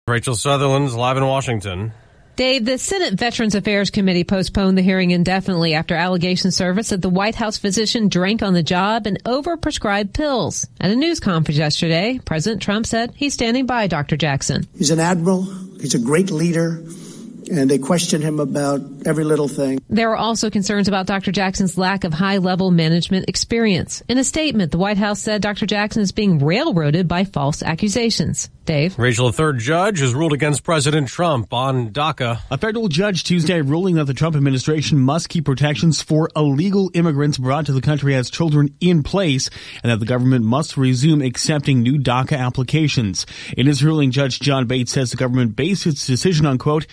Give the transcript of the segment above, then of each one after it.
Rachel Sutherland's live in Washington. Dave, the Senate Veterans Affairs Committee postponed the hearing indefinitely after allegations surfaced that the White House physician drank on the job and overprescribed pills. At a news conference yesterday, President Trump said he's standing by Dr. Jackson. He's an admiral. He's a great leader. And they questioned him about every little thing. There were also concerns about Dr. Jackson's lack of high-level management experience. In a statement, the White House said Dr. Jackson is being railroaded by false accusations. Dave? Rachel, a third judge has ruled against President Trump on DACA. A federal judge Tuesday ruling that the Trump administration must keep protections for illegal immigrants brought to the country as children in place, and that the government must resume accepting new DACA applications. In his ruling, Judge John Bates says the government based its decision on, quote,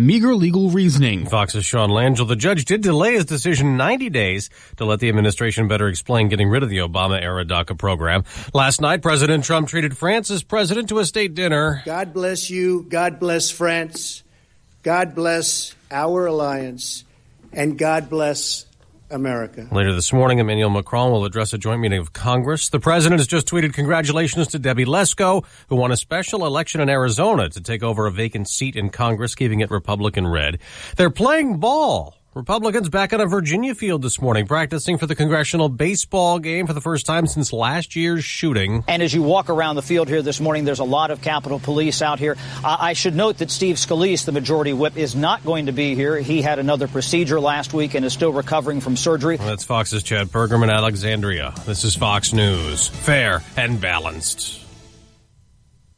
meager legal reasoning. Fox's Sean Langell. The judge did delay his decision 90 days to let the administration better explain getting rid of the Obama-era DACA program. Last night, President Trump treated France's president to a state dinner. God bless you. God bless France. God bless our alliance. And God bless America. Later this morning, Emmanuel Macron will address a joint meeting of Congress. The president has just tweeted congratulations to Debbie Lesko, who won a special election in Arizona to take over a vacant seat in Congress, keeping it Republican red. They're playing ball. Republicans back on a Virginia field this morning, practicing for the congressional baseball game for the first time since last year's shooting. And as you walk around the field here this morning, there's a lot of Capitol Police out here. I should note that Steve Scalise, the majority whip, is not going to be here. He had another procedure last week and is still recovering from surgery. That's Fox's Chad Pergram in Alexandria. This is Fox News. Fair and balanced.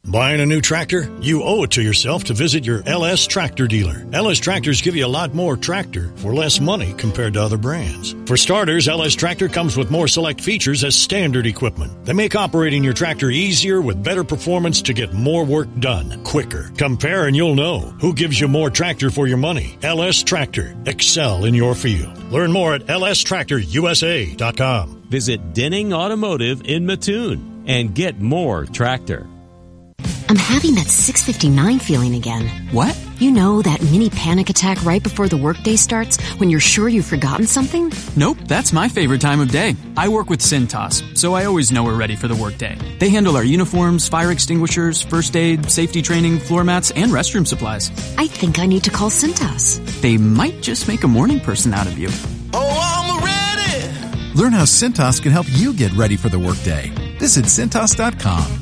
Buying a new tractor? You owe it to yourself to visit your LS Tractor dealer. LS Tractors give you a lot more tractor for less money compared to other brands. For starters, LS Tractor comes with more select features as standard equipment. They make operating your tractor easier with better performance to get more work done quicker. Compare and you'll know who gives you more tractor for your money. LS Tractor. Excel in your field. Learn more at lstractorusa.com. Visit Denning Automotive in Mattoon and get more tractor. I'm having that 6:59 feeling again. What? You know, that mini panic attack right before the workday starts when you're sure you've forgotten something? Nope, that's my favorite time of day. I work with Cintas, so I always know we're ready for the workday. They handle our uniforms, fire extinguishers, first aid, safety training, floor mats, and restroom supplies. I think I need to call Cintas. They might just make a morning person out of you. Oh, I'm ready! Learn how Cintas can help you get ready for the workday. Visit Cintas.com.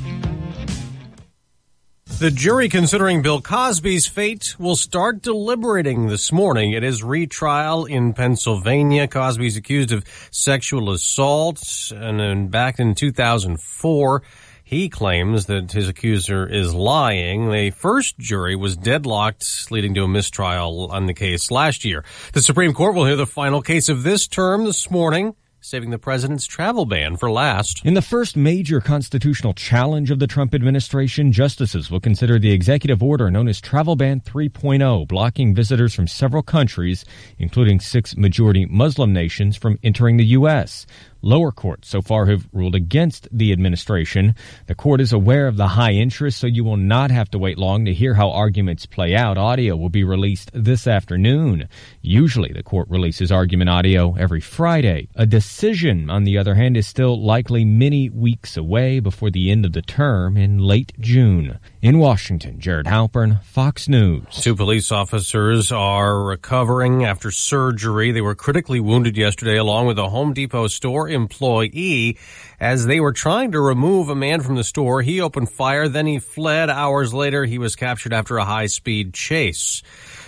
The jury considering Bill Cosby's fate will start deliberating this morning at his retrial in Pennsylvania. Cosby's accused of sexual assault, and then back in 2004, he claims that his accuser is lying. The first jury was deadlocked, leading to a mistrial on the case last year. The Supreme Court will hear the final case of this term this morning, saving the president's travel ban for last. In the first major constitutional challenge of the Trump administration, justices will consider the executive order known as Travel Ban 3.0, blocking visitors from several countries, including 6 majority Muslim nations, from entering the U.S. Lower courts so far have ruled against the administration. The court is aware of the high interest, so you will not have to wait long to hear how arguments play out. Audio will be released this afternoon. Usually the court releases argument audio every Friday. A decision, on the other hand, is still likely many weeks away before the end of the term in late June. In Washington, Jared Halpern, Fox News. 2 police officers are recovering after surgery. They were critically wounded yesterday along with a Home Depot store employee. As they were trying to remove a man from the store, he opened fire, then he fled. Hours later, he was captured after a high-speed chase.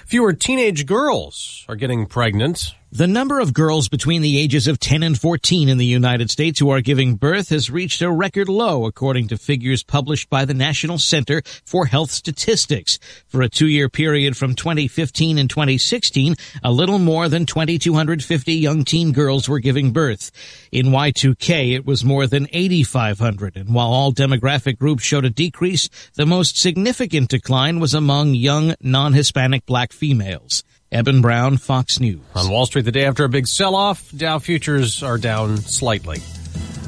Fewer teenage girls are getting pregnant. The number of girls between the ages of 10 and 14 in the United States who are giving birth has reached a record low, according to figures published by the National Center for Health Statistics. For a 2-year period from 2015 and 2016, a little more than 2,250 young teen girls were giving birth. In Y2K, it was more than 8,500, and while all demographic groups showed a decrease, the most significant decline was among young, non-Hispanic black females. Eben Brown, Fox News. On Wall Street, the day after a big sell-off, Dow futures are down slightly.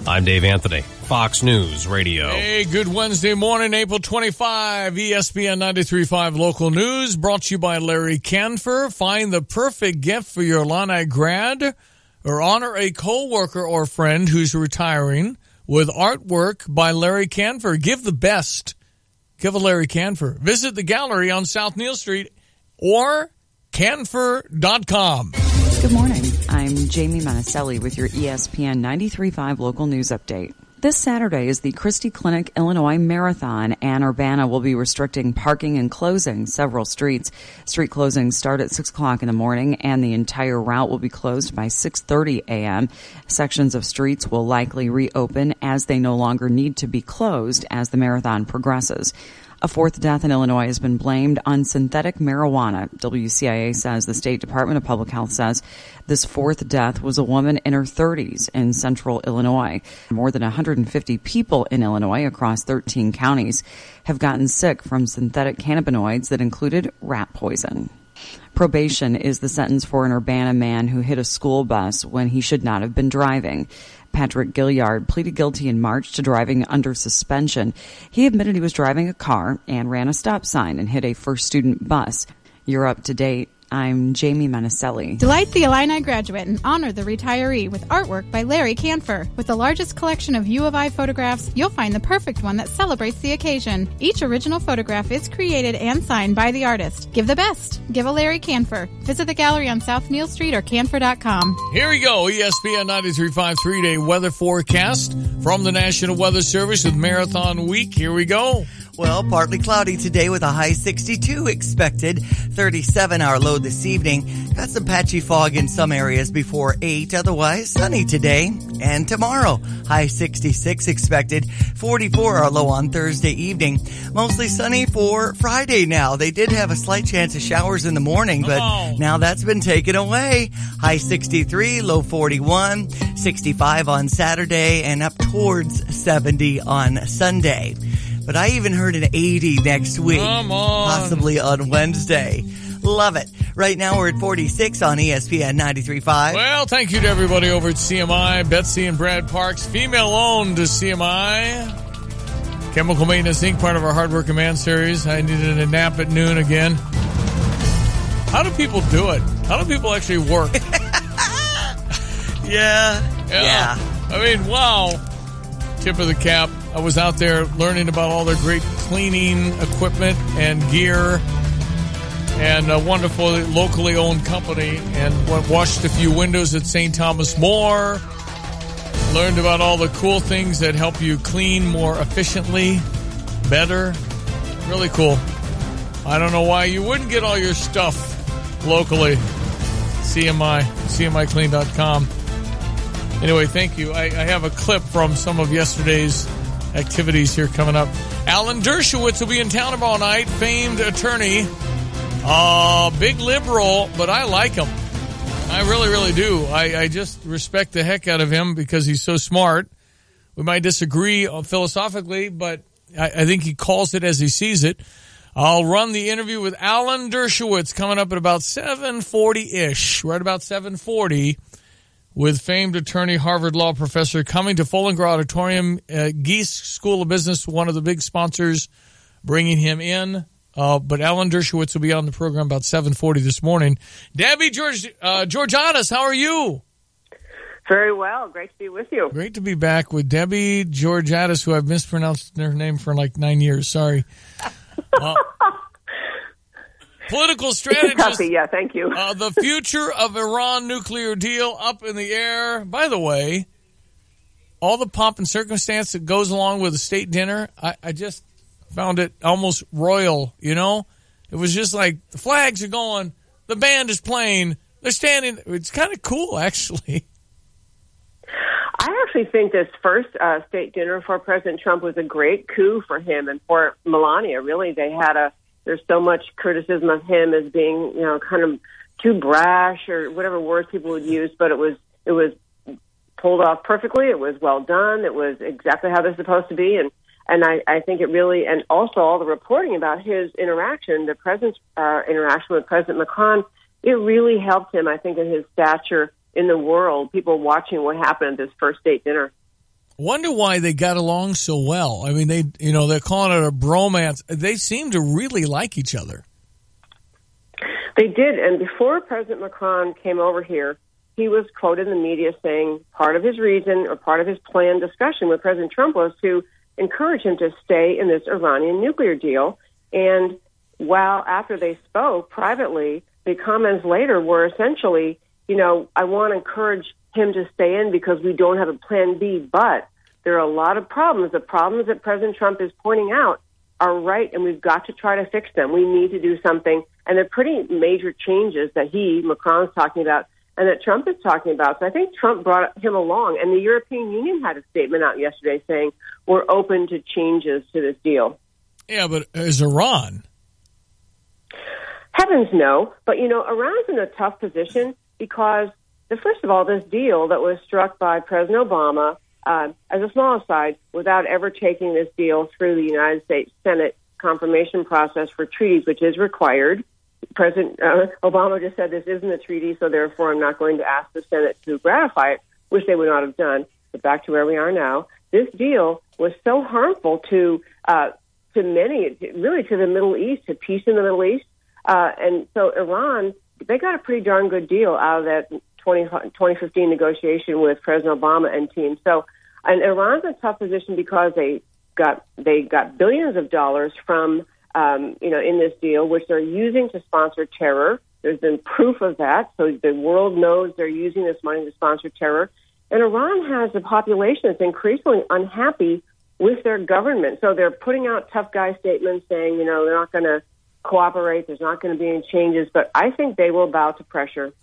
I'm Dave Anthony, Fox News Radio. Hey, good Wednesday morning, April 25, ESPN 93.5 Local News, brought to you by Larry Canfor. Find the perfect gift for your Illini grad or honor a coworker or friend who's retiring with artwork by Larry Canfor. Give the best give a Larry Canfor. Visit the gallery on South Neal Street or canfor.com. Good morning. I'm Jamie Manaselli with your ESPN 93.5 local news update. This Saturday is the Christie Clinic Illinois Marathon, and Urbana will be restricting parking and closing several streets. Street closings start at 6 o'clock in the morning, and the entire route will be closed by 6:30 a.m. Sections of streets will likely reopen as they no longer need to be closed as the marathon progresses. A fourth death in Illinois has been blamed on synthetic marijuana. WCIA says the State Department of Public Health says this fourth death was a woman in her 30s in central Illinois. More than 150 people in Illinois across 13 counties have gotten sick from synthetic cannabinoids that included rat poison. Probation is the sentence for an Urbana man who hit a school bus when he should not have been driving. Patrick Gilliard pleaded guilty in March to driving under suspension. He admitted he was driving a car and ran a stop sign and hit a first student bus. You're up to date. I'm Jamie Manaselli. Delight the Illini graduate and honor the retiree with artwork by Larry Canfor. With the largest collection of U of I photographs, you'll find the perfect one that celebrates the occasion. Each original photograph is created and signed by the artist. Give the best. Give a Larry Canfor. Visit the gallery on South Neal Street or canfor.com. Here we go. ESPN 93.5 3-day weather forecast from the National Weather Service with Marathon Week. Here we go. Well, partly cloudy today with a high 62 expected. 37 our low this evening. Got some patchy fog in some areas before 8. Otherwise, sunny today and tomorrow. High 66 expected. 44 our low on Thursday evening. Mostly sunny for Friday now. They did have a slight chance of showers in the morning, but now that's been taken away. High 63, low 41. 65 on Saturday and up towards 70 on Sunday. But I even heard an 80 next week, possibly on Wednesday. Love it. Right now we're at 46 on ESPN 93.5. Well, thank you to everybody over at CMI, Betsy and Brad Parks, female-owned CMI. Chemical Maintenance Inc., part of our Hard Working Man series. I needed a nap at noon again. How do people do it? How do people actually work? Yeah. I mean, wow. Tip of the cap. I was out there learning about all their great cleaning equipment and gear and a wonderful locally owned company, and washed a few windows at St. Thomas More. Learned about all the cool things that help you clean more efficiently, better. Really cool. I don't know why you wouldn't get all your stuff locally. CMIClean.com. Anyway, thank you. I have a clip from some of yesterday's activities here coming up. Alan Dershowitz will be in town tomorrow night, famed attorney. Big liberal, but I like him. I really, really do. I just respect the heck out of him because he's so smart. We might disagree philosophically, but I think he calls it as he sees it. I'll run the interview with Alan Dershowitz coming up at about 7:40-ish, right about 7:40. With famed attorney, Harvard Law professor, coming to Follinger Auditorium, Geese School of Business, one of the big sponsors, bringing him in. But Alan Dershowitz will be on the program about 7:40 this morning. Debbie Georgiadis, how are you? Very well. Great to be with you. Great to be back with Debbie Georgiadis, who I've mispronounced her name for like 9 years. Sorry. Political strategist. Yeah, thank you. The future of Iran nuclear deal up in the air. By the way, all the pomp and circumstance that goes along with a state dinner, I just found it almost royal, you know? It was just like the flags are going, the band is playing, they're standing. It's kind of cool, actually. I actually think this first state dinner for President Trump was a great coup for him and for Melania. Really, there's so much criticism of him as being, kind of too brash or whatever words people would use, but it was pulled off perfectly. It was well done. It was exactly how they're supposed to be. And I think it really, and also all the reporting about his interaction, the president's interaction with President Macron, it really helped him, I think, in his stature in the world, people watching what happened at this first state dinner. Wonder why they got along so well. I mean, they're calling it a bromance. They seem to really like each other. They did, and before President Macron came over here, he was quoted in the media saying part of his reason or part of his planned discussion with President Trump was to encourage him to stay in this Iranian nuclear deal. And while after they spoke privately, the comments later were essentially, I want to encourage him to stay in because we don't have a plan B, but there are a lot of problems. The problems that President Trump is pointing out are right, and we've got to try to fix them. We need to do something. And they're pretty major changes that Macron's talking about, and that Trump is talking about. So I think Trump brought him along, and the European Union had a statement out yesterday saying we're open to changes to this deal. Yeah, but is Iran? Heavens no. But, Iran's in a tough position because, first of all, this deal that was struck by President Obama, as a small aside, without ever taking this deal through the United States Senate confirmation process for treaties, which is required. President Obama just said this isn't a treaty, so therefore I'm not going to ask the Senate to ratify it, which they would not have done. But back to where we are now, this deal was so harmful to many, really to the Middle East, to peace in the Middle East. And so Iran, they got a pretty darn good deal out of that 2015 negotiation with President Obama and team. So, and Iran's in a tough position because they got billions of dollars from, in this deal, which they're using to sponsor terror. There's been proof of that. So the world knows they're using this money to sponsor terror. And Iran has a population that's increasingly unhappy with their government. So they're putting out tough guy statements saying, they're not going to cooperate. There's not going to be any changes. But I think they will bow to pressure.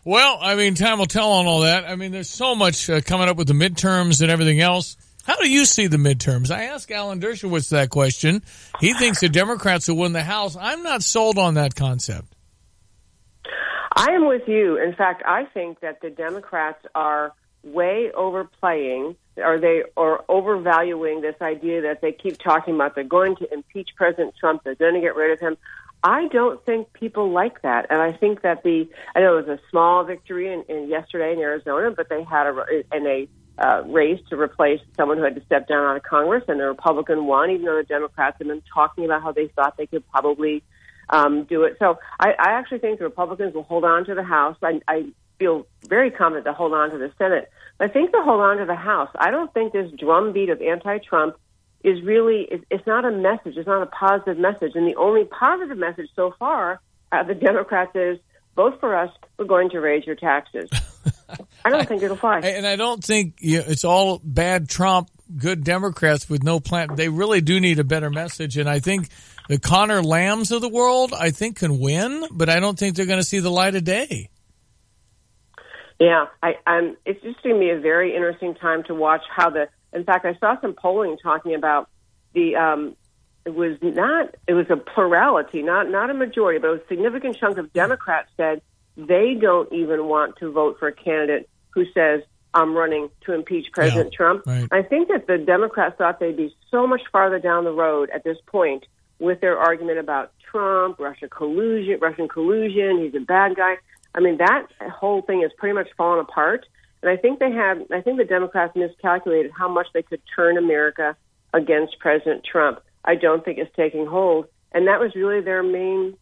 Well, time will tell on all that. There's so much coming up with the midterms and everything else. How do you see the midterms? I asked Alan Dershowitz that question. He thinks the Democrats will win the House. I'm not sold on that concept. I am with you. In fact, I think that the Democrats are way overplaying, or they are overvaluing this idea that they keep talking about. They're going to impeach President Trump. They're going to get rid of him. I don't think people like that. And I think that I know it was a small victory in yesterday in Arizona, but they had a race to replace someone who had to step down out of Congress, and the Republican won, even though the Democrats have been talking about how they thought they could probably do it. So I actually think the Republicans will hold on to the House. I feel very confident they'll hold on to the Senate. But I think they'll hold on to the House. I don't think this drumbeat of anti-Trump is really, it's not a message. It's not a positive message. And the only positive message so far the Democrats is, vote for us, we're going to raise your taxes. I don't think it'll fly. And I don't think it's all bad Trump, good Democrats with no plan. They really do need a better message. And I think the Connor Lambs of the world, I think, can win, but I don't think they're going to see the light of day. Yeah, it's just going to be a very interesting time to watch how in fact, I saw some polling talking about it was a plurality, not a majority, but a significant chunk of Democrats said they don't even want to vote for a candidate who says, I'm running to impeach President Trump. Right. I think that the Democrats thought they'd be so much farther down the road at this point with their argument about Trump, Russian collusion, he's a bad guy. That whole thing is pretty much fallen apart. And I think the Democrats miscalculated how much they could turn America against President Trump. I don't think it's taking hold. And that was really their main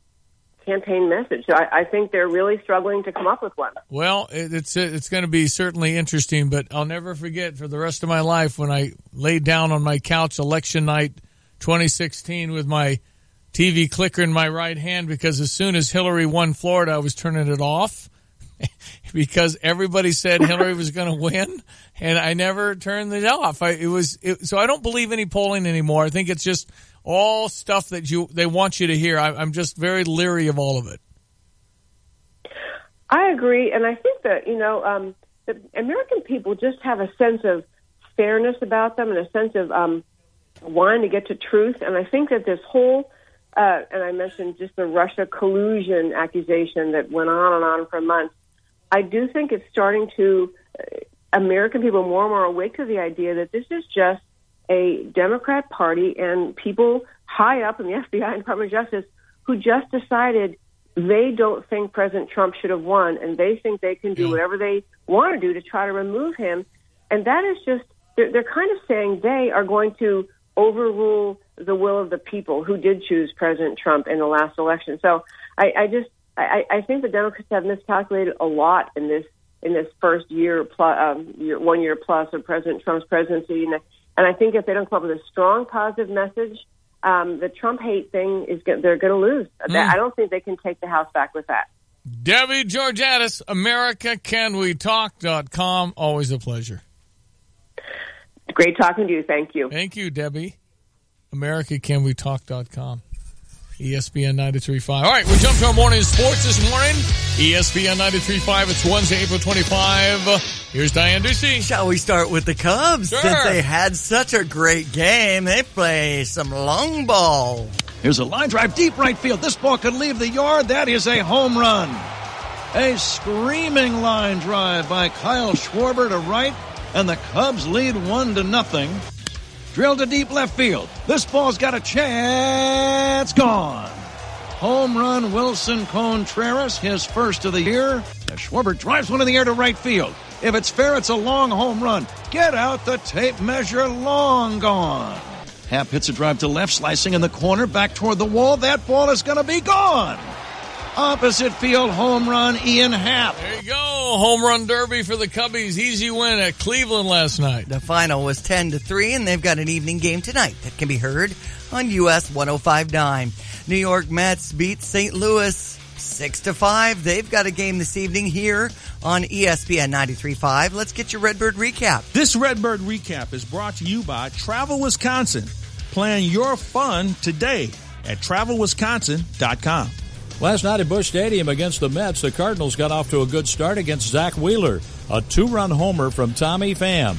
campaign message. So I think they're really struggling to come up with one. Well, it's going to be certainly interesting, but I'll never forget for the rest of my life when I laid down on my couch election night 2016 with my TV clicker in my right hand, because as soon as Hillary won Florida, I was turning it off because everybody said Hillary was going to win, and I never turned it off. So I don't believe any polling anymore. I think it's just all stuff that they want you to hear. I'm just very leery of all of it. I agree, and I think that the American people just have a sense of fairness about them and a sense of wanting to get to truth. And I think that this whole and I mentioned just the Russia collusion accusation that went on for months. I do think it's starting to American people more and more awake to the idea that this is just a Democrat Party and people high up in the FBI and Department of Justice who just decided they don't think President Trump should have won, and they think they can do whatever they want to do to try to remove him. And that is just, they're kind of saying they are going to overrule the will of the people who did choose President Trump in the last election. So I think the Democrats have miscalculated a lot in this first year plus, 1 year plus of President Trump's presidency. And I think if they don't come up with a strong positive message, the Trump hate thing they're going to lose. I don't think they can take the House back with that. Debbie Georgatos, AmericaCanWeTalk.com. Always a pleasure. Great talking to you. Thank you. Thank you, Debbie. AmericaCanWeTalk.com. ESPN 93.5. All right, we jump to our morning sports this morning. ESPN 93.5. It's Wednesday, April 25. Here's Diane Ducey. Shall we start with the Cubs? Sure. Since they had such a great game, they play some long ball. Here's a line drive deep right field. This ball could leave the yard. That is a home run. A screaming line drive by Kyle Schwarber to right, and the Cubs lead 1-0. Drilled to deep left field. This ball's got a chance. Gone. Home run, Wilson Contreras, his first of the year. As Schwarber drives one in the air to right field. If it's fair, it's a long home run. Get out the tape measure. Long gone. Happ hits a drive to left, slicing in the corner, back toward the wall. That ball is going to be gone. Opposite field home run, Ian Happ. There you go. Home run derby for the Cubbies. Easy win at Cleveland last night. The final was 10-3, and they've got an evening game tonight that can be heard on US 105.9. New York Mets beat St. Louis 6-5. They've got a game this evening here on ESPN 93.5. Let's get your Redbird recap. This Redbird recap is brought to you by Travel Wisconsin. Plan your fun today at TravelWisconsin.com. Last night at Busch Stadium against the Mets, the Cardinals got off to a good start against Zach Wheeler, a 2-run homer from Tommy Pham.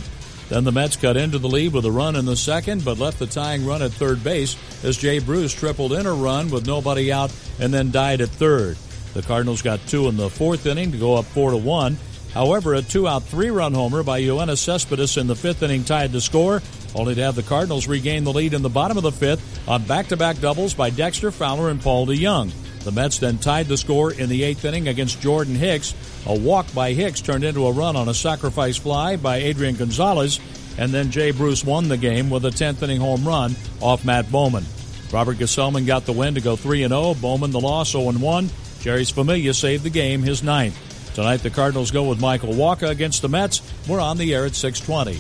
Then the Mets cut into the lead with a run in the second, but left the tying run at third base as Jay Bruce tripled in a run with nobody out and then died at third. The Cardinals got 2 in the fourth inning to go up 4-1. However, a 2-out 3-run homer by Yoenis Cespedes in the fifth inning tied the score, only to have the Cardinals regain the lead in the bottom of the fifth on back-to-back doubles by Dexter Fowler and Paul DeJong. The Mets then tied the score in the eighth inning against Jordan Hicks. A walk by Hicks turned into a run on a sacrifice fly by Adrian Gonzalez, and then Jay Bruce won the game with a 10th inning home run off Matt Bowman. Robert Gesellman got the win to go 3-0. Bowman the loss 0-1. Jerry's Familia saved the game, his 9th. Tonight the Cardinals go with Michael Wacha against the Mets. We're on the air at 6:20.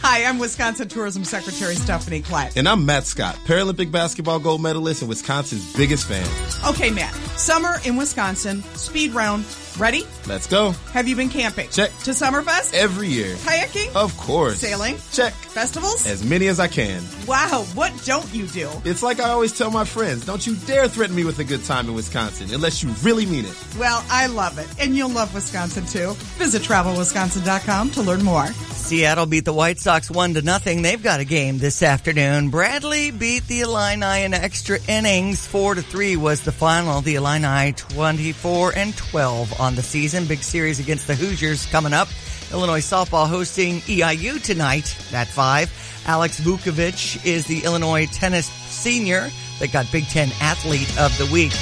Hi, I'm Wisconsin Tourism Secretary Stephanie Klatt. And I'm Matt Scott, Paralympic basketball gold medalist and Wisconsin's biggest fan. Okay, Matt. Summer in Wisconsin, speed round. Ready? Let's go. Have you been camping? Check. To Summerfest? Every year. Kayaking? Of course. Sailing? Check. Festivals? As many as I can. Wow, what don't you do? It's like I always tell my friends, don't you dare threaten me with a good time in Wisconsin unless you really mean it. Well, I love it. And you'll love Wisconsin, too. Visit TravelWisconsin.com to learn more. Seattle beat the White Sox 1-0. They've got a game this afternoon. Bradley beat the Illini in extra innings. 4-3 was the final. The Illini 24-12 on the season. Big series against the Hoosiers coming up. Illinois softball hosting EIU tonight at 5. Alex Vukovic is the Illinois tennis senior that got Big Ten Athlete of the Week.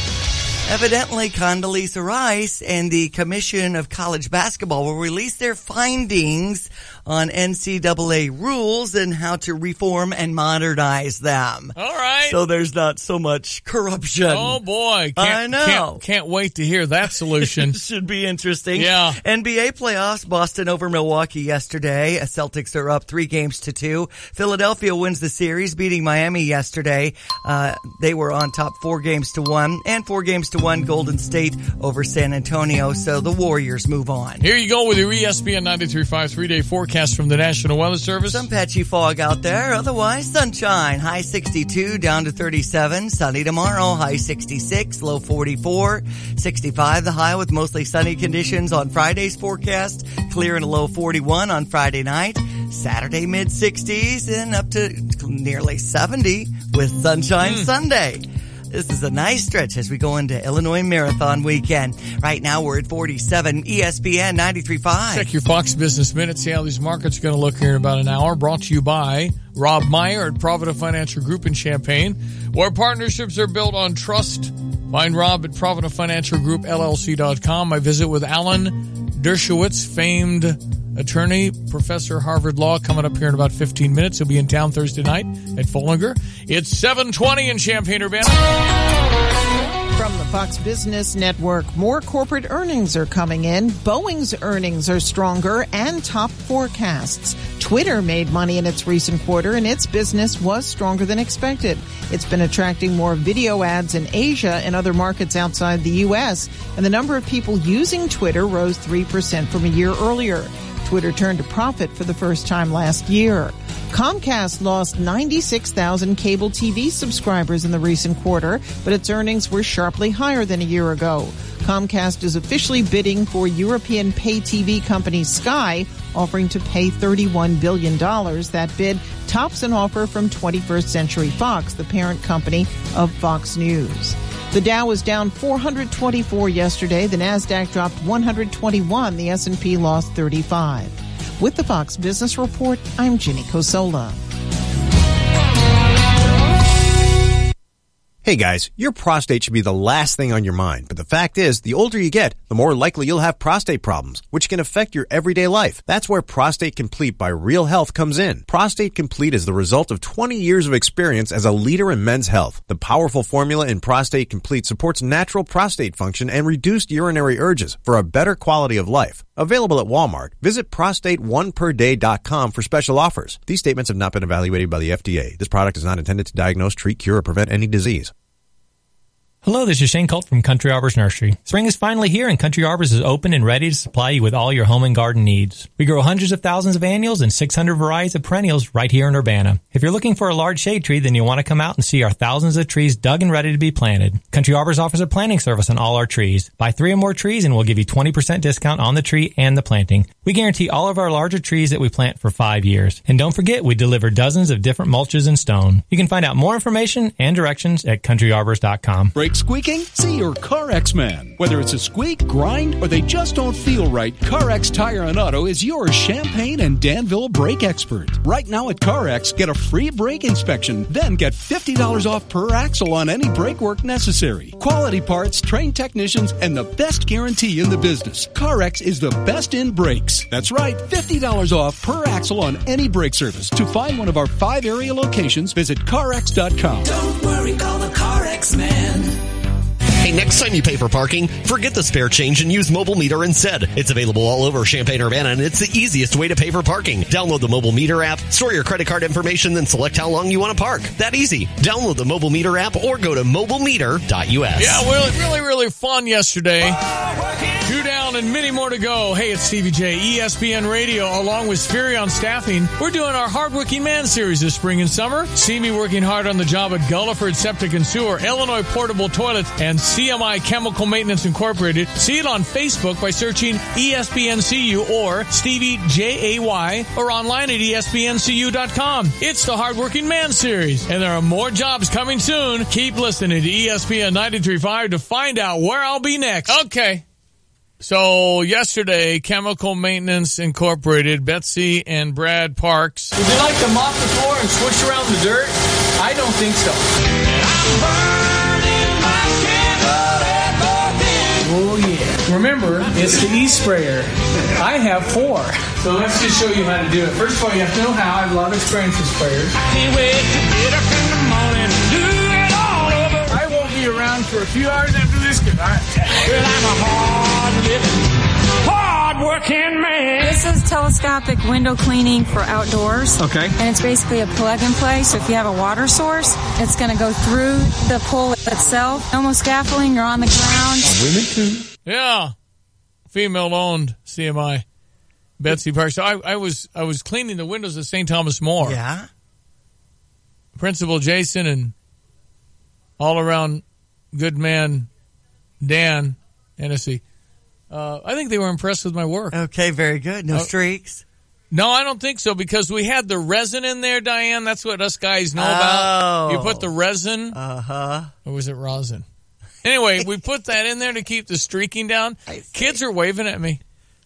Evidently, Condoleezza Rice and the Commission of College Basketball will release their findings on NCAA rules and how to reform and modernize them. All right. So there's not so much corruption. Oh, boy. I know. Can't wait to hear that solution. Should be interesting. Yeah. NBA playoffs, Boston over Milwaukee yesterday. Celtics are up 3-2. Philadelphia wins the series, beating Miami yesterday. They were on top 4-1, and 4-1 Golden State over San Antonio. So the Warriors move on. Here you go with your ESPN 93.5 3-day forecast from the National Weather Service. Some patchy fog out there. Otherwise, sunshine. High 62 down to 37. Sunny tomorrow. High 66, low 44. 65 the high with mostly sunny conditions on Friday's forecast. Clear and a low 41 on Friday night. Saturday mid 60s and up to nearly 70 with sunshine Sunday. This is a nice stretch as we go into Illinois Marathon weekend. Right now we're at 47, ESPN 93.5. Check your Fox Business Minute. See how these markets are going to look here in about an hour. Brought to you by Rob Meyer at Provident Financial Group in Champaign, where partnerships are built on trust. Find Rob at Provident Financial Group, LLC.com. My visit with Alan Dershowitz, famed attorney, professor, Harvard Law, coming up here in about 15 minutes. He'll be in town Thursday night at Follinger. It's 7:20 in Champaign-Urbana. From the Fox Business Network. More corporate earnings are coming in. Boeing's earnings are stronger and top forecasts. Twitter made money in its recent quarter, and its business was stronger than expected. It's been attracting more video ads in Asia and other markets outside the U.S., and the number of people using Twitter rose 3% from a year earlier. Twitter turned a profit for the first time last year. Comcast lost 96,000 cable TV subscribers in the recent quarter, but its earnings were sharply higher than a year ago. Comcast is officially bidding for European pay TV company Sky, offering to pay $31 billion. That bid tops an offer from 21st Century Fox, the parent company of Fox News. The Dow was down 424 yesterday. The Nasdaq dropped 121. The S&P lost 35. With the Fox Business Report, I'm Ginny Cosola. Hey guys, your prostate should be the last thing on your mind, but the fact is, the older you get, the more likely you'll have prostate problems, which can affect your everyday life. That's where Prostate Complete by Real Health comes in. Prostate Complete is the result of 20 years of experience as a leader in men's health. The powerful formula in Prostate Complete supports natural prostate function and reduced urinary urges for a better quality of life. Available at Walmart. Visit prostate1perday.com for special offers. These statements have not been evaluated by the FDA. This product is not intended to diagnose, treat, cure, or prevent any disease. Hello, this is Shane Colt from Country Arbors Nursery. Spring is finally here and Country Arbors is open and ready to supply you with all your home and garden needs. We grow hundreds of thousands of annuals and 600 varieties of perennials right here in Urbana. If you're looking for a large shade tree, then you'll want to come out and see our thousands of trees dug and ready to be planted. Country Arbors offers a planting service on all our trees. Buy 3 or more trees and we'll give you 20% discount on the tree and the planting. We guarantee all of our larger trees that we plant for 5 years. And don't forget, we deliver dozens of different mulches and stone. You can find out more information and directions at countryarbors.com. Brake squeaking? See your CarX man. Whether it's a squeak, grind, or they just don't feel right, CarX Tire and Auto is your Champaign and Danville brake expert. Right now at CarX, get a free brake inspection, then get $50 off per axle on any brake work necessary. Quality parts, trained technicians, and the best guarantee in the business. CarX is the best in brakes. That's right, $50 off per axle on any brake service. To find one of our 5 area locations, visit CarX.com. Don't worry, call the CarX man. Hey, next time you pay for parking, forget the spare change and use Mobile Meter instead. It's available all over Champaign-Urbana, and it's the easiest way to pay for parking. Download the Mobile Meter app, store your credit card information, then select how long you want to park. That easy. Download the Mobile Meter app or go to mobilemeter.us. Yeah, really fun yesterday. 2 down and many more to go. Hey, it's Stevie J, ESPN Radio, along with Spherion Staffing. We're doing our Hardworking Man series this spring and summer. See me working hard on the job at Gulliford Septic and Sewer, Illinois Portable Toilets, and CMI Chemical Maintenance Incorporated. See it on Facebook by searching ESPNCU or Stevie Jay, or online at ESPNCU.com. It's the Hardworking Man series, and there are more jobs coming soon. Keep listening to ESPN 93.5 to find out where I'll be next. Okay. So yesterday, Chemical Maintenance Incorporated, Betsy and Brad Parks. Would you like to mop the floor and swish around the dirt? I don't think so. Oh, yeah. Remember, it's the e-sprayer. I have 4. So let's just show you how to do it. First of all, you have to know how. I have a lot of experience with sprayers. Can't wait to get up in the morning and do it all over. I won't be around for a few hours after this because I'm a hard-working man. This is telescopic window cleaning for outdoors. Okay. And it's basically a plug-and-play. So if you have a water source, it's going to go through the pole itself. No more scaffolding. You're on the ground. Women too. Yeah. Female-owned CMI. Betsy Parks. So I was cleaning the windows at St. Thomas More. Yeah. Principal Jason and all-around good man Dan Hennessy. I think they were impressed with my work. Okay, very good. No streaks? No, I don't think so, because we had the resin in there, Diane. That's what us guys know about. You put the resin. Uh-huh. Or was it rosin? Anyway, we put that in there to keep the streaking down. Kids are waving at me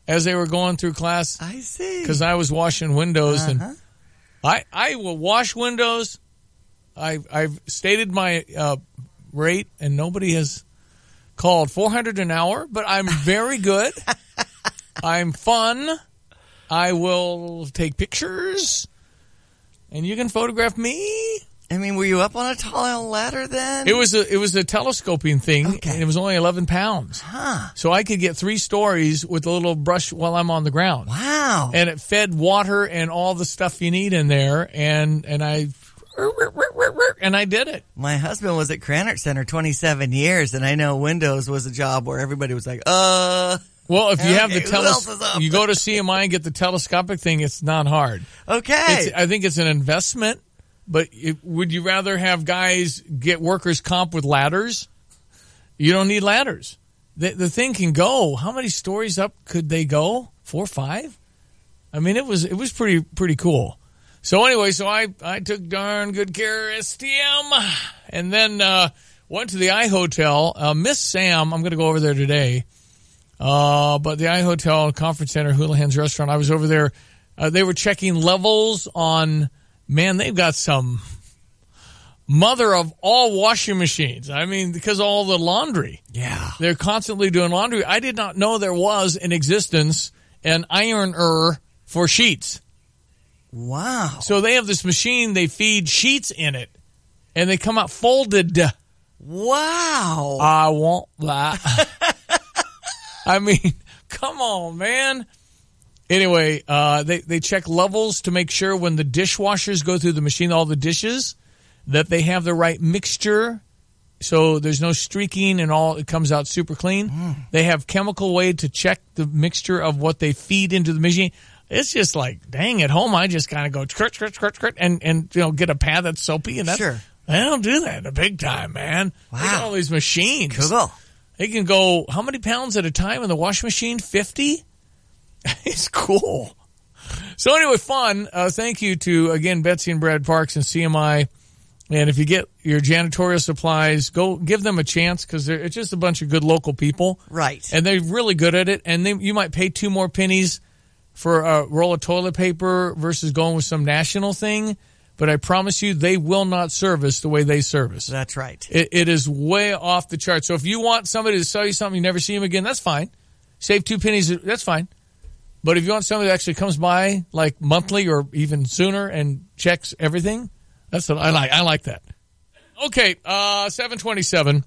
as they were going through class. I see. Because I was washing windows. And I will wash windows. I've stated my rate, and nobody has called. $400 an hour, but I'm very good. I'm fun. I will take pictures, and you can photograph me. I mean, were you up on a tall ladder then? It was a telescoping thing, and it was only 11 pounds. Huh. So I could get 3 stories with a little brush while I'm on the ground. Wow. And it fed water and all the stuff you need in there, and I did it. My husband was at Krannert Center 27 years, and I know Windows was a job where everybody was like, Well, if you have who else is up? you go to CMI and get the telescopic thing, it's not hard. Okay. I think it's an investment, but would you rather have guys get workers' comp with ladders? You don't need ladders. The thing can go. How many stories up could they go? 4 or 5? I mean, it was pretty cool. So anyway, I took darn good care of STM, and then went to the I Hotel. Miss Sam, I'm going to go over there today. But the I Hotel Conference Center, Houlihan's Restaurant, I was over there. They were checking levels on, man, they've got some mother of all washing machines. I mean, because of all the laundry. Yeah. They're constantly doing laundry. I did not know there was in existence an ironer for sheets. Wow. So they have this machine, they feed sheets in it, and they come out folded. Wow. I want that. I mean, come on, man. Anyway, they check levels to make sure when the dishwashers go through the machine, all the dishes, that they have the right mixture, so there's no streaking and all. It comes out super clean. They have chemical way to check the mixture of what they feed into the machine. It's just like, dang, at home I just kind of go and get a pad that's soapy, and that's, sure. I don't do that in the big time, man. Wow. Look at all these machines. Cool. They can go how many pounds at a time in the washing machine? 50? It's cool. So anyway, fun. Thank you to, again, Betsy and Brad Parks and CMI. And if you get your janitorial supplies, go give them a chance, because it's just a bunch of good local people. Right. And they're really good at it. And you might pay 2 more pennies for a roll of toilet paper versus going with some national thing. But I promise you, they will not service the way they service. That's right. It is way off the chart. So if you want somebody to sell you something, you never see them again, that's fine. Save 2 pennies, that's fine. But if you want somebody that actually comes by like monthly or even sooner and checks everything, that's what I like. I like that. Okay, 727.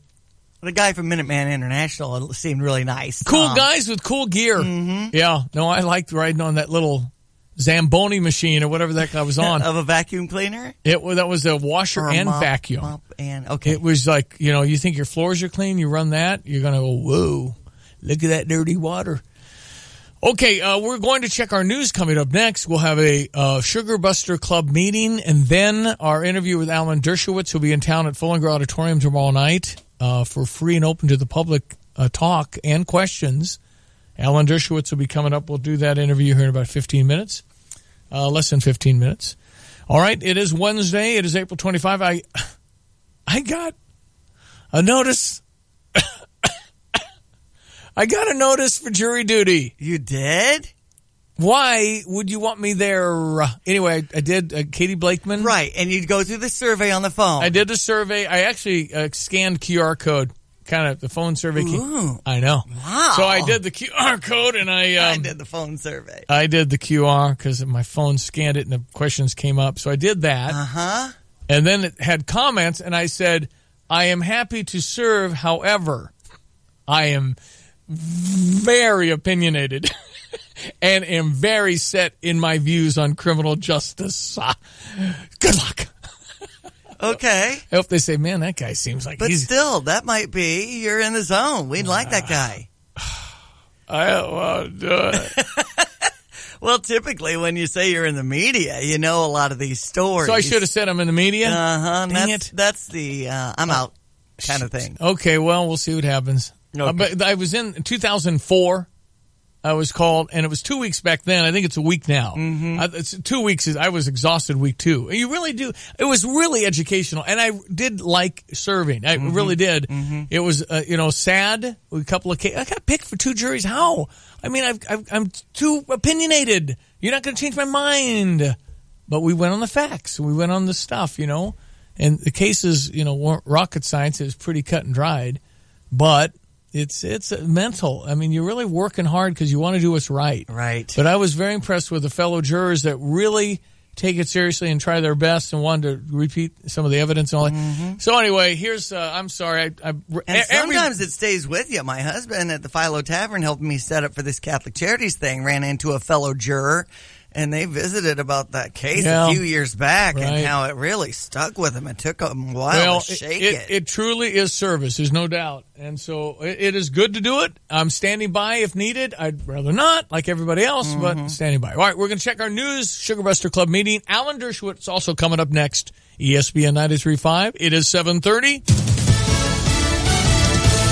The guy from Minuteman International seemed really nice. Cool guys with cool gear. Mm-hmm. Yeah. No, I liked riding on that little Zamboni machine or whatever that guy was on. Of a vacuum cleaner? That was a washer and vacuum. Okay. It was like, you think your floors are clean, you run that, you're going to go, whoa, look at that dirty water. Okay, we're going to check our news coming up next. We'll have a Sugar Buster Club meeting, and then our interview with Alan Dershowitz, who'll be in town at Fullinger Auditorium tomorrow night for free and open to the public talk and questions. Alan Dershowitz will be coming up. We'll do that interview here in about 15 minutes, less than 15 minutes. All right, it is Wednesday. It is April 25. I got a notice. I got a notice for jury duty. You did? Why would you want me there? Anyway, I did Katie Blakeman. Right, and you'd go through the survey on the phone. I did the survey. I actually scanned QR code, kind of the phone survey. I know. Wow. So I did the QR code, and I did the phone survey. I did the QR because my phone scanned it, and the questions came up. So I did that. Uh-huh. And then it had comments, and I said, I am happy to serve, however, I am very opinionated and am very set in my views on criminal justice. Good luck. Okay. I hope they say, man, that guy seems like But still, that might be, you're in the zone. We'd like that guy. I don't want to do it. Well, typically when you say you're in the media, you know a lot of these stories. So I should have said I'm in the media? Uh-huh. Dang it. That's the I'm out kind of thing. Okay, well, we'll see what happens. Okay. But I was in 2004. I was called, and it was 2 weeks back then. I think it's a week now. Mm-hmm. It's 2 weeks. I was exhausted week 2. You really do. It was really educational, and I did like serving. I really did. Mm-hmm. It was, sad. A couple of cases. I got picked for 2 juries. How? I mean, I'm too opinionated. You're not going to change my mind. But we went on the facts. We went on the stuff, and the cases, weren't rocket science. It was pretty cut and dried, but it's mental. I mean, you're really working hard because you want to do what's right. Right. But I was very impressed with the fellow jurors that really take it seriously and try their best and wanted to repeat some of the evidence and all that. Mm-hmm. So anyway, here's, I'm sorry. And sometimes it stays with you. My husband at the Philo Tavern helped me set up for this Catholic Charities thing, ran into a fellow juror, and they visited about that case a few years back and how it really stuck with him. It took them a while to shake it. It truly is service, there's no doubt. And so it is good to do it. I'm standing by if needed. I'd rather not, like everybody else, but standing by. All right, we're going to check our news. Sugar Buster Club meeting. Alan Dershowitz also coming up next. ESPN 93.5. It is 7:30.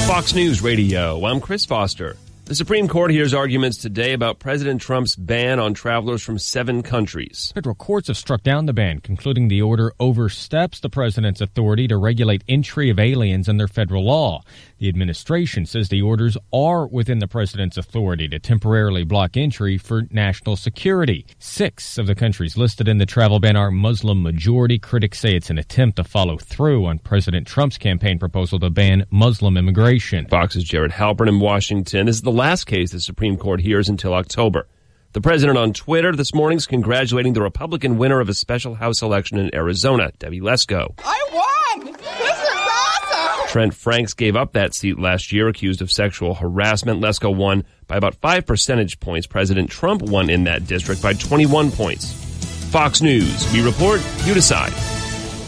Fox News Radio. I'm Chris Foster. The Supreme Court hears arguments today about President Trump's ban on travelers from 7 countries. Federal courts have struck down the ban, concluding the order oversteps the president's authority to regulate entry of aliens under federal law. The administration says the orders are within the president's authority to temporarily block entry for national security. 6 of the countries listed in the travel ban are Muslim majority. Critics say it's an attempt to follow through on President Trump's campaign proposal to ban Muslim immigration. Fox's Jared Halpern in Washington. This is the last case the Supreme Court hears until October. The president on Twitter this morning is congratulating the Republican winner of a special House election in Arizona, Debbie Lesko. I won! This is awesome! Trent Franks gave up that seat last year, accused of sexual harassment. Lesko won by about 5 percentage points. President Trump won in that district by 21 points. Fox News. We report, you decide.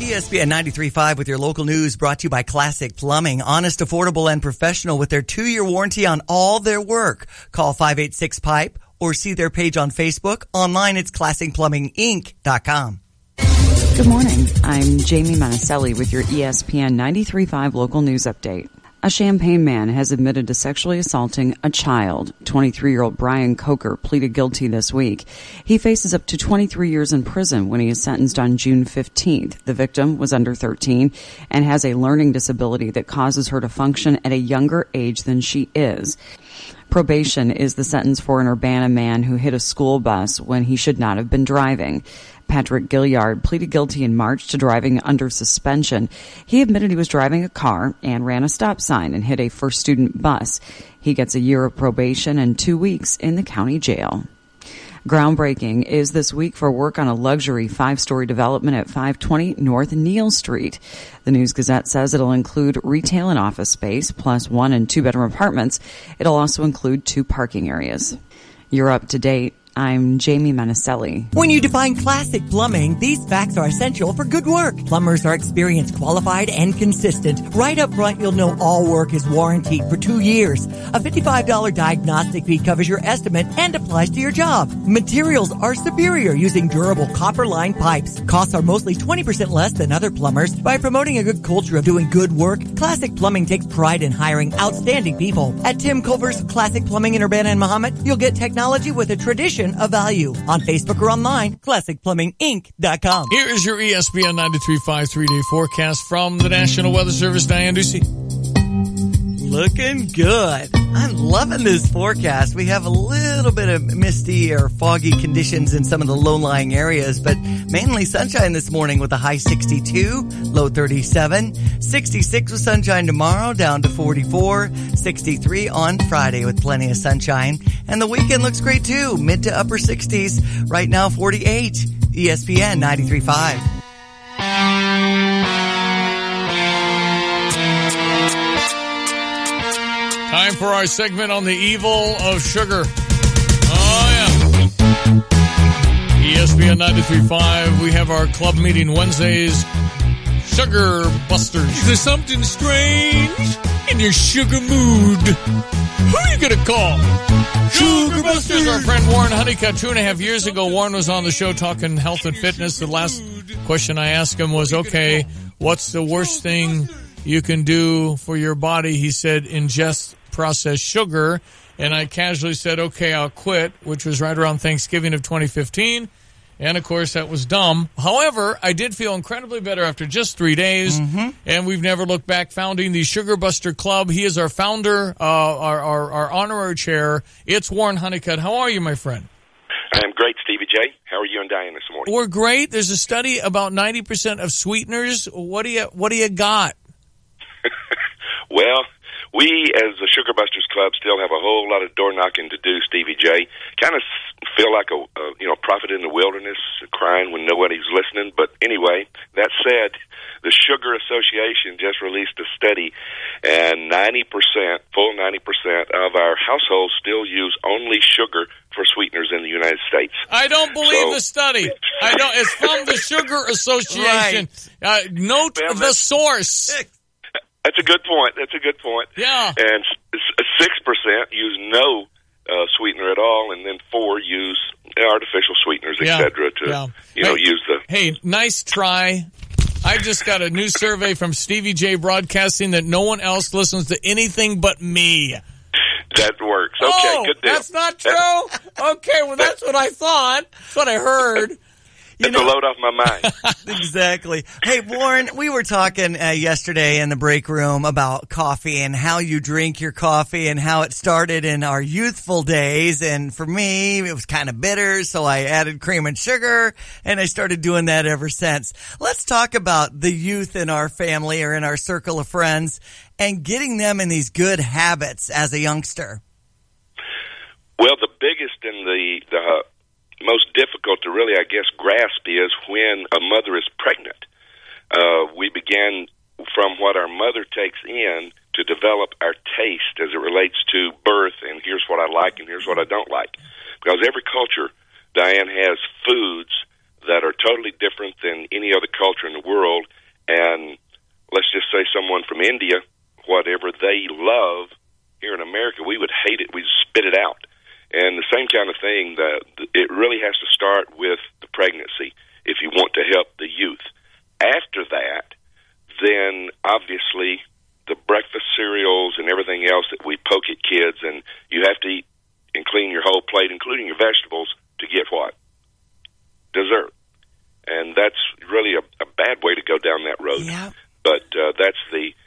ESPN 93.5 with your local news, brought to you by Classic Plumbing. Honest, affordable, and professional with their 2-year warranty on all their work. Call 586-PIPE or see their page on Facebook. Online, it's classicplumbinginc.com. Good morning. I'm Jamie Monticelli with your ESPN 93.5 local news update. A Champaign man has admitted to sexually assaulting a child. 23-year-old Brian Coker pleaded guilty this week. He faces up to 23 years in prison when he is sentenced on June 15th. The victim was under 13 and has a learning disability that causes her to function at a younger age than she is. Probation is the sentence for an Urbana man who hit a school bus when he should not have been driving. Patrick Gilliard pleaded guilty in March to driving under suspension. He admitted he was driving a car and ran a stop sign and hit a first student bus. He gets a year of probation and 2 weeks in the county jail. Groundbreaking is this week for work on a luxury 5-story development at 520 North Neal Street. The News Gazette says it'll include retail and office space, plus 1- and 2-bedroom apartments. It'll also include 2 parking areas. You're up to date. I'm Jamie Monticelli. When you define classic plumbing, these facts are essential for good work. Plumbers are experienced, qualified, and consistent. Right up front, you'll know all work is warranted for 2 years. A $55 diagnostic fee covers your estimate and applies to your job. Materials are superior using durable copper-lined pipes. Costs are mostly 20% less than other plumbers. By promoting a good culture of doing good work, Classic Plumbing takes pride in hiring outstanding people. At Tim Culver's Classic Plumbing in Urbana and Mahomet, you'll get technology with a tradition of value. On Facebook or online, classicplumbinginc.com. Here is your ESPN 93.5 3-day forecast from the National Weather Service. Diane Ducey. Looking good. I'm loving this forecast. We have a little bit of misty or foggy conditions in some of the low-lying areas, but mainly sunshine this morning with a high 62, low 37, 66 with sunshine tomorrow, down to 44, 63 on Friday with plenty of sunshine. And the weekend looks great too, mid to upper 60s. Right now, 48. ESPN 93.5. Time for our segment on the evil of sugar. Oh, yeah. ESPN 93.5. We have our club meeting Wednesdays. Sugar Busters. Is there something strange in your sugar mood? Who are you going to call? Sugar Busters. Our friend Warren Honeycutt. 2.5 years ago, Warren was on the show talking health and fitness. The last question I asked him was, okay, what's the worst thing you can do for your body? He said, ingest processed sugar. And I casually said, okay, I'll quit, which was right around Thanksgiving of 2015. And, of course, that was dumb. However, I did feel incredibly better after just 3 days, and we've never looked back. Founding the Sugar Buster Club. He is our founder, our honorary chair. It's Warren Honeycutt. How are you, my friend? I am great, Stevie J. How are you and Diane this morning? We're great. There's a study about 90% of sweeteners. What do you got? Well, we as the Sugar Busters Club still have a whole lot of door knocking to do, Stevie J. Kind of feel like a prophet in the wilderness, crying when nobody's listening. But anyway, that said, the Sugar Association just released a study, and 90% of our households still use only sugar for sweeteners in the United States. I don't believe the study. I don't. It's from the Sugar Association. Right. Note the source. That's a good point. Yeah. And 6% use no sweetener at all, and then 4 use artificial sweeteners, etc. to use the. Hey, nice try. I just got a new survey from Stevie J Broadcasting that no one else listens to anything but me. That works. Okay, good deal. That's not true? Okay, well, that's what I thought. That's what I heard. It's a load off my mind. Exactly. Hey, Warren, we were talking yesterday in the break room about coffee and how you drink your coffee and how it started in our youthful days. And for me, it was kind of bitter, so I added cream and sugar, and I started doing that ever since. Let's talk about the youth in our family or in our circle of friends and getting them in these good habits as a youngster. Well, the biggest and the most difficult to really, I guess, grasp is when a mother is pregnant. We begin from what our mother takes in to develop our taste as it relates to birth, and here's what I like and here's what I don't like. Because every culture, Diane, has foods that are totally different than any other culture in the world, and let's just say someone from India, whatever they love here in America, we would hate it. We'd spit it out. And the same kind of thing, it really has to start with the pregnancy if you want to help the youth. After that, then obviously the breakfast cereals and everything else that we poke at kids, and you have to eat and clean your whole plate, including your vegetables, to get what? Dessert. And that's really a bad way to go down that road. Yeah. But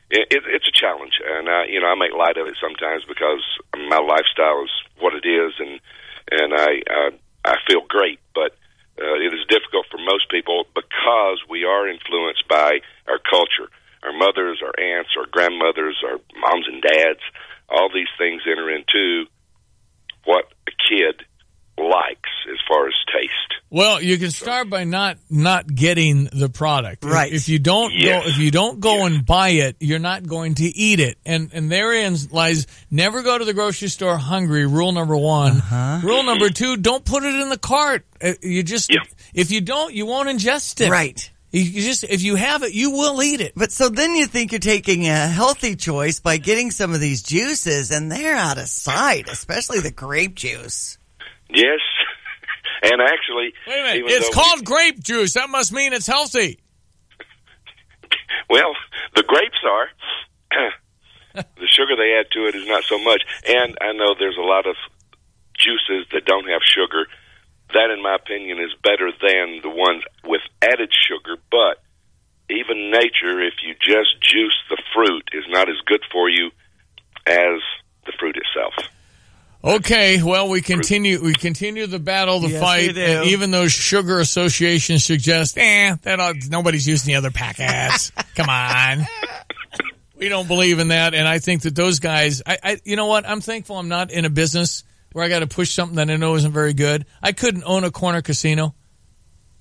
it's a challenge, and I make light of it sometimes because my lifestyle is what it is, and I feel great. But it is difficult for most people because we are influenced by our culture, our mothers, our aunts, our grandmothers, our moms and dads. All these things enter into what a kid likes as far as taste. Well, you can start by not getting the product. Right. If you don't go and buy it, you're not going to eat it. And therein lies never go to the grocery store hungry, rule number 1. Uh-huh. Rule number 2, don't put it in the cart. If you don't, you won't ingest it. Right. If you have it, you will eat it. But so then you think you're taking a healthy choice by getting some of these juices, and they're out of sight, especially the grape juice. Yes. And actually, wait a minute. It's called grape juice. That must mean it's healthy. Well, the grapes are. The sugar they add to it is not so much. And I know there's a lot of juices that don't have sugar. That, in my opinion, is better than the ones with added sugar. But even nature, if you just juice the fruit, is not as good for you as the fruit itself. Okay, well, we continue the battle, the fight, and even though Sugar Association suggests, nobody's using the other packets. Come on. We don't believe in that, and I think that those guys, you know what, I'm thankful I'm not in a business where I got to push something that I know isn't very good. I couldn't own a corner casino.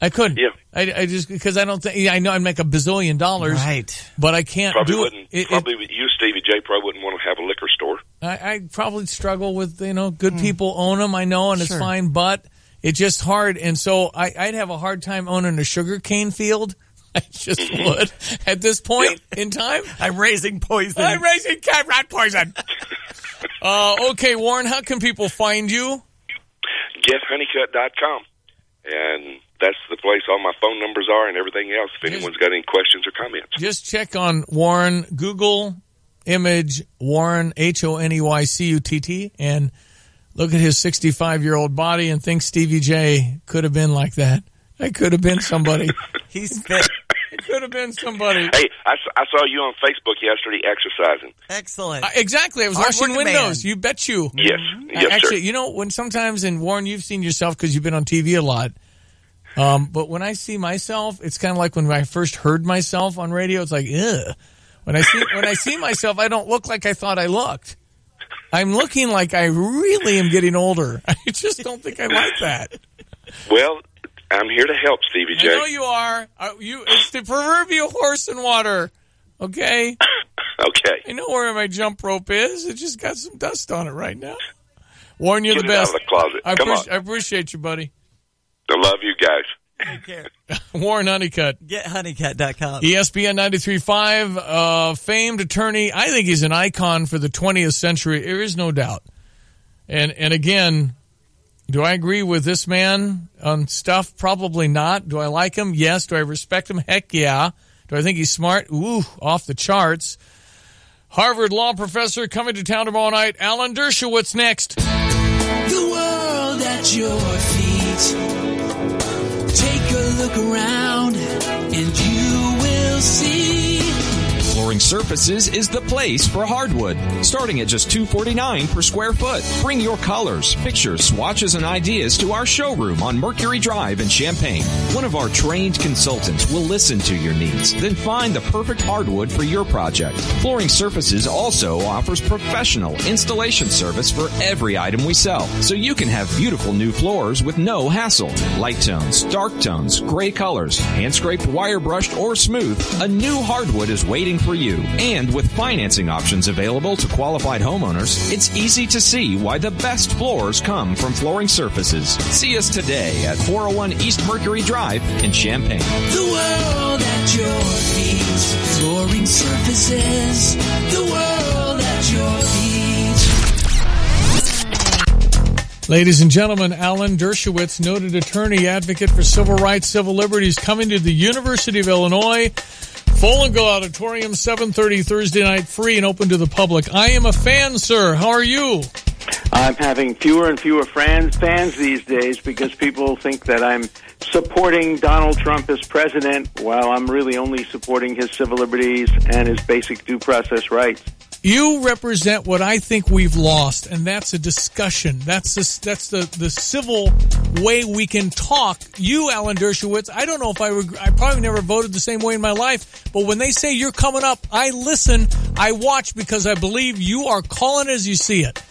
I couldn't. Yeah. I just, because I don't think, I know I'd make $1 bazillion. Right. But I can't do it. Probably you, Stevie J, probably wouldn't want to have a liquor store. I probably struggle with, good people own them, I know, and it's fine, but it's just hard. And so I'd have a hard time owning a sugar cane field. I just would at this point in time. I'm raising poison. I'm raising rat poison. Okay, Warren, how can people find you? GetHoneycut.com. And that's the place all my phone numbers are and everything else if anyone's got any questions or comments. Just check on Warren, Google image Warren, Honeycutt, and look at his 65-year-old body and think Stevie J could have been like that. I could have been somebody. He's fit. It could have been somebody. Hey, I saw you on Facebook yesterday exercising. Excellent. Exactly. I was washing windows. Man. You bet you. Yes. Yes, actually, sir. You know, when sometimes, and Warren, you've seen yourself because you've been on TV a lot. But when I see myself, it's kind of like when I first heard myself on radio. It's like, ugh. When I see myself, I don't look like I thought I looked. I'm looking like I really am getting older. I just don't think I like that. Well, I'm here to help, Stevie J. I know you are. It's the proverbial horse in water. Okay? Okay. I know where my jump rope is. It just got some dust on it right now. Warren, you're Get the best. Out of the closet. Come on. I appreciate you, buddy. I love you guys. Take care. Warren Honeycutt. Get honeycutt.com. ESPN 93.5, famed attorney. I think he's an icon for the 20th century. There is no doubt. And again, do I agree with this man on stuff? Probably not. Do I like him? Yes. Do I respect him? Heck yeah. Do I think he's smart? Ooh, off the charts. Harvard law professor coming to town tomorrow night. Alan Dershowitz next. The world at your feet. Take a look around and you will see. Flooring Surfaces is the place for hardwood, starting at just $249 per square foot. Bring your colors, pictures, swatches, and ideas to our showroom on Mercury Drive in Champaign. One of our trained consultants will listen to your needs, then find the perfect hardwood for your project. Flooring Surfaces also offers professional installation service for every item we sell, so you can have beautiful new floors with no hassle. Light tones, dark tones, gray colors, hand-scraped, wire-brushed, or smooth, a new hardwood is waiting for you. And with financing options available to qualified homeowners, it's easy to see why the best floors come from Flooring Surfaces. See us today at 401 East Mercury Drive in Champaign. The world at your feet. Flooring Surfaces. The world at your feet. Ladies and gentlemen, Alan Dershowitz, noted attorney, advocate for civil rights, civil liberties, coming to the University of Illinois. Full and Go Auditorium, 7:30 Thursday night, free and open to the public. I am a fan, sir. How are you? I'm having fewer and fewer fans these days because people think that I'm supporting Donald Trump as president while I'm really only supporting his civil liberties and his basic due process rights. You represent what I think we've lost, and that's a discussion. That's the civil way we can talk. You, Alan Dershowitz, I don't know if I probably never voted the same way in my life, but when they say you're coming up, I listen, I watch because I believe you are calling as you see it.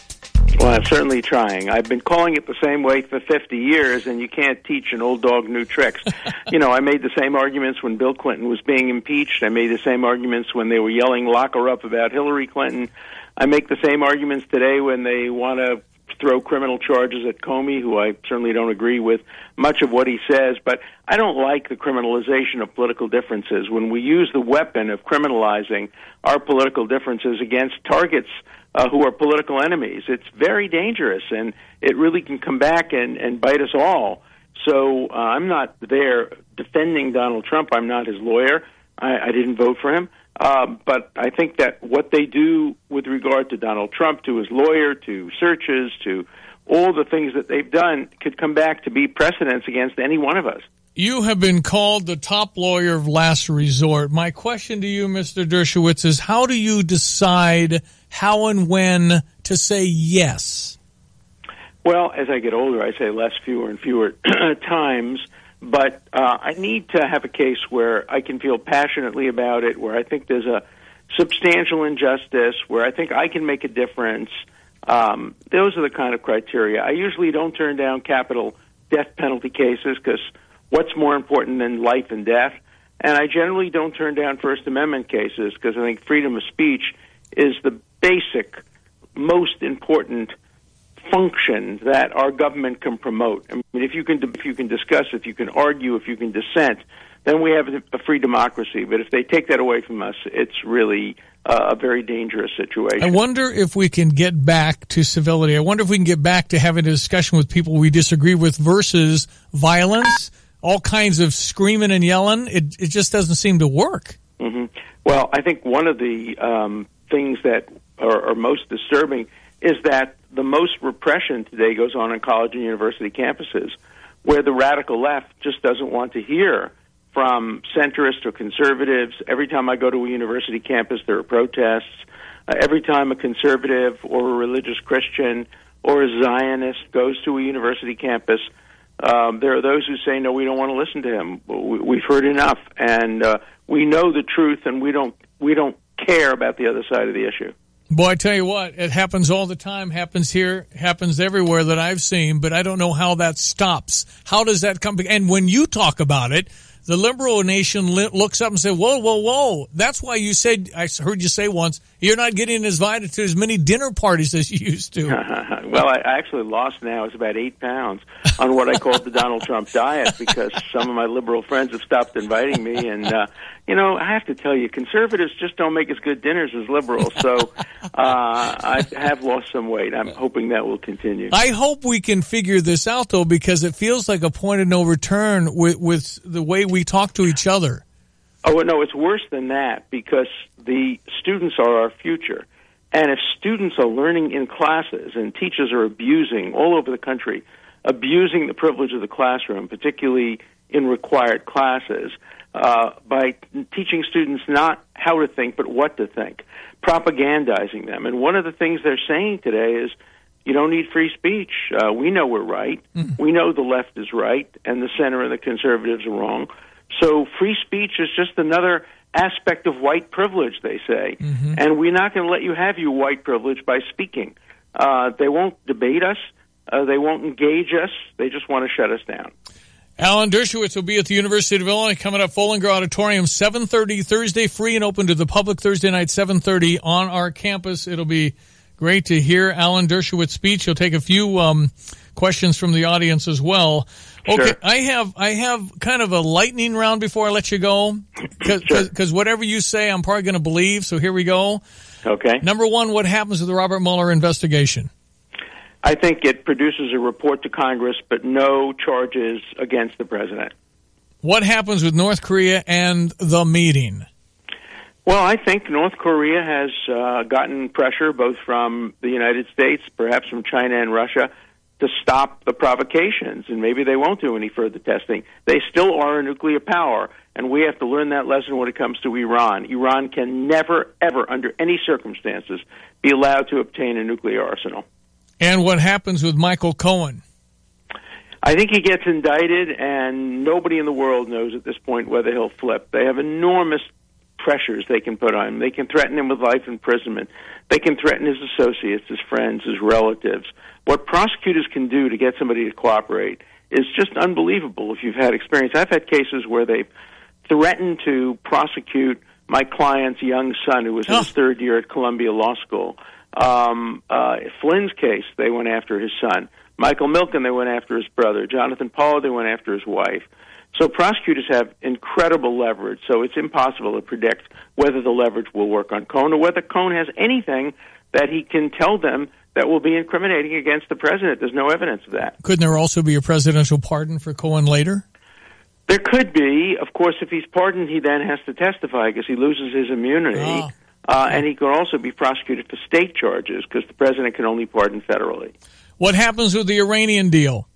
Well, I'm certainly trying. I've been calling it the same way for 50 years, and you can't teach an old dog new tricks. You know, I made the same arguments when Bill Clinton was being impeached. I made the same arguments when they were yelling lock her up about Hillary Clinton. I make the same arguments today when they want to throw criminal charges at Comey, who I certainly don't agree with much of what he says. But I don't like the criminalization of political differences. When we use the weapon of criminalizing our political differences against targets who are political enemies, it's very dangerous, and it really can come back and bite us all. So I'm not there defending Donald Trump. I'm not his lawyer. I didn't vote for him. But I think that what they do with regard to Donald Trump, to his lawyer, to searches, to all the things that they've done could come back to be precedents against any one of us. You have been called the top lawyer of last resort. My question to you, Mr. Dershowitz, is how do you decide how and when to say yes? Well, as I get older, I say less, fewer, and fewer times. But I need to have a case where I can feel passionately about it, where I think there's a substantial injustice, where I think I can make a difference. Those are the kind of criteria. I usually don't turn down capital death penalty cases because what's more important than life and death? And I generally don't turn down First Amendment cases because I think freedom of speech is the basic, most important function that our government can promote. I mean, if you can discuss, if you can argue, if you can dissent, then we have a free democracy. But if they take that away from us, it's really a very dangerous situation. I wonder if we can get back to civility. I wonder if we can get back to having a discussion with people we disagree with versus violence, all kinds of screaming and yelling. It just doesn't seem to work. Mm-hmm. Well, I think one of the things that are most disturbing is that the most repression today goes on college and university campuses, where the radical left just doesn't want to hear from centrists or conservatives. Every time I go to a university campus, there are protests. Every time a conservative or a religious Christian or a Zionist goes to a university campus, there are those who say, no, we don't want to listen to him. We've heard enough, and we know the truth, and we don't care about the other side of the issue. Boy, I tell you what, it happens all the time, happens here, happens everywhere that I've seen, but I don't know how that stops. How does that come? And when you talk about it, the liberal nation looks up and says, whoa, whoa, whoa. That's why you said, I heard you say once, you're not getting invited to as many dinner parties as you used to. Well, I actually lost now. It's about 8 pounds on what I called the Donald Trump diet because some of my liberal friends have stopped inviting me. And, I have to tell you, conservatives just don't make as good dinners as liberals. So I have lost some weight. I'm hoping that will continue. I hope we can figure this out, though, because it feels like a point of no return with the way we talk to each other. Oh, no, it's worse than that because the students are our future. And if students are learning in classes and teachers are abusing all over the country, abusing the privilege of the classroom, particularly in required classes, by teaching students not how to think but what to think, propagandizing them. And one of the things they're saying today is, you don't need free speech. We know we're right. Mm-hmm. We know the left is right and the center and the conservatives are wrong. So free speech is just another aspect of white privilege, they say. Mm-hmm. And we're not going to let you have your white privilege by speaking. They won't debate us. They won't engage us. They just want to shut us down. Alan Dershowitz will be at the University of Illinois coming up, Follinger Auditorium, 7:30 Thursday, free and open to the public Thursday night, 7:30 on our campus. It'll be great to hear Alan Dershowitz's speech. He'll take a few questions from the audience as well. Okay, sure. I have kind of a lightning round before I let you go, because whatever you say, I'm probably going to believe. So here we go. Okay. Number one, what happens with the Robert Mueller investigation? I think it produces a report to Congress, but no charges against the president. What happens with North Korea and the meeting? Well, I think North Korea has gotten pressure both from the United States, perhaps from China and Russia, to stop the provocations, and maybe they won't do any further testing. They still are a nuclear power, and we have to learn that lesson when it comes to Iran. Iran can never, ever, under any circumstances, be allowed to obtain a nuclear arsenal. And what happens with Michael Cohen? I think he gets indicted, and nobody in the world knows at this point whether he'll flip. They have enormous pressures they can put on him. They can threaten him with life imprisonment. They can threaten his associates, his friends, his relatives. What prosecutors can do to get somebody to cooperate is just unbelievable if you've had experience. I've had cases where they've threatened to prosecute my client's young son who was in his third year at Columbia Law School. Flynn's case, they went after his son. Michael Milken, they went after his brother. Jonathan Pollard, they went after his wife. So prosecutors have incredible leverage, so it's impossible to predict whether the leverage will work on Cohen or whether Cohen has anything that he can tell them that will be incriminating against the president. There's no evidence of that. Couldn't there also be a presidential pardon for Cohen later? There could be. Of course, if he's pardoned, he then has to testify because he loses his immunity. And he could also be prosecuted for state charges because the president can only pardon federally. What happens with the Iranian deal?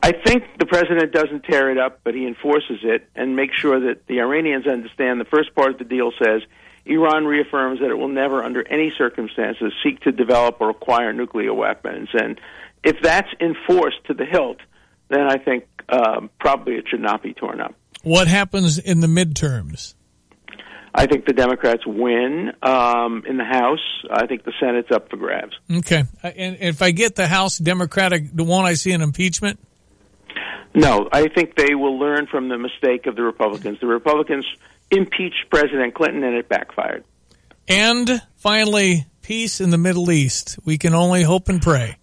I think the president doesn't tear it up, but he enforces it and makes sure that the Iranians understand the first part of the deal says Iran reaffirms that it will never, under any circumstances, seek to develop or acquire nuclear weapons. And if that's enforced to the hilt, then I think probably it should not be torn up. What happens in the midterms? I think the Democrats win in the House. I think the Senate's up for grabs. Okay. And if I get the House Democratic, won't I see an impeachment? No. I think they will learn from the mistake of the Republicans. The Republicans impeached President Clinton, and it backfired. And finally, peace in the Middle East. We can only hope and pray.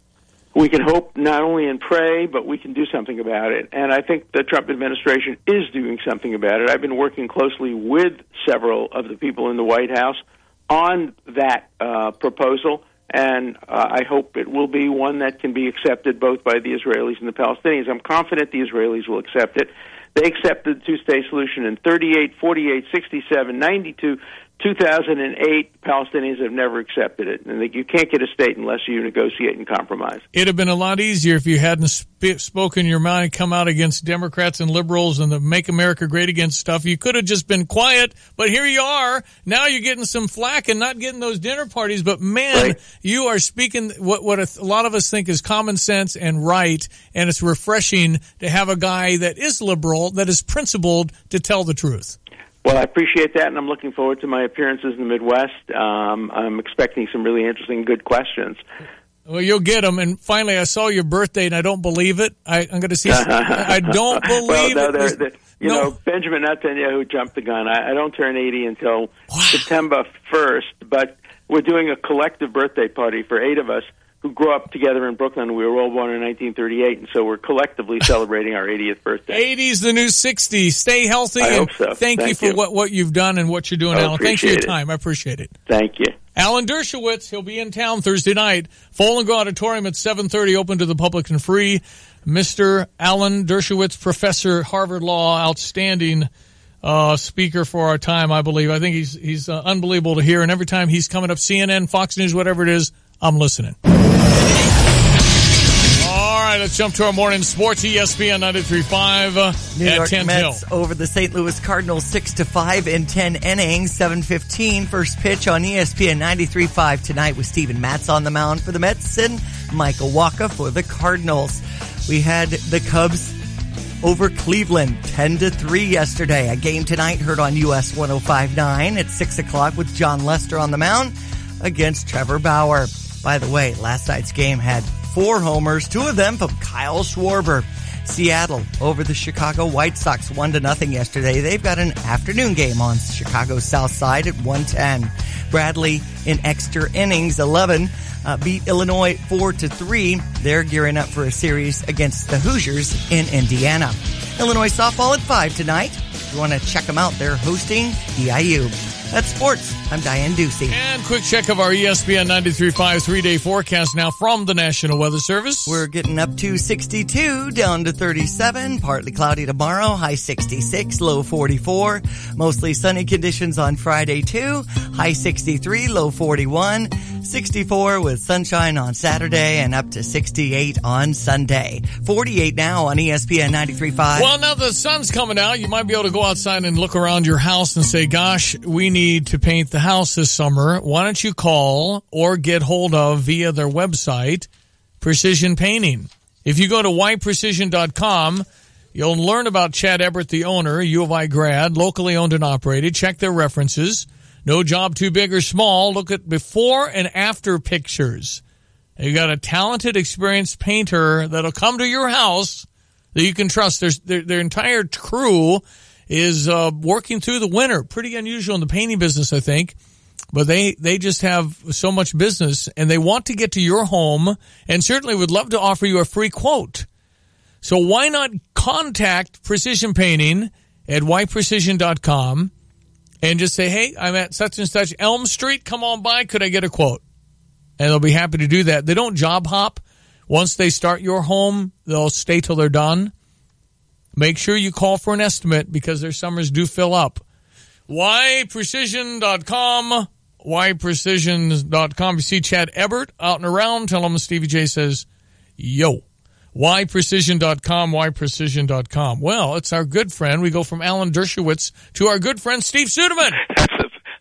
We can hope not only and pray, but we can do something about it. And I think the Trump administration is doing something about it. I've been working closely with several of the people in the White House on that proposal, and I hope it will be one that can be accepted both by the Israelis and the Palestinians. I'm confident the Israelis will accept it. They accepted the two-state solution in 38, 48, 67, 92, 2008. Palestinians have never accepted it. And you can't get a state unless you negotiate and compromise. It'd have been a lot easier if you hadn't spoken your mind, come out against Democrats and liberals and the Make America Great Again stuff. You could have just been quiet, but here you are. Now you're getting some flack and not getting those dinner parties. But, man, right. You are speaking what a lot of us think is common sense and right, and it's refreshing to have a guy that is liberal, that is principled, to tell the truth. Well, I appreciate that, and I'm looking forward to my appearances in the Midwest. I'm expecting some really interesting, good questions. Well, you'll get them. And finally, I saw your birthday, and I don't believe it. I'm going to see. I don't believe it. You know, Benjamin Netanyahu jumped the gun. I don't turn 80 until September 1st, but we're doing a collective birthday party for 8 of us who grew up together in Brooklyn. We were all born in 1938, and so we're collectively celebrating our 80th birthday. 80's the new 60. Stay healthy. I hope so. Thank you for what you've done and what you're doing, Alan. Thanks for your time. I appreciate it. Thank you. Alan Dershowitz, he'll be in town Thursday night. Fall & Go Auditorium at 7:30, open to the public and free. Mr. Alan Dershowitz, professor, Harvard Law, outstanding speaker for our time, I believe. I think he's unbelievable to hear, and every time he's coming up, CNN, Fox News, whatever it is, I'm listening. All right, let's jump to our morning sports. ESPN 93.5 New at York 10 Mets till. over the St. Louis Cardinals 6-5 in 10 innings. 7:15 first pitch on ESPN 93.5 tonight with Steven Matz on the mound for the Mets and Michael Wacha for the Cardinals. We had the Cubs over Cleveland 10-3 yesterday. A game tonight heard on US 105.9 at 6 o'clock with John Lester on the mound against Trevor Bauer. By the way, last night's game had 4 homers, 2 of them from Kyle Schwarber. Seattle over the Chicago White Sox 1-0 yesterday. They've got an afternoon game on Chicago's South Side at 1:10. Bradley in extra innings 11 beat Illinois 4-3. They're gearing up for a series against the Hoosiers in Indiana. Illinois softball at 5 tonight. If you want to check them out, they're hosting EIU. That's sports. I'm Diane Ducey. And quick check of our ESPN 93.5 3-day forecast now from the National Weather Service. We're getting up to 62, down to 37. Partly cloudy tomorrow, high 66, low 44. Mostly sunny conditions on Friday too, high 63, low 41. 64 with sunshine on Saturday and up to 68 on Sunday. 48 now on ESPN 93.5. Well, now the sun's coming out. You might be able to go outside and look around your house and say, gosh, we need to paint the house this summer. Why don't you call or get hold of via their website, Precision Painting. If you go to yprecision.com, you'll learn about Chad Everett, the owner, U of I grad, locally owned and operated. Check their references. No job too big or small. Look at before and after pictures. You got a talented, experienced painter that'll come to your house that you can trust. Their entire crew is working through the winter. Pretty unusual in the painting business, I think. But they just have so much business, and they want to get to your home and certainly would love to offer you a free quote. So why not contact Precision Painting at yprecision.com and just say, hey, I'm at such and such Elm Street. Come on by. Could I get a quote? And they'll be happy to do that. They don't job hop. Once they start your home, they'll stay till they're done. Make sure you call for an estimate because their summers do fill up. yprecision.com. yprecision.com. You see Chad Ebert out and around. Tell him Stevie J says, yo. yprecision.com, yprecision.com. Well, it's our good friend. We go from Alan Dershowitz to our good friend Steve Suderman.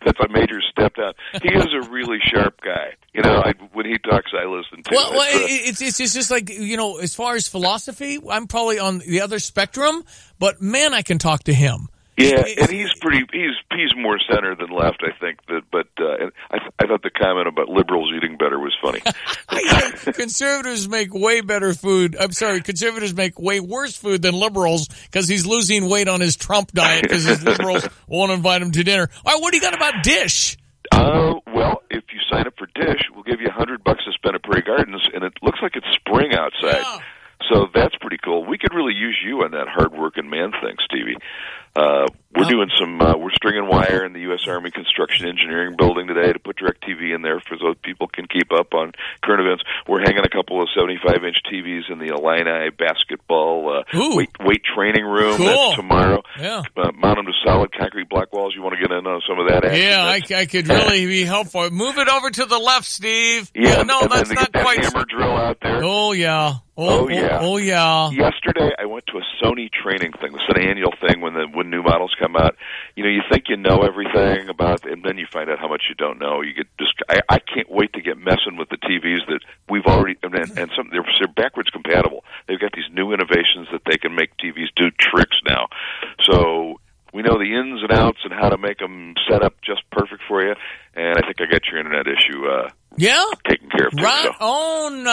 That's a major step down. He is a really sharp guy. You know, when he talks, I listen to. Well, it's just like, you know, as far as philosophy, I'm probably on the other spectrum, but man, I can talk to him. Yeah, and he's more center than left, I think. But I thought the comment about liberals eating better was funny. Conservatives make way better food. I'm sorry, conservatives make way worse food than liberals because he's losing weight on his Trump diet because his liberals won't invite him to dinner. All right, what do you got about Dish? Well, if you sign up for Dish, we'll give you $100 to spend at Prairie Gardens, and it looks like it's spring outside. Yeah. So that's pretty cool. We could really use you on that hard-working man thing, Stevie. We're doing some, we're stringing wire in the U.S. Army Construction Engineering Building today to put DirecTV in there so people can keep up on current events. We're hanging a couple of 75-inch TVs in the Illini basketball weight training room. Cool. That's tomorrow. Yeah. Mount them to solid concrete block walls. You want to get in on some of that action? Yeah, I could really be helpful. Move it over to the left, Steve. Yeah, no, that's not quite. Hammer drill out there. Oh, yeah. Oh, yeah. Oh, yeah. Yesterday, I went to a Sony training thing. This is an annual thing when new models come out. You know, you think you know everything about, and then you find out how much you don't know. You get just, I can't wait to get messing with the TVs that we've already, and some they're backwards compatible. They've got these new innovations that they can make TVs do tricks now. So We know the ins and outs and how to make them set up just perfect for you. And I think I got your internet issue taken care of too. Right so on.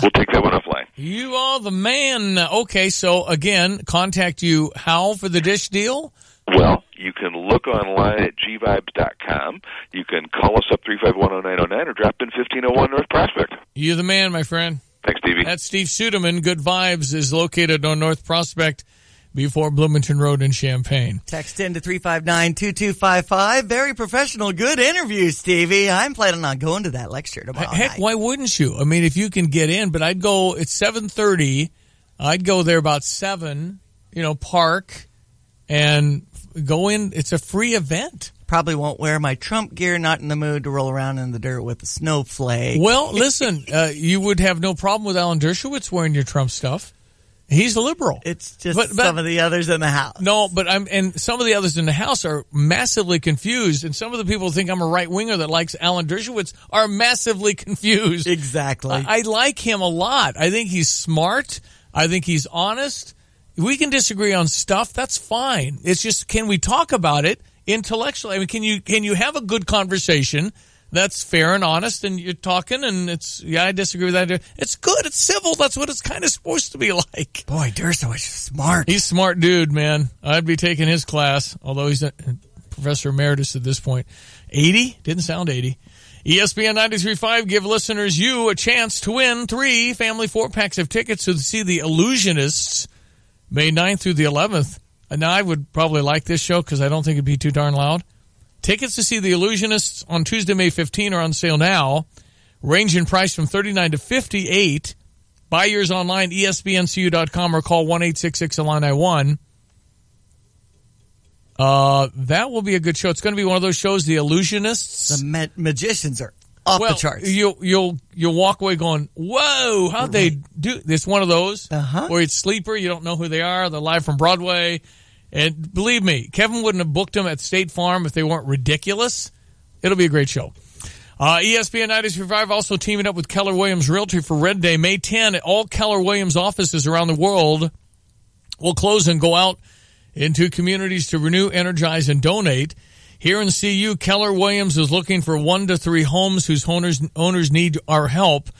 We'll take that one offline. You are the man. Okay, so again, contact you how for the dish deal? Well, you can look online at gvibes.com. You can call us up 3510909 or drop in 1501 North Prospect. You're the man, my friend. Thanks, Stevie. That's Steve Suderman. Good Vibes is located on North Prospect before Bloomington Road in Champaign. Text in to 359-2255. Very professional. Good interview, Stevie. I'm planning on going to that lecture tomorrow Heck, night. why wouldn't you? I mean, if you can get in, but I'd go, it's 7:30. I'd go there about 7, park and go in. It's a free event. Probably won't wear my Trump gear, not in the mood to roll around in the dirt with a snowflake. Well, listen, you would have no problem with Alan Dershowitz wearing your Trump stuff. He's a liberal. It's just some of the others in the House. No, and some of the others in the House are massively confused, and some of the people who think I'm a right-winger that likes Alan Dershowitz are massively confused. Exactly. I like him a lot. I think he's smart. I think he's honest. We can disagree on stuff. That's fine. It's just, can we talk about it intellectually? I mean, can you have a good conversation that's fair and honest, and you're talking, and I disagree with that. It's good. It's civil. That's what it's kind of supposed to be like. Boy, Dershowitz is smart. He's a smart dude, man. I'd be taking his class, although he's a professor emeritus at this point. 80? Didn't sound 80. ESPN 93.5 give listeners you a chance to win 3 family 4-packs of tickets to see The Illusionists May 9th through the 11th. Now, I would probably like this show because I don't think it'd be too darn loud. Tickets to see The Illusionists on Tuesday, May 15 are on sale now. Range in price from $39 to $58. Buy yours online, espncu.com, or call 1-866-ILLINI-1. That will be a good show. It's going to be one of those shows, The Illusionists. The magicians are off the charts. You'll walk away going, whoa, how'd they do? It's one of those where it's sleeper. You don't know who they are. They're live from Broadway. And believe me, Kevin wouldn't have booked them at State Farm if they weren't ridiculous. It'll be a great show. ESPN 93.5 also teaming up with Keller Williams Realty for Red Day. May 10, all Keller Williams offices around the world will close and go out into communities to renew, energize, and donate. Here in CU, Keller Williams is looking for 1 to 3 homes whose owners need our help.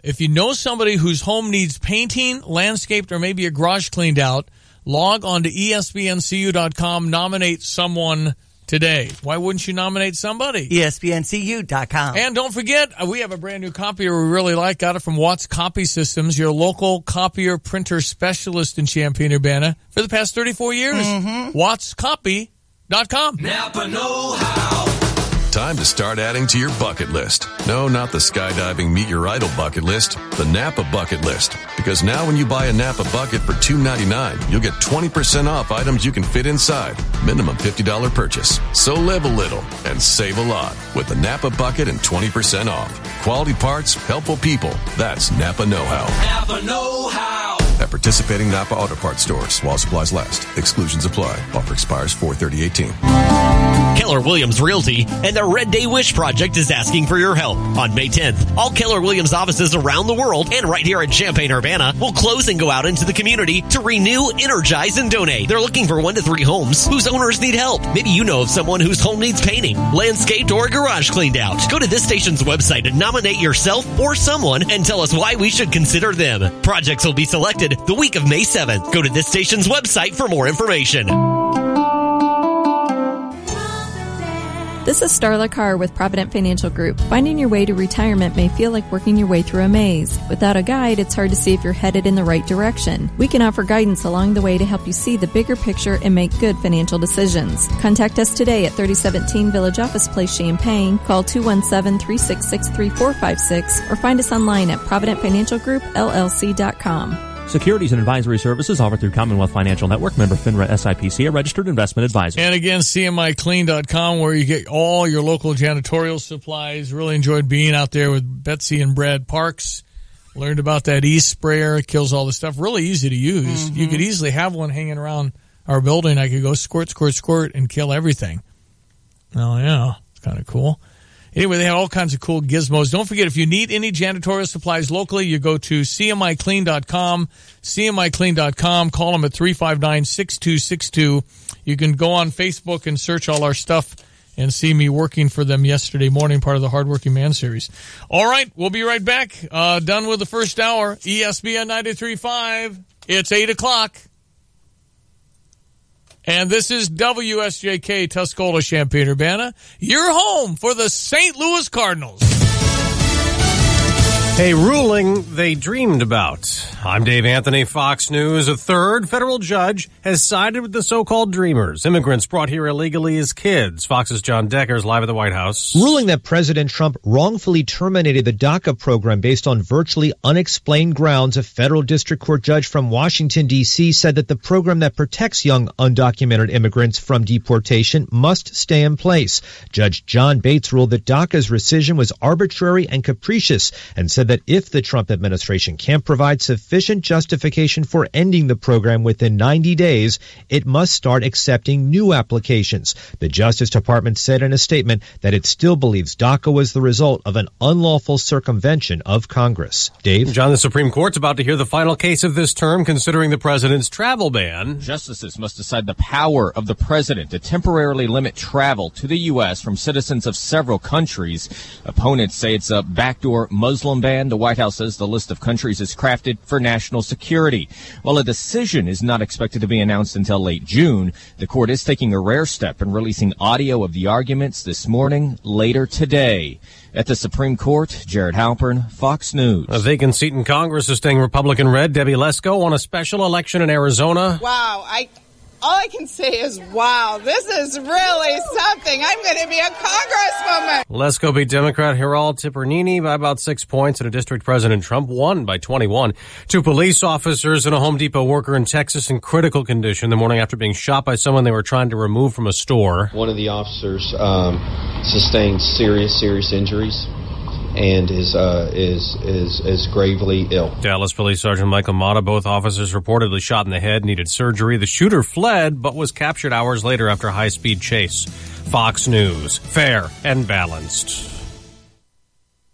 If you know somebody whose home needs painting, landscaped, or maybe a garage cleaned out, log on to espncu.com, nominate someone today. Why wouldn't you nominate somebody? espncu.com. And don't forget, we have a brand new copier we really like. Got it from Watts Copy Systems, your local copier printer specialist in Champaign-Urbana for the past 34 years. WattsCopy.com. Napa know-how. Time to start adding to your bucket list. No, not the skydiving meet your idol bucket list, the Napa bucket list. Because now when you buy a Napa bucket for $2.99, you'll get 20% off items you can fit inside. Minimum $50 purchase. So live a little and save a lot with the Napa bucket and 20% off. Quality parts, helpful people. That's Napa know-how. Napa know-how. At participating Napa Auto Parts stores while supplies last. Exclusions apply. Offer expires 4/30/18. Keller Williams Realty and the Red Day Wish Project is asking for your help. On May 10th, all Keller Williams offices around the world and right here in Champaign-Urbana will close and go out into the community to renew, energize, and donate. They're looking for 1 to 3 homes whose owners need help. Maybe you know of someone whose home needs painting, landscaped, or a garage cleaned out. Go to this station's website and nominate yourself or someone and tell us why we should consider them. Projects will be selected the week of May 7th. Go to this station's website for more information. This is Starla Carr with Provident Financial Group. Finding your way to retirement may feel like working your way through a maze. Without a guide, it's hard to see if you're headed in the right direction. We can offer guidance along the way to help you see the bigger picture and make good financial decisions. Contact us today at 3017 Village Office Place, Champaign. Call 217-366-3456 or find us online at providentfinancialgroupllc.com. Securities and advisory services offered through Commonwealth Financial Network, member FINRA SIPC, a registered investment advisor. And again, CMIClean.com, where you get all your local janitorial supplies. Really enjoyed being out there with Betsy and Brad Parks. Learned about that e-sprayer. It kills all the stuff. Really easy to use. You could easily have one hanging around our building. I could go squirt, squirt, squirt and kill everything. Oh, yeah. It's kind of cool. Anyway, they had all kinds of cool gizmos. Don't forget, if you need any janitorial supplies locally, you go to cmiclean.com, cmiclean.com. Call them at 359-6262. You can go on Facebook and search all our stuff and see me working for them yesterday morning, part of the Hardworking Man series. All right, we'll be right back. Done with the first hour. ESPN 93.5. It's 8 o'clock. And this is WSJK, Tuscola, Champaign-Urbana, your home for the St. Louis Cardinals. A ruling they dreamed about. I'm Dave Anthony, Fox News. A third federal judge has sided with the so-called dreamers, immigrants brought here illegally as kids. Fox's John Decker is live at the White House. Ruling that President Trump wrongfully terminated the DACA program based on virtually unexplained grounds, a federal district court judge from Washington, D.C. said that the program that protects young undocumented immigrants from deportation must stay in place. Judge John Bates ruled that DACA's rescission was arbitrary and capricious and said that if the Trump administration can't provide sufficient justification for ending the program within 90 days, it must start accepting new applications. The Justice Department said in a statement that it still believes DACA was the result of an unlawful circumvention of Congress. Dave? John, the Supreme Court's about to hear the final case of this term considering the president's travel ban. Justices must decide the power of the president to temporarily limit travel to the U.S. from citizens of several countries. Opponents say it's a backdoor Muslim ban. The White House says the list of countries is crafted for national security. While a decision is not expected to be announced until late June, the court is taking a rare step in releasing audio of the arguments this morning, later today. At the Supreme Court, Jared Halpern, Fox News. A vacant seat in Congress is staying Republican-red. Debbie Lesko won a special election in Arizona. Wow, all I can say is, wow, this is really something. I'm going to be a congresswoman. Lesko beat Democrat Gerald Tipernini by about 6 points, and a district President Trump won by 21. Two police officers and a Home Depot worker in Texas in critical condition the morning after being shot by someone they were trying to remove from a store. One of the officers sustained serious injuries and is gravely ill. Dallas Police Sergeant Michael Mata, both officers reportedly shot in the head, needed surgery. The shooter fled, but was captured hours later after a high-speed chase. Fox News, fair and balanced.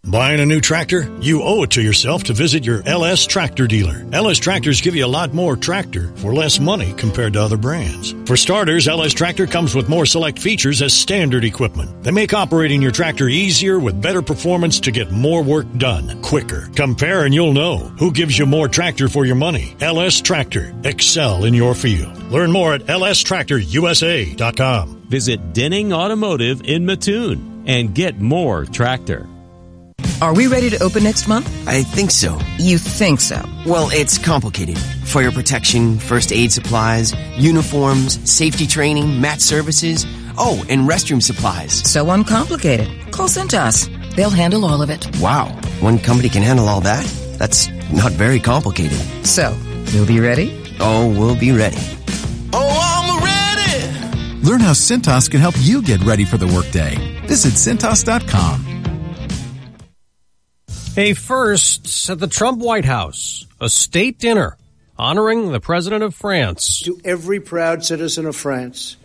Buying a new tractor? You owe it to yourself to visit your LS Tractor dealer. LS Tractors give you a lot more tractor for less money compared to other brands. For starters, LS Tractor comes with more select features as standard equipment. They make operating your tractor easier with better performance to get more work done quicker. Compare and you'll know who gives you more tractor for your money. LS Tractor. Excel in your field. Learn more at lstractorusa.com. Visit Denning Automotive in Mattoon and get more tractor. Are we ready to open next month? I think so. You think so? Well, it's complicated. Fire protection, first aid supplies, uniforms, safety training, mat services, and restroom supplies. So uncomplicated. Call Cintas. They'll handle all of it. Wow. One company can handle all that? That's not very complicated. So, you'll be ready? Oh, we'll be ready. Oh, I'm ready! Learn how Cintas can help you get ready for the workday. Visit Cintas.com. A first at the Trump White House, a state dinner honoring the President of France. To every proud citizen of France,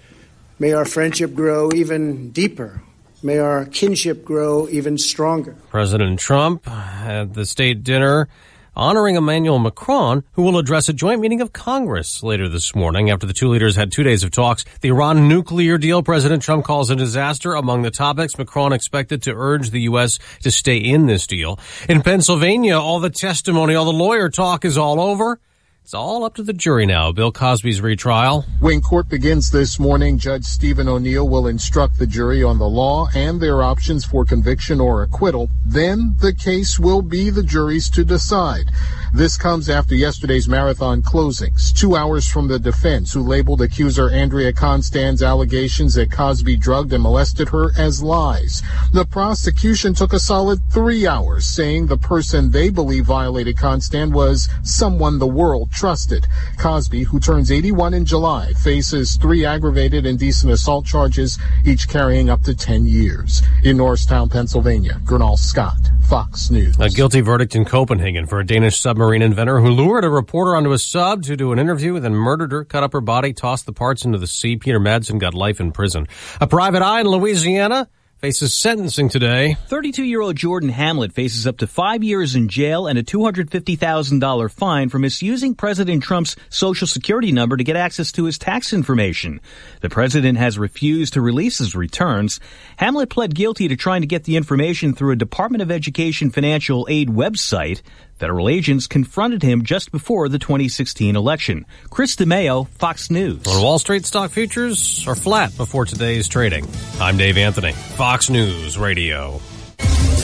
may our friendship grow even deeper. May our kinship grow even stronger. President Trump at the state dinner honoring Emmanuel Macron, who will address a joint meeting of Congress later this morning after the two leaders had 2 days of talks. The Iran nuclear deal President Trump calls a disaster. Among the topics, Macron expected to urge the U.S. to stay in this deal. In Pennsylvania, all the testimony, all the lawyer talk is all over. It's all up to the jury now. Bill Cosby's retrial. When court begins this morning, Judge Stephen O'Neill will instruct the jury on the law and their options for conviction or acquittal. Then the case will be the jury's to decide. This comes after yesterday's marathon closings, 2 hours from the defense, who labeled accuser Andrea Constand's allegations that Cosby drugged and molested her as lies. The prosecution took a solid 3 hours, saying the person they believe violated Constand was someone the world trusted. Cosby, who turns 81 in July, faces 3 aggravated indecent assault charges, each carrying up to 10 years. In Norristown, Pennsylvania, Gernal Scott, Fox News. A guilty verdict in Copenhagen for a Danish submarine inventor who lured a reporter onto a sub to do an interview, then murdered her, cut up her body, tossed the parts into the sea. Peter Madsen got life in prison. A private eye in Louisiana faces sentencing today. 32-year-old Jordan Hamlet faces up to 5 years in jail and a $250,000 fine for misusing President Trump's Social Security number to get access to his tax information. The president has refused to release his returns. Hamlet pled guilty to trying to get the information through a Department of Education financial aid website. Federal agents confronted him just before the 2016 election. Chris DeMeo, Fox News. On Wall Street, stock futures are flat before today's trading. I'm Dave Anthony, Fox News Radio.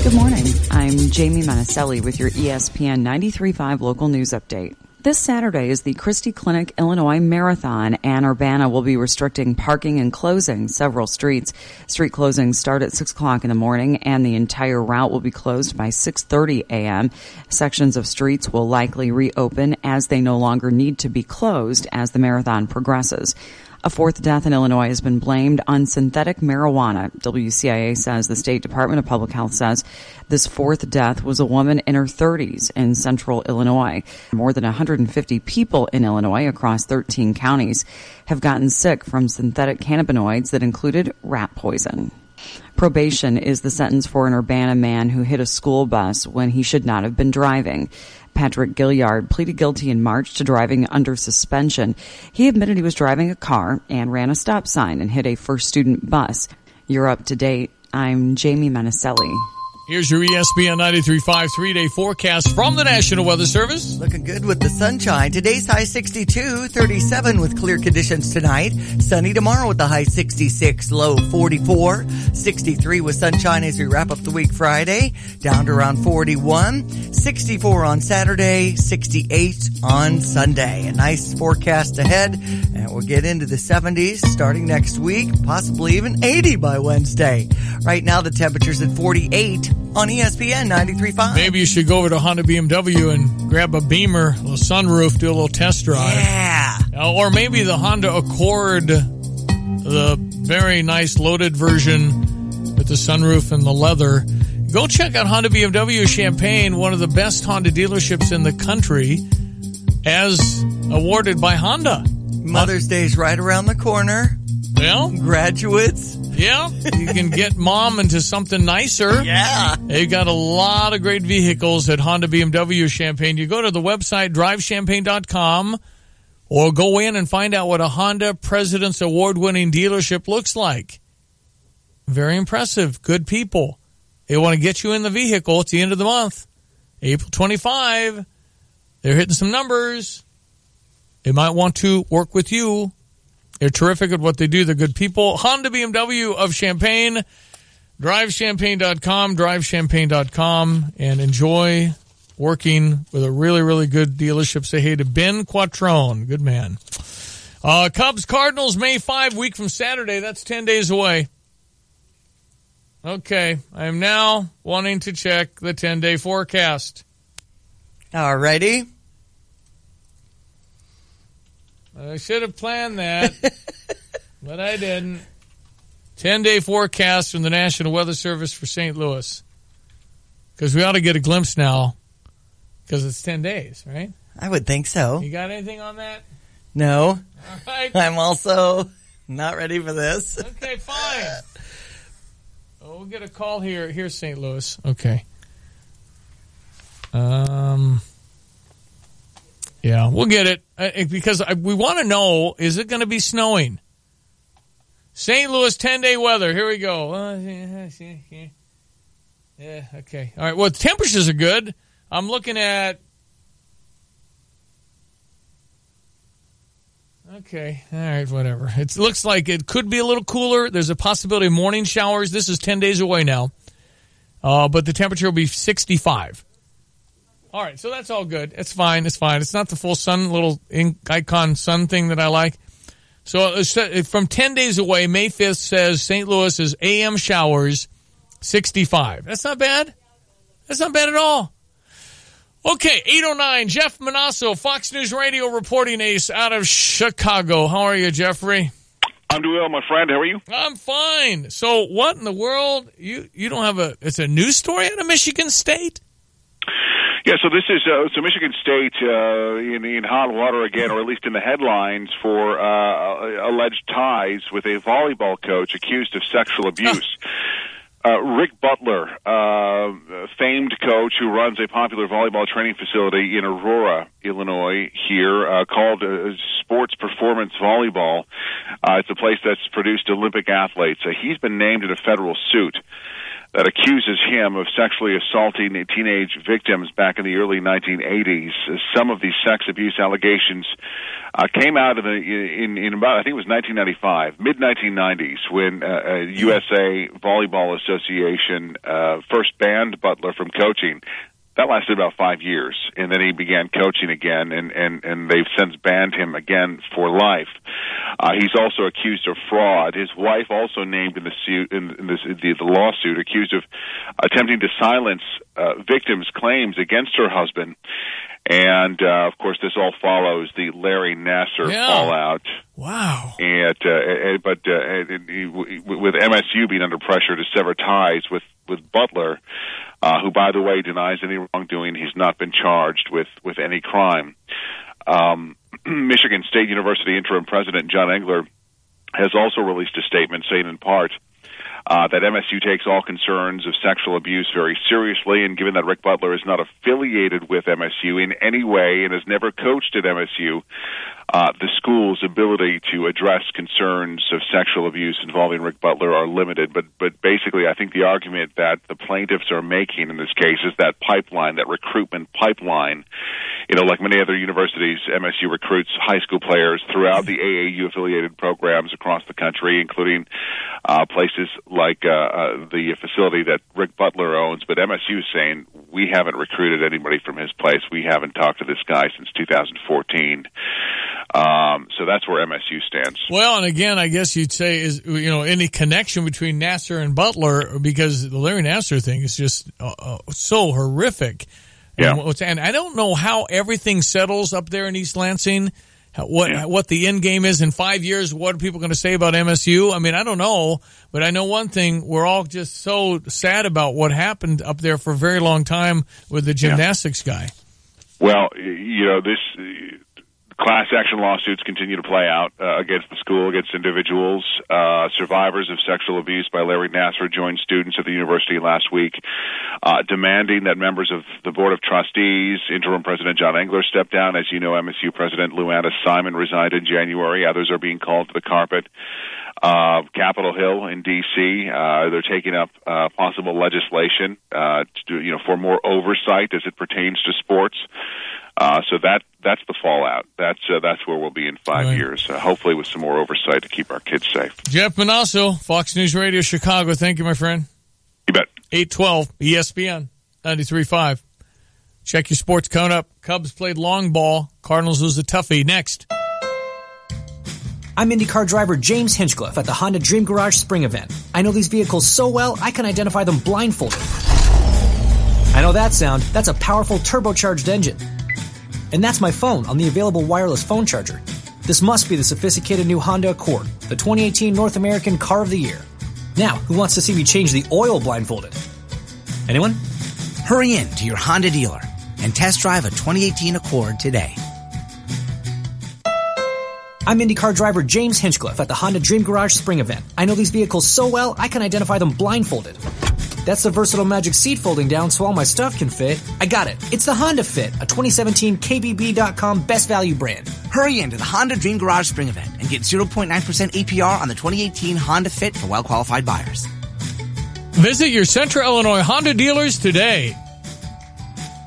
Good morning. I'm Jamie Manaselli with your ESPN 93.5 local news update. This Saturday is the Christie Clinic Illinois Marathon, and Urbana will be restricting parking and closing several streets. Street closings start at 6 o'clock in the morning, and the entire route will be closed by 6:30 a.m. Sections of streets will likely reopen as they no longer need to be closed as the marathon progresses. A fourth death in Illinois has been blamed on synthetic marijuana. WCIA says the State Department of Public Health says this fourth death was a woman in her 30s in central Illinois. More than 150 people in Illinois across 13 counties have gotten sick from synthetic cannabinoids that included rat poison. Probation is the sentence for an Urbana man who hit a school bus when he should not have been driving. Patrick Gilliard pleaded guilty in March to driving under suspension. He admitted he was driving a car and ran a stop sign and hit a first student bus. You're up to date. I'm Jamie Manaselli. Here's your ESPN 93.5 3-day forecast from the National Weather Service. Looking good with the sunshine. Today's high 62, 37 with clear conditions tonight. Sunny tomorrow with the high 66, low 44. 63 with sunshine as we wrap up the week Friday, down to around 41. 64 on Saturday, 68 on Sunday. A nice forecast ahead, and we'll get into the 70s starting next week, possibly even 80 by Wednesday. Right now the temperature's at 48. On ESPN 93.5. Maybe you should go over to Honda BMW and grab a Beamer, a little sunroof, do a little test drive. Yeah. Or maybe the Honda Accord, the very nice loaded version with the sunroof and the leather. Go check out Honda BMW Champaign, one of the best Honda dealerships in the country, as awarded by Honda. Mother's Day's right around the corner. Well, graduates. Yeah, you can get mom into something nicer. Yeah. They got a lot of great vehicles at Honda BMW Champaign. You go to the website, drivechampaign.com, or go in and find out what a Honda President's Award-winning dealership looks like. Very impressive. Good people. They want to get you in the vehicle at the end of the month. April 25. They're hitting some numbers. They might want to work with you. They're terrific at what they do. They're good people. Honda BMW of Champaign. DriveChampaign.com, DriveChampaign.com, and enjoy working with a really, really good dealership. Say hey to Ben Quattrone. Good man. Cubs Cardinals, May 5, week from Saturday. That's 10 days away. Okay, I am now wanting to check the 10-day forecast. All righty. I should have planned that, but I didn't. 10-day forecast from the National Weather Service for St. Louis. Because we ought to get a glimpse now, because it's 10 days, right? I would think so. You got anything on that? No. All right. I'm also not ready for this. Okay, fine. Oh, we'll get a call here. Here's St. Louis. Okay. Yeah, we'll get it because we want to know, is it going to be snowing? St. Louis 10-day weather. Here we go. Yeah, okay. All right, well, the temperatures are good. I'm looking at... Okay, all right, whatever. It looks like it could be a little cooler. There's a possibility of morning showers. This is 10 days away now. But the temperature will be 65. All right, so that's all good. It's fine. It's fine. It's not the full sun, little icon sun thing that I like. So from 10 days away, May 5th says St. Louis is AM showers, 65. That's not bad. That's not bad at all. Okay, 8:09, Jeff Manasso, Fox News Radio reporting ace out of Chicago. How are you, Jeffrey? I'm doing well, my friend. How are you? I'm fine. So what in the world? You don't have it's a news story out of Michigan State? Yeah, so this is so Michigan State in hot water again, or at least in the headlines for alleged ties with a volleyball coach accused of sexual abuse. Rick Butler, famed coach who runs a popular volleyball training facility in Aurora, Illinois, here, called Sports Performance Volleyball. It's a place that's produced Olympic athletes. He's been named in a federal suit that accuses him of sexually assaulting teenage victims back in the early 1980s. Some of these sex abuse allegations came out in about, I think it was 1995, mid-1990s, when USA Volleyball Association first banned Butler from coaching. That lasted about 5 years, and then he began coaching again, and they've since banned him again for life. He's also accused of fraud. His wife, also named in the suit, the lawsuit, accused of attempting to silence victims' claims against her husband. And of course, this all follows the Larry Nassar fallout. Wow! But with MSU being under pressure to sever ties with Butler, who, by the way, denies any wrongdoing. He's not been charged with any crime. Michigan State University interim president John Engler has also released a statement saying, in part, that MSU takes all concerns of sexual abuse very seriously, and given that Rick Butler is not affiliated with MSU in any way and has never coached at MSU, the school's ability to address concerns of sexual abuse involving Rick Butler are limited. But basically, I think the argument that the plaintiffs are making in this case is that pipeline, that recruitment pipeline. You know, like many other universities, MSU recruits high school players throughout the AAU-affiliated programs across the country, including places like the facility that Rick Butler owns. But MSU is saying, we haven't recruited anybody from his place. We haven't talked to this guy since 2014. So that's where MSU stands. Well, and again, I guess you'd say is, you know, any connection between Nassar and Butler, because the Larry Nassar thing is just so horrific. Yeah. And I don't know how everything settles up there in East Lansing, what the end game is in 5 years. What are people going to say about MSU? I mean, I don't know, but I know one thing. We're all just so sad about what happened up there for a very long time with the gymnastics guy. Well, you know, this class action lawsuits continue to play out against the school, against individuals. Survivors of sexual abuse by Larry Nassar joined students at the university last week, demanding that members of the Board of Trustees, interim President John Engler, step down. As you know, MSU President Luanna Simon resigned in January. Others are being called to the carpet. Capitol Hill in D.C., they're taking up possible legislation for more oversight as it pertains to sports. So that's the fallout. That's where we'll be in 5 years. Hopefully with some more oversight to keep our kids safe. Jeff Manasso, Fox News Radio, Chicago. Thank you, my friend. You bet. 812 ESPN 93.5. Check your sports coming up. Cubs played long ball. Cardinals lose a toughie. Next. I'm IndyCar driver James Hinchcliffe at the Honda Dream Garage Spring Event. I know these vehicles so well, I can identify them blindfolded. I know that sound. That's a powerful turbocharged engine. And that's my phone on the available wireless phone charger. This must be the sophisticated new Honda Accord, the 2018 North American Car of the Year. Now, who wants to see me change the oil blindfolded? Anyone? Hurry in to your Honda dealer and test drive a 2018 Accord today. I'm IndyCar driver James Hinchcliffe at the Honda Dream Garage Spring Event. I know these vehicles so well, I can identify them blindfolded. That's the versatile magic seat folding down so all my stuff can fit. I got it. It's the Honda Fit, a 2017 KBB.com best value brand. Hurry in to the Honda Dream Garage Spring Event and get 0.9% APR on the 2018 Honda Fit for well-qualified buyers. Visit your Central Illinois Honda dealers today.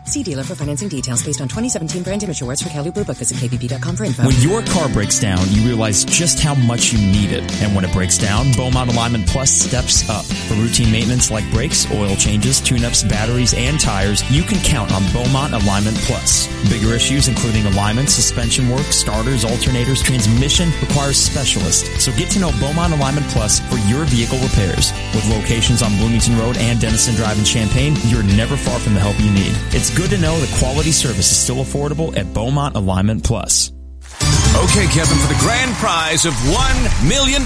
See dealer for financing details based on 2017 brand image awards for Cali Blue Book. Visit KBB.com for info. When your car breaks down, you realize just how much you need it. And when it breaks down, Beaumont Alignment Plus steps up. For routine maintenance like brakes, oil changes, tune-ups, batteries, and tires, you can count on Beaumont Alignment Plus. Bigger issues including alignment, suspension work, starters, alternators, transmission requires specialists. So get to know Beaumont Alignment Plus for your vehicle repairs. With locations on Bloomington Road and Dennison Drive in Champaign, you're never far from the help you need. It's good to know that quality service is still affordable at Beaumont Alignment Plus. Okay, Kevin, for the grand prize of $1 million,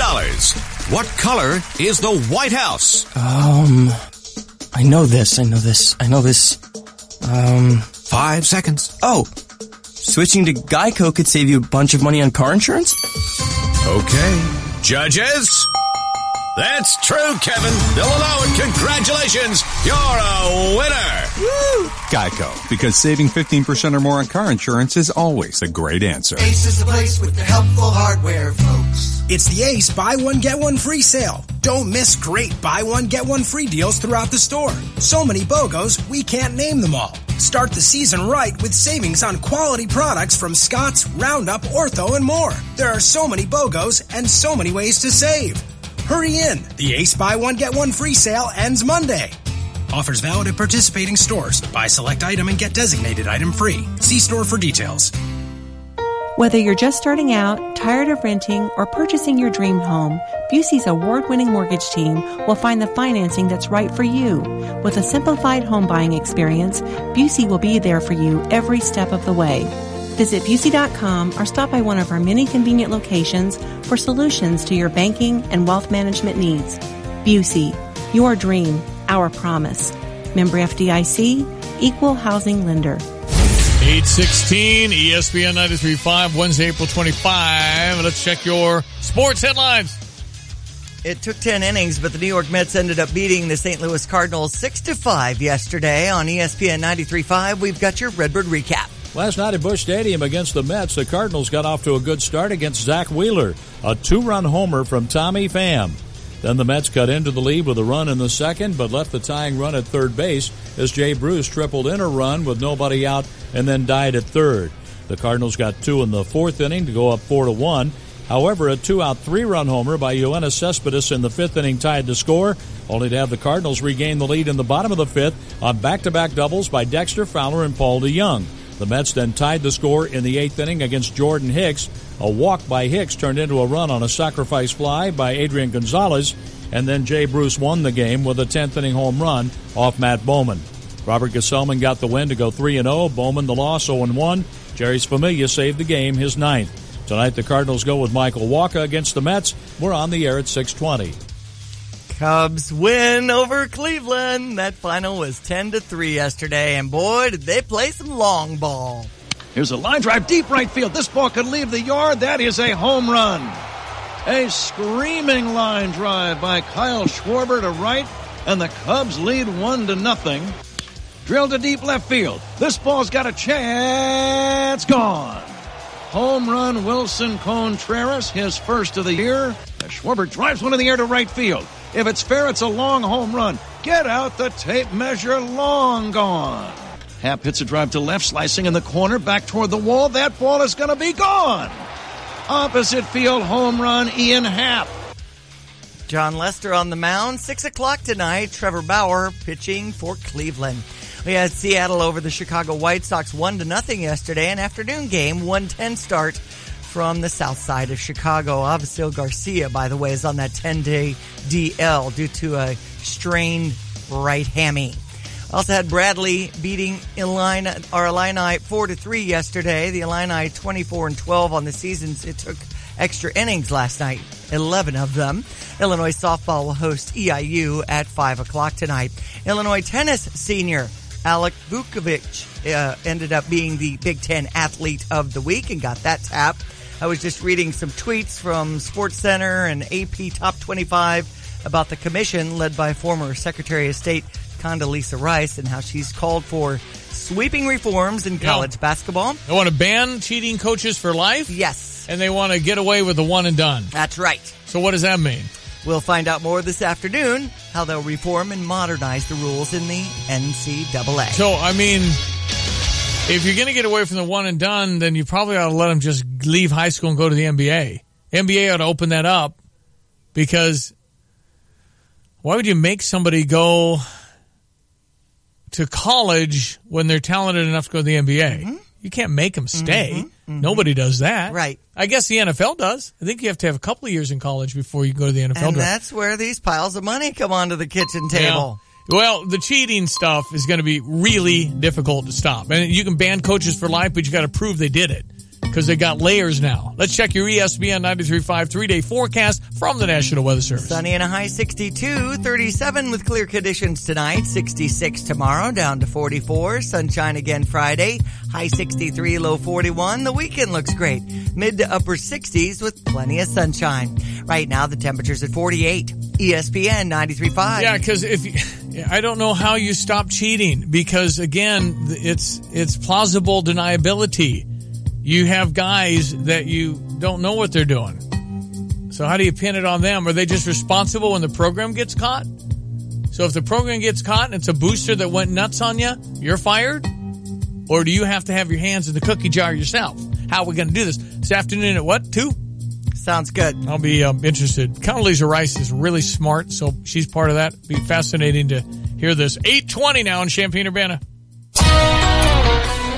what color is the White House? I know this. 5 seconds. Oh, switching to Geico could save you a bunch of money on car insurance? Okay. Judges? That's true, Kevin. They'll allow it. Congratulations. You're a winner. Woo! Geico, because saving 15% or more on car insurance is always a great answer. Ace is the place with the helpful hardware, folks. It's the Ace Buy One, Get One Free sale. Don't miss great Buy One, Get One Free deals throughout the store. So many BOGOs, we can't name them all. Start the season right with savings on quality products from Scott's, Roundup, Ortho, and more. There are so many BOGOs and so many ways to save. Hurry in. The Ace Buy One, Get One Free sale ends Monday. Offers valid at participating stores. Buy select item and get designated item free. See store for details. Whether you're just starting out, tired of renting, or purchasing your dream home, Busey's award-winning mortgage team will find the financing that's right for you. With a simplified home buying experience, Busey will be there for you every step of the way. Visit Busey.com or stop by one of our many convenient locations for solutions to your banking and wealth management needs. Busey, your dream, our promise. Member FDIC, Equal Housing Lender. 8:16, ESPN 93.5, Wednesday, April 25. Let's check your sports headlines. It took 10 innings, but the New York Mets ended up beating the St. Louis Cardinals 6-5 yesterday. On ESPN 93.5, we've got your Redbird recap. Last night at Busch Stadium against the Mets, the Cardinals got off to a good start against Zach Wheeler, a 2-run homer from Tommy Pham. Then the Mets cut into the lead with a run in the second, but left the tying run at third base as Jay Bruce tripled in a run with nobody out and then died at third. The Cardinals got 2 in the fourth inning to go up 4-1. However, a 2-out 3-run homer by Yoenis Cespedes in the fifth inning tied the score, only to have the Cardinals regain the lead in the bottom of the fifth on back-to-back doubles by Dexter Fowler and Paul DeYoung. The Mets then tied the score in the eighth inning against Jordan Hicks. A walk by Hicks turned into a run on a sacrifice fly by Adrian Gonzalez, and then Jay Bruce won the game with a 10th inning home run off Matt Bowman. Robert Gesellman got the win to go 3-0. Bowman the loss 0-1. Jerry's Familia saved the game, his 9th. Tonight the Cardinals go with Michael Wacha against the Mets. We're on the air at 6:20. Cubs win over Cleveland. That final was 10-3 yesterday, and boy, did they play some long ball. Here's a line drive deep right field. This ball could leave the yard. That is a home run. A screaming line drive by Kyle Schwarber to right, and the Cubs lead 1-0. Drilled to deep left field. This ball's got a chance. Gone. Home run, Wilson Contreras, his first of the year. Schwarber drives one in the air to right field. If it's fair, it's a long home run. Get out the tape measure, long gone. Happ hits a drive to left, slicing in the corner, back toward the wall. That ball is going to be gone. Opposite field home run, Ian Happ. John Lester on the mound, 6 o'clock tonight. Trevor Bauer pitching for Cleveland. We had Seattle over the Chicago White Sox 1-0 yesterday. An afternoon game, 1:10 start from the south side of Chicago. Avisail Garcia, by the way, is on that 10-day DL due to a strained right hammy. Also had Bradley beating Illini 4-3 yesterday. The Illini 24-12 on the season. It took extra innings last night, 11 of them. Illinois softball will host EIU at 5 o'clock tonight. Illinois tennis senior Alec Vukovic ended up being the Big Ten Athlete of the Week and got that tap. I was just reading some tweets from SportsCenter and AP Top 25 about the commission led by former Secretary of State Condoleezza Rice and how she's called for sweeping reforms in college basketball. They want to ban cheating coaches for life? Yes. And they want to get away with the one and done. That's right. So what does that mean? We'll find out more this afternoon, how they'll reform and modernize the rules in the NCAA. So, I mean, if you're going to get away from the one and done, then you probably ought to let them just leave high school and go to the NBA. NBA ought to open that up, because why would you make somebody go to college when they're talented enough to go to the NBA? Mm-hmm. You can't make them stay. Nobody does that. Right. I guess the NFL does. I think you have to have a couple of years in college before you go to the NFL. And that's where these piles of money come onto the kitchen table. Yeah. Well, the cheating stuff is going to be really difficult to stop. And you can ban coaches for life, but you got to prove they did it, because they got layers now. Let's check your ESPN 93.5 3-day forecast from the National Weather Service. Sunny and a high 62, 37 with clear conditions tonight, 66 tomorrow, down to 44. Sunshine again Friday, high 63, low 41. The weekend looks great, mid to upper 60s with plenty of sunshine. Right now, the temperature's at 48. ESPN 93.5. Yeah, because I don't know how you stop cheating, because again, it's plausible deniability. You have guys that you don't know what they're doing. So how do you pin it on them? Are they just responsible when the program gets caught? So if the program gets caught and it's a booster that went nuts on you, you're fired? Or do you have to have your hands in the cookie jar yourself? How are we going to do this afternoon at what, 2? Sounds good. I'll be interested. Condoleezza Rice is really smart, so she's part of that. It'll be fascinating to hear this. 8:20 now in Champaign-Urbana.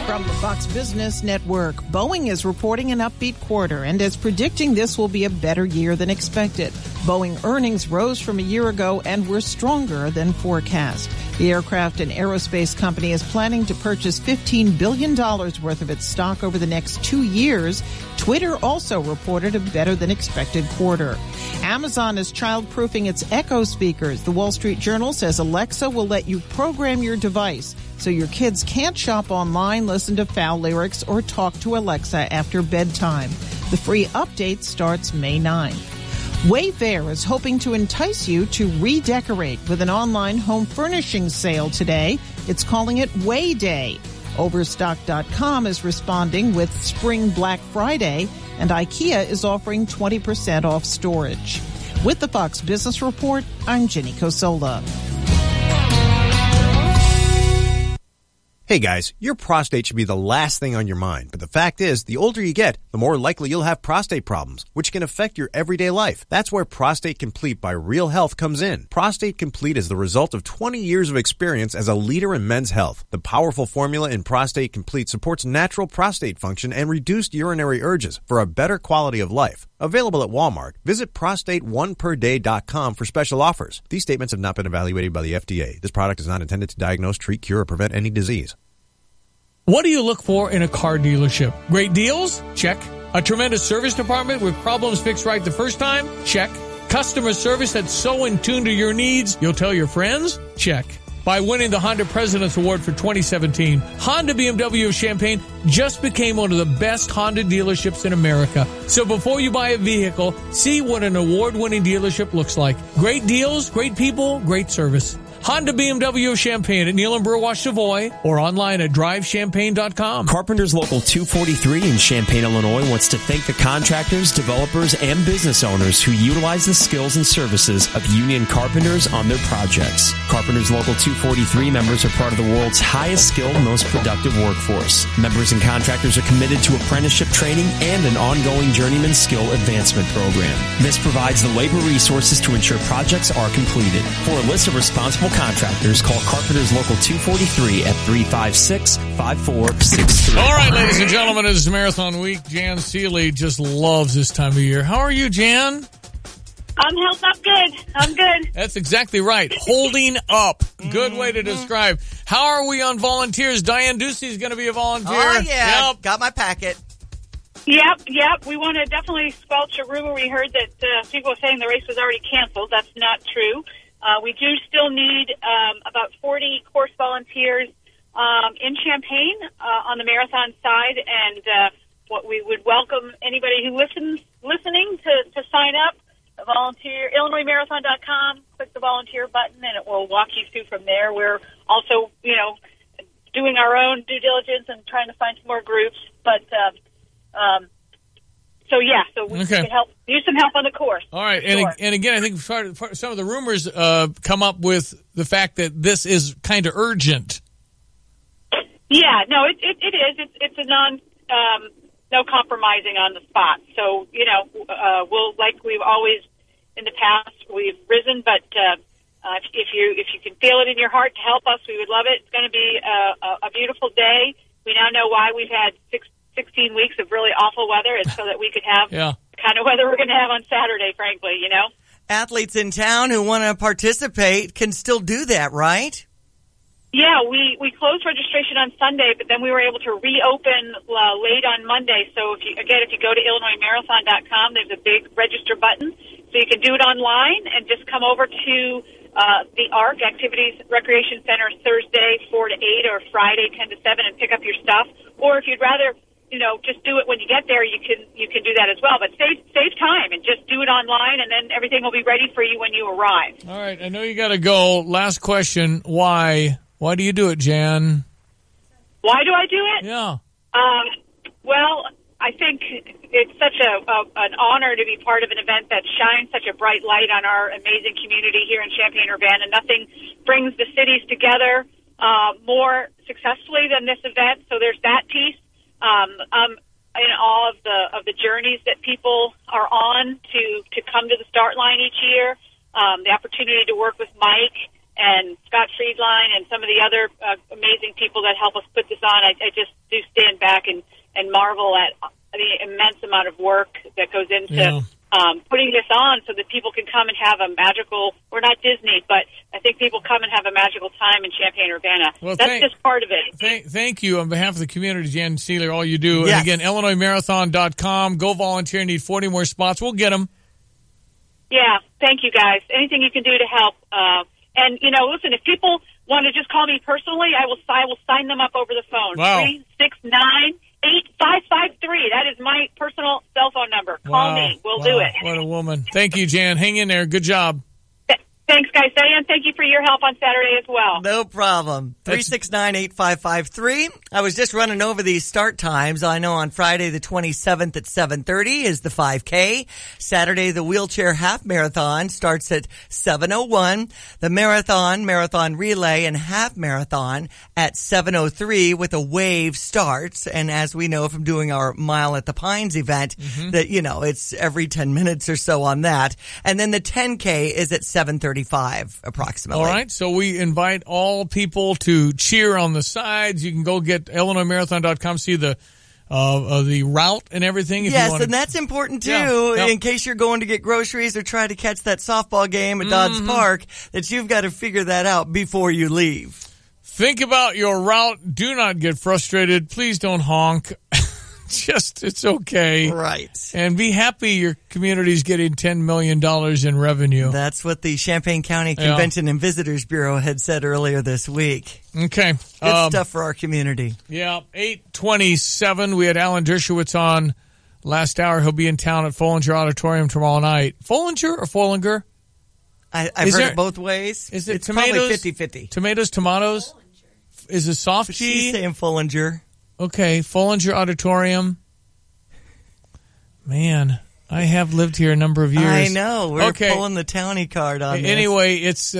From the Fox Business Network, Boeing is reporting an upbeat quarter and is predicting this will be a better year than expected. Boeing earnings rose from a year ago and were stronger than forecast. The aircraft and aerospace company is planning to purchase $15 billion worth of its stock over the next 2 years. Twitter also reported a better than expected quarter. Amazon is child-proofing its Echo speakers. The Wall Street Journal says Alexa will let you program your device so your kids can't shop online, listen to foul lyrics, or talk to Alexa after bedtime. The free update starts May 9th. Wayfair is hoping to entice you to redecorate with an online home furnishing sale today. It's calling it Way Day. Overstock.com is responding with Spring Black Friday, and IKEA is offering 20% off storage. With the Fox Business Report, I'm Jenny Cosola. Hey guys, your prostate should be the last thing on your mind, but the fact is, the older you get, the more likely you'll have prostate problems, which can affect your everyday life. That's where Prostate Complete by Real Health comes in. Prostate Complete is the result of 20 years of experience as a leader in men's health. The powerful formula in Prostate Complete supports natural prostate function and reduced urinary urges for a better quality of life. Available at Walmart. Visit prostate1perday.com for special offers. These statements have not been evaluated by the FDA. This product is not intended to diagnose, treat, cure, or prevent any disease. What do you look for in a car dealership? Great deals? Check. A tremendous service department with problems fixed right the first time? Check. Customer service that's so in tune to your needs, you'll tell your friends? Check. By winning the Honda President's Award for 2017, Honda BMW of Champaign just became one of the best Honda dealerships in America. So before you buy a vehicle, see what an award-winning dealership looks like. Great deals, great people, great service. Honda BMW of Champaign at Neal and Burwash Savoy or online at drivechampaign.com. Carpenters Local 243 in Champaign, Illinois wants to thank the contractors, developers, and business owners who utilize the skills and services of union carpenters on their projects. Carpenters Local 243 members are part of the world's highest skilled, most productive workforce. Members and contractors are committed to apprenticeship training and an ongoing journeyman skill advancement program. This provides the labor resources to ensure projects are completed. For a list of responsible contractors, call Carpenters Local 243 at 356-5463. All right, ladies and gentlemen, it is Marathon Week. Jan Seeley just loves this time of year. How are you, Jan? I'm held up good. I'm good. That's exactly right. Holding up. Good way to describe. How are we on volunteers? Diane Ducey is going to be a volunteer. Oh, yeah. Yep. Got my packet. Yep. We want to definitely squelch a rumor. We heard that people were saying the race was already canceled. That's not true. We do still need about 40 course volunteers in Champaign on the marathon side, and what we would welcome anybody who listening to sign up. Volunteer, IllinoisMarathon.com. Click the volunteer button, and it will walk you through from there. We're also, doing our own due diligence and trying to find some more groups, but. So we can use some help on the course. All right, sure. and again, I think some of the rumors come up with the fact that this is kind of urgent. Yeah, no, it is. It's a no compromising on the spot. So we'll, like we've always in the past, we've risen, but if you can feel it in your heart to help us, we would love it. It's going to be a beautiful day. We now know why we've had 16 weeks of really awful weather. It's so that we could have the kind of weather we're going to have on Saturday, frankly, Athletes in town who want to participate can still do that, right? Yeah, we closed registration on Sunday, but then we were able to reopen late on Monday. So if you go to IllinoisMarathon.com, there's a big register button. So you can do it online and just come over to the ARC, Activities Recreation Center, Thursday 4 to 8 or Friday 10 to 7 and pick up your stuff. Or if you'd rather just do it when you get there, you can do that as well. But save time and just do it online, and then everything will be ready for you when you arrive. All right, I know you got to go. Last question: Why? Why do you do it, Jan? Why do I do it? Yeah. Well, I think it's such an honor to be part of an event that shines such a bright light on our amazing community here in Champaign-Urbana. Nothing brings the cities together more successfully than this event. So there's that piece. In all of the journeys that people are on to come to the start line each year, the opportunity to work with Mike and Scott Friedline and some of the other amazing people that help us put this on. I just do stand back and marvel at the immense amount of work that goes into putting this on so that people can come and have a magical, we're not Disney, but I think people come and have a magical time in Champaign-Urbana. Well, that's just part of it. Thank you on behalf of the community, Jan Sealer, all you do. Yes. And again, IllinoisMarathon.com. Go volunteer. Need 40 more spots. We'll get them. Yeah, thank you, guys. Anything you can do to help. And, listen, if people want to just call me personally, I will sign them up over the phone. Wow. 369-8553. That is my personal cell phone number. Call me. We'll do it. What a woman. Thank you, Jan. Hang in there. Good job. Thanks, guys. Diane, thank you for your help on Saturday as well. No problem. 369-8553. I was just running over these start times. I know on Friday the 27th at 7:30 is the 5K. Saturday the wheelchair half marathon starts at 7:01. The marathon relay, and half marathon at 7:03 with a wave starts. And as we know from doing our Mile at the Pines event, that it's every 10 minutes or so on that. And then the 10K is at 7:35 approximately. All right, so we invite all people to cheer on the sides. You can go get IllinoisMarathon.com, see the route and everything. If yes, you want and that's important too. Yeah. In case you're going to get groceries or try to catch that softball game at Dodds Park, that you've got to figure that out before you leave. Think about your route. Do not get frustrated. Please don't honk. It's okay. Right. And be happy your community's getting $10 million in revenue. That's what the Champaign County Convention and Visitors Bureau had said earlier this week. Okay. Good stuff for our community. Yeah, 8:27. We had Alan Dershowitz on last hour. He'll be in town at Follinger Auditorium tomorrow night. Follinger or Follinger? I've heard it both ways. Is it it's tomatoes? Probably 50-50. Tomatoes? Follinger. Is it soft G? She's saying Follinger. Okay, Follinger Auditorium. Man, I have lived here a number of years. I know. We're pulling the townie card on this. Anyway, it's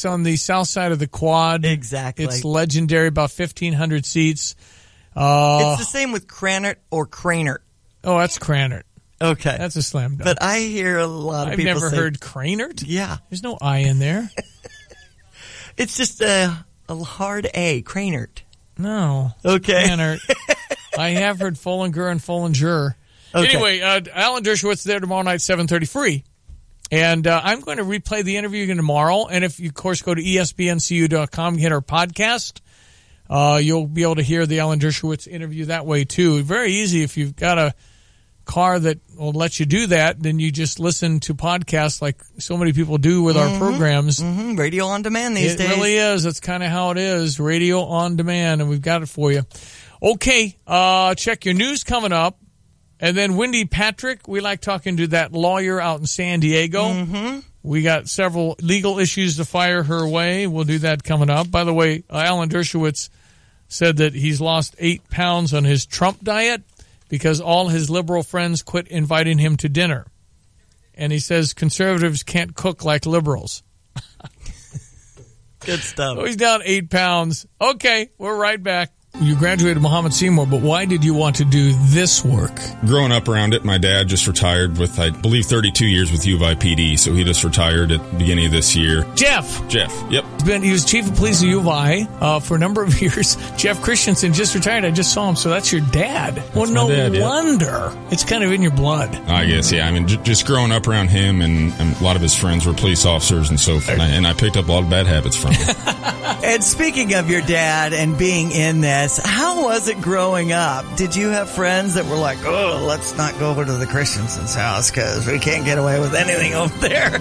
on the south side of the quad. Exactly. It's legendary, about 1,500 seats. It's the same with Cranert or Cranert. Oh, that's Cranert. Okay. That's a slam dunk. But I hear a lot of people say... I've never heard Cranert? Yeah. There's no I in there. It's just a hard A, Cranert. No. Okay. Cranert. I have heard Follinger and Follinger. Okay. Anyway, Alan Dershowitz there tomorrow night, 7:30 free. And I'm going to replay the interview again tomorrow. And if you, of course, go to espncu.com and hit our podcast, you'll be able to hear the Alan Dershowitz interview that way, too. Very easy. If you've got a car that will let you do that, then you just listen to podcasts like so many people do with our programs. Radio on demand these days. It really is. That's kind of how it is. Radio on demand, and we've got it for you. Okay, check your news coming up. And then Wendy Patrick, we like talking to that lawyer out in San Diego. We got several legal issues to fire her way. We'll do that coming up. By the way, Alan Dershowitz said that he's lost 8 pounds on his Trump diet because all his liberal friends quit inviting him to dinner. And he says conservatives can't cook like liberals. Good stuff. So he's down 8 pounds. Okay, we're right back. You graduated Muhammad Seymour, but why did you want to do this work? Growing up around it, my dad just retired with, I believe, 32 years with U of I PD, so he just retired at the beginning of this year. Jeff, yep. He was chief of police at U of I for a number of years. Jeff Christensen just retired. I just saw him, so that's your dad. That's no wonder. It's kind of in your blood. I guess, yeah. I mean, just growing up around him, and a lot of his friends were police officers and so forth, and I picked up a lot of bad habits from him. And speaking of your dad and being in this, how was it growing up? Did you have friends that were like, oh, let's not go over to the Christensen's house because we can't get away with anything over there?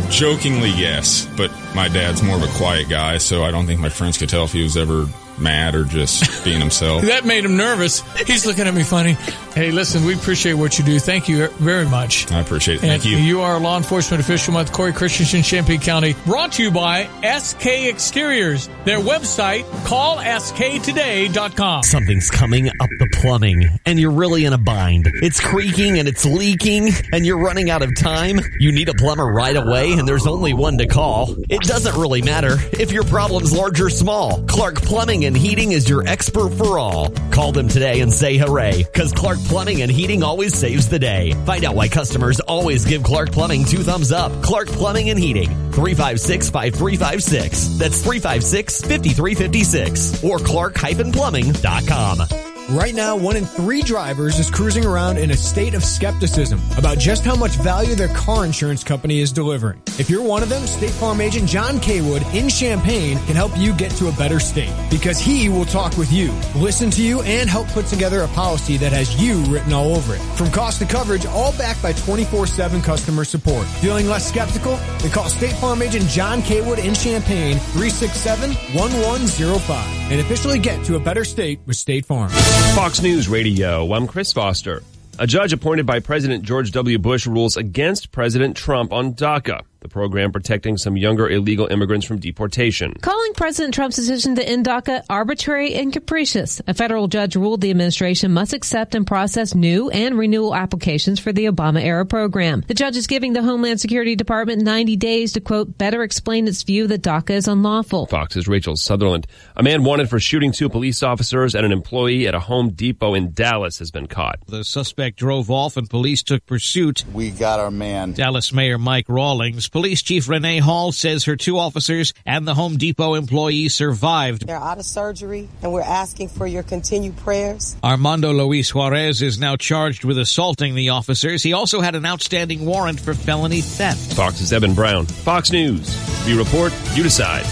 Jokingly, yes, but my dad's more of a quiet guy, so I don't think my friends could tell if he was ever mad or just being himself. That made him nervous. He's looking at me funny. Hey, listen, we appreciate what you do. Thank you very much. I appreciate it. Thank you. You are a law enforcement official with Corey Christensen, Champaign County. Brought to you by SK Exteriors. Their website, callsktoday.com. Something's coming up the plumbing, and you're really in a bind. It's creaking and it's leaking, and you're running out of time. You need a plumber right away, and there's only one to call. It doesn't really matter if your problem's large or small. Clark Plumbing and Heating is your expert for all. Call them today and say hooray, because Clark Plumbing and Heating always saves the day. Find out why customers always give Clark Plumbing 2 thumbs up. Clark Plumbing and Heating, 356-5356. That's 356-5356. Or clark-plumbing.com. Right now, 1 in 3 drivers is cruising around in a state of skepticism about just how much value their car insurance company is delivering. If you're one of them, State Farm agent John Kaywood in Champaign can help you get to a better state because he will talk with you, listen to you, and help put together a policy that has you written all over it. From cost to coverage, all backed by 24/7 customer support. Feeling less skeptical? Then call State Farm agent John Kaywood in Champaign, 367-1105, and officially get to a better state with State Farm. Fox News Radio, I'm Chris Foster. A judge appointed by President George W. Bush rules against President Trump on DACA, the program protecting some younger illegal immigrants from deportation. Calling President Trump's decision to end DACA arbitrary and capricious, a federal judge ruled the administration must accept and process new and renewal applications for the Obama-era program. The judge is giving the Homeland Security Department 90 days to, quote, better explain its view that DACA is unlawful. Fox's Rachel Sutherland. A man wanted for shooting 2 police officers and an employee at a Home Depot in Dallas has been caught. The suspect drove off and police took pursuit. We got our man. Dallas Mayor Mike Rawlings. Police Chief Renee Hall says her 2 officers and the Home Depot employee survived. They're out of surgery, and we're asking for your continued prayers. Armando Luis Juarez is now charged with assaulting the officers. He also had an outstanding warrant for felony theft. Fox's Evan Brown. Fox News. We report, you decide.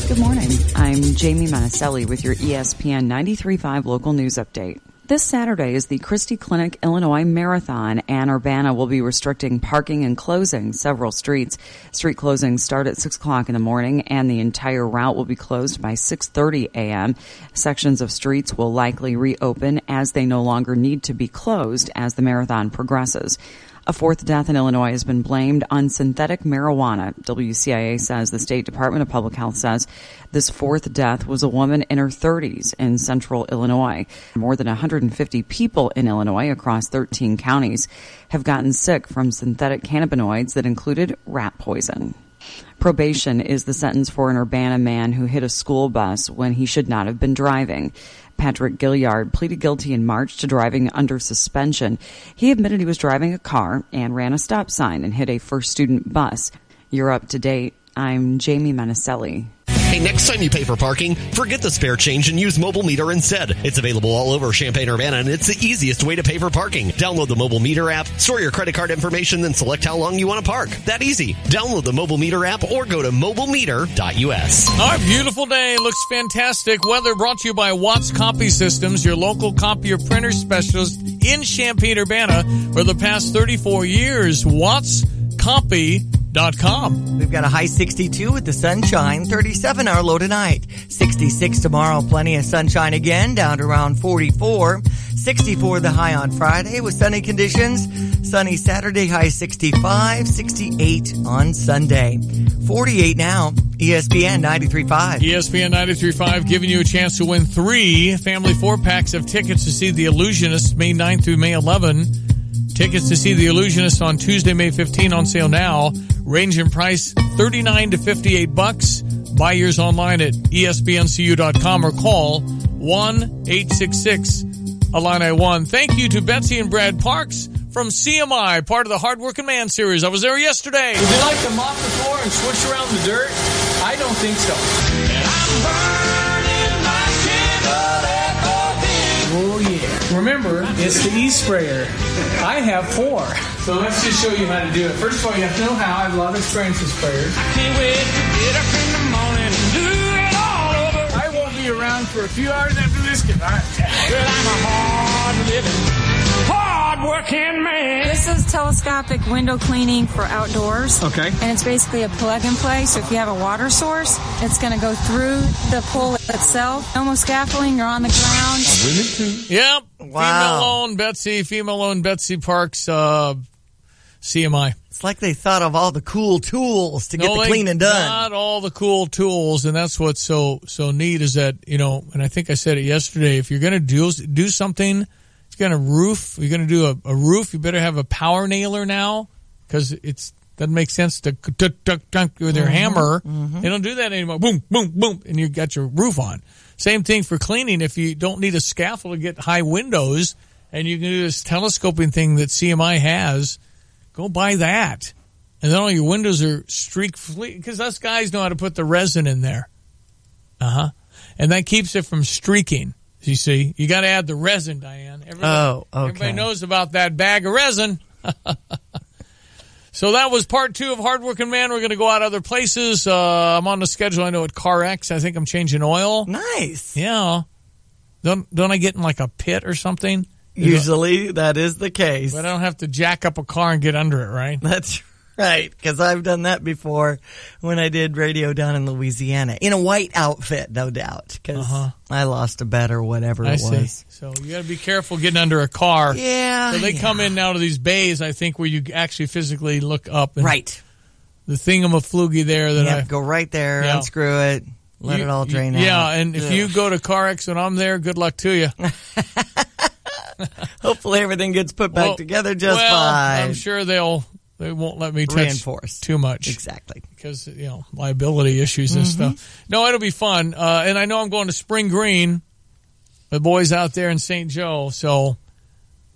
Good morning. I'm Jamie Monticelli with your ESPN 93.5 local news update. This Saturday is the Christie Clinic, Illinois Marathon. Ann Urbana will be restricting parking and closing several streets. Street closings start at 6 o'clock in the morning, and the entire route will be closed by 6:30 a.m. Sections of streets will likely reopen as they no longer need to be closed as the marathon progresses. A 4th death in Illinois has been blamed on synthetic marijuana. WCIA says the State Department of Public Health says this 4th death was a woman in her 30s in central Illinois. More than 150 people in Illinois across 13 counties have gotten sick from synthetic cannabinoids that included rat poison. Probation is the sentence for an Urbana man who hit a school bus when he should not have been driving. Patrick Gilliard pleaded guilty in March to driving under suspension. He admitted he was driving a car and ran a stop sign and hit a first student bus. You're up to date. I'm Jamie Monticelli. Hey, next time you pay for parking, forget the spare change and use Mobile Meter instead. It's available all over Champaign-Urbana, and it's the easiest way to pay for parking. Download the Mobile Meter app, store your credit card information, then select how long you want to park. That easy. Download the Mobile Meter app or go to mobilemeter.us. All right, beautiful day. Looks fantastic. Weather brought to you by Watts Copy Systems, your local copier printer specialist in Champaign-Urbana for the past 34 years. WattsCopy.com. We've got a high 62 with the sunshine, 37 our low tonight. 66 tomorrow, plenty of sunshine again, down to around 44. 64 the high on Friday with sunny conditions. Sunny Saturday, high 65, 68 on Sunday. 48 now, ESPN 93.5. ESPN 93.5 giving you a chance to win 3 family 4-packs of tickets to see The Illusionist May 9 through May 11. Tickets to see The Illusionist on Tuesday, May 15 on sale now. Range in price $39 to $58. Buy yours online at espncu.com or call 1-866-ILLINI-1. Thank you to Betsy and Brad Parks from CMI, part of the Hardworking Man series. I was there yesterday. Would you like to mop the floor and switch around the dirt? I don't think so. And I'm burning my Chevrolet Corvette. Oh, yeah. Remember, it's the e-sprayer. I have 4. So let's just show you how to do it. First of all, you have to know how. I have a lot of experience with sprayers. I can't wait to get up in the morning and do it all over. I won't be around for a few hours after this because I'm a hard-living, hard-working working man. This is telescopic window cleaning for outdoors. Okay. And it's basically a plug and play. So if you have a water source, it's going to go through the pole itself. No more scaffolding. You're on the ground. Women too. Yep. Wow. Female-owned Betsy Parks, CMI. It's like they thought of all the cool tools to get the cleaning done. Not all the cool tools, and that's what's so neat is that, and I think I said it yesterday, if you're going to do something, if you're going to roof, you're going to do a roof, you better have a power nailer now, because it doesn't make sense to with their hammer. Mm-hmm. They don't do that anymore. Boom, boom, boom, and you got your roof on. Same thing for cleaning. If you don't need a scaffold to get high windows, and you can do this telescoping thing that CMI has, go buy that. And then all your windows are streak-free, because us guys know how to put the resin in there. Uh-huh. And that keeps it from streaking, you see. You got to add the resin, Diane. Everybody knows about that bag of resin. So that was part 2 of Hardworking Man. We're going to go out other places. I'm on the schedule, I know, at CarX. I think I'm changing oil. Nice. Yeah. Don't I get in like a pit or something? Usually that is the case. But I don't have to jack up a car and get under it, right? That's right, because I've done that before when I did radio down in Louisiana. In a white outfit, no doubt, because I lost a bet or whatever it was. So you got to be careful getting under a car. Yeah. So they come in now to these bays, I think, where you actually physically look up. And right. The thingamafloogie there that go right there, unscrew it, let it all drain out. Yeah, and if you go to CarX when I'm there, good luck to you. Hopefully everything gets put back together just fine. I'm sure they won't let me touch too much. Exactly. Because, liability issues and stuff. No, it'll be fun. And I know I'm going to Spring Green, the boys out there in St. Joe. So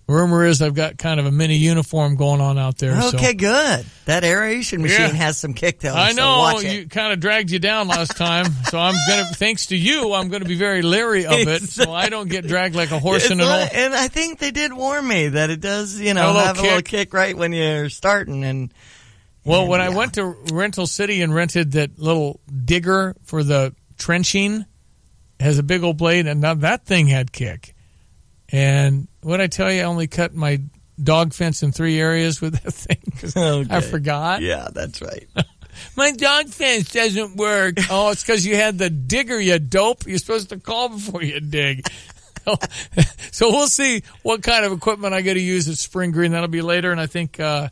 rumor is I've got kind of a mini uniform going on out there. Okay, good. That aeration machine has some kick to it. I know. So watch it. You kind of dragged you down last time. So I'm going to, thanks to you, I'm going to be very leery of it. So I don't get dragged like a horse in an old. And I think they did warn me that it does, have a little kick right when you're starting. When I went to Rental City and rented that little digger for the trenching, it has a big old blade, and now that thing had kick. And what I tell you, I only cut my dog fence in 3 areas with that thing because I forgot. Yeah, that's right. My dog fence doesn't work. Oh, it's because you had the digger, you dope. You're supposed to call before you dig. So we'll see what kind of equipment I got to use at Spring Green. That'll be later, and I think the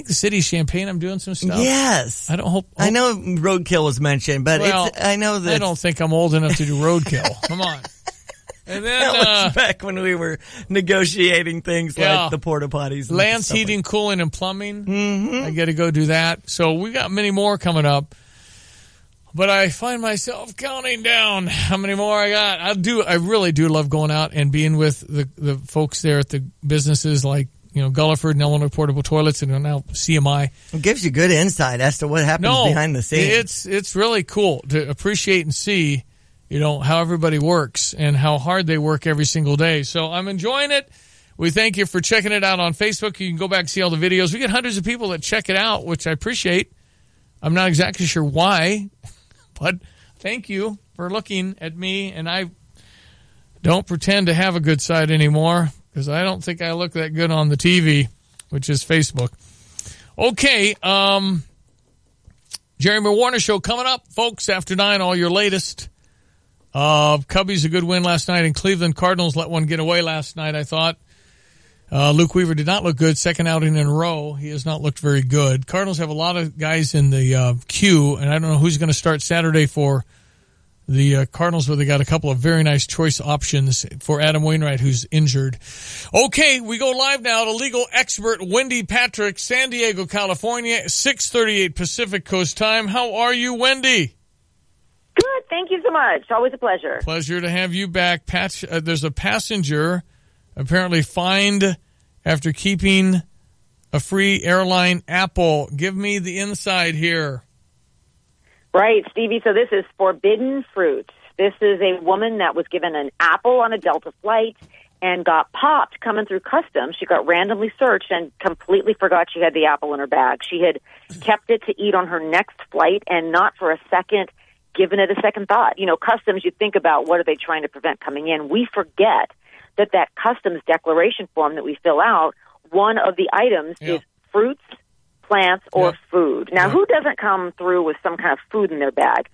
city of Champaign, I'm doing some stuff. Yes. I know roadkill was mentioned, but I know that. I don't think I'm old enough to do roadkill. Come on. And then that was back when we were negotiating things like the porta potties. Land's heating, cooling, and plumbing. Mm-hmm. I got to go do that. So we got many more coming up. But I find myself counting down how many more I got. I really do love going out and being with the folks there at the businesses like Gulliford and Illinois Portable Toilets and now CMI. It gives you good insight as to what happens behind the scenes. It's really cool to appreciate and see how everybody works and how hard they work every single day. So I'm enjoying it. We thank you for checking it out on Facebook. You can go back and see all the videos. We get hundreds of people that check it out, which I appreciate. I'm not exactly sure why, but thank you for looking at me. And I don't pretend to have a good side anymore because I don't think I look that good on the TV, which is Facebook. Okay, Jeremy Warner Show coming up, folks, after 9, all your latest. Cubbies, a good win last night in Cleveland. Cardinals let one get away last night, I thought. Luke Weaver did not look good. Second outing in a row. He has not looked very good. Cardinals have a lot of guys in the queue, and I don't know who's going to start Saturday for the Cardinals, but they got a couple of very nice choice options for Adam Wainwright, who's injured. Okay, we go live now to legal expert Wendy Patrick, San Diego, California, 6:38 Pacific Coast time. How are you, Wendy? Good. Thank you so much. Always a pleasure. Pleasure to have you back. There's a passenger apparently fined after keeping a free airline apple. Give me the inside here. Right, Stevie. So this is forbidden fruit. This is a woman that was given an apple on a Delta flight and got popped coming through customs. She got randomly searched and completely forgot she had the apple in her bag. She had kept it to eat on her next flight and not for a second given it a second thought. Customs, you think about what are they trying to prevent coming in. We forget that customs declaration form that we fill out one of the items is fruits, plants, or food. Now, who doesn't come through with some kind of food in their bag?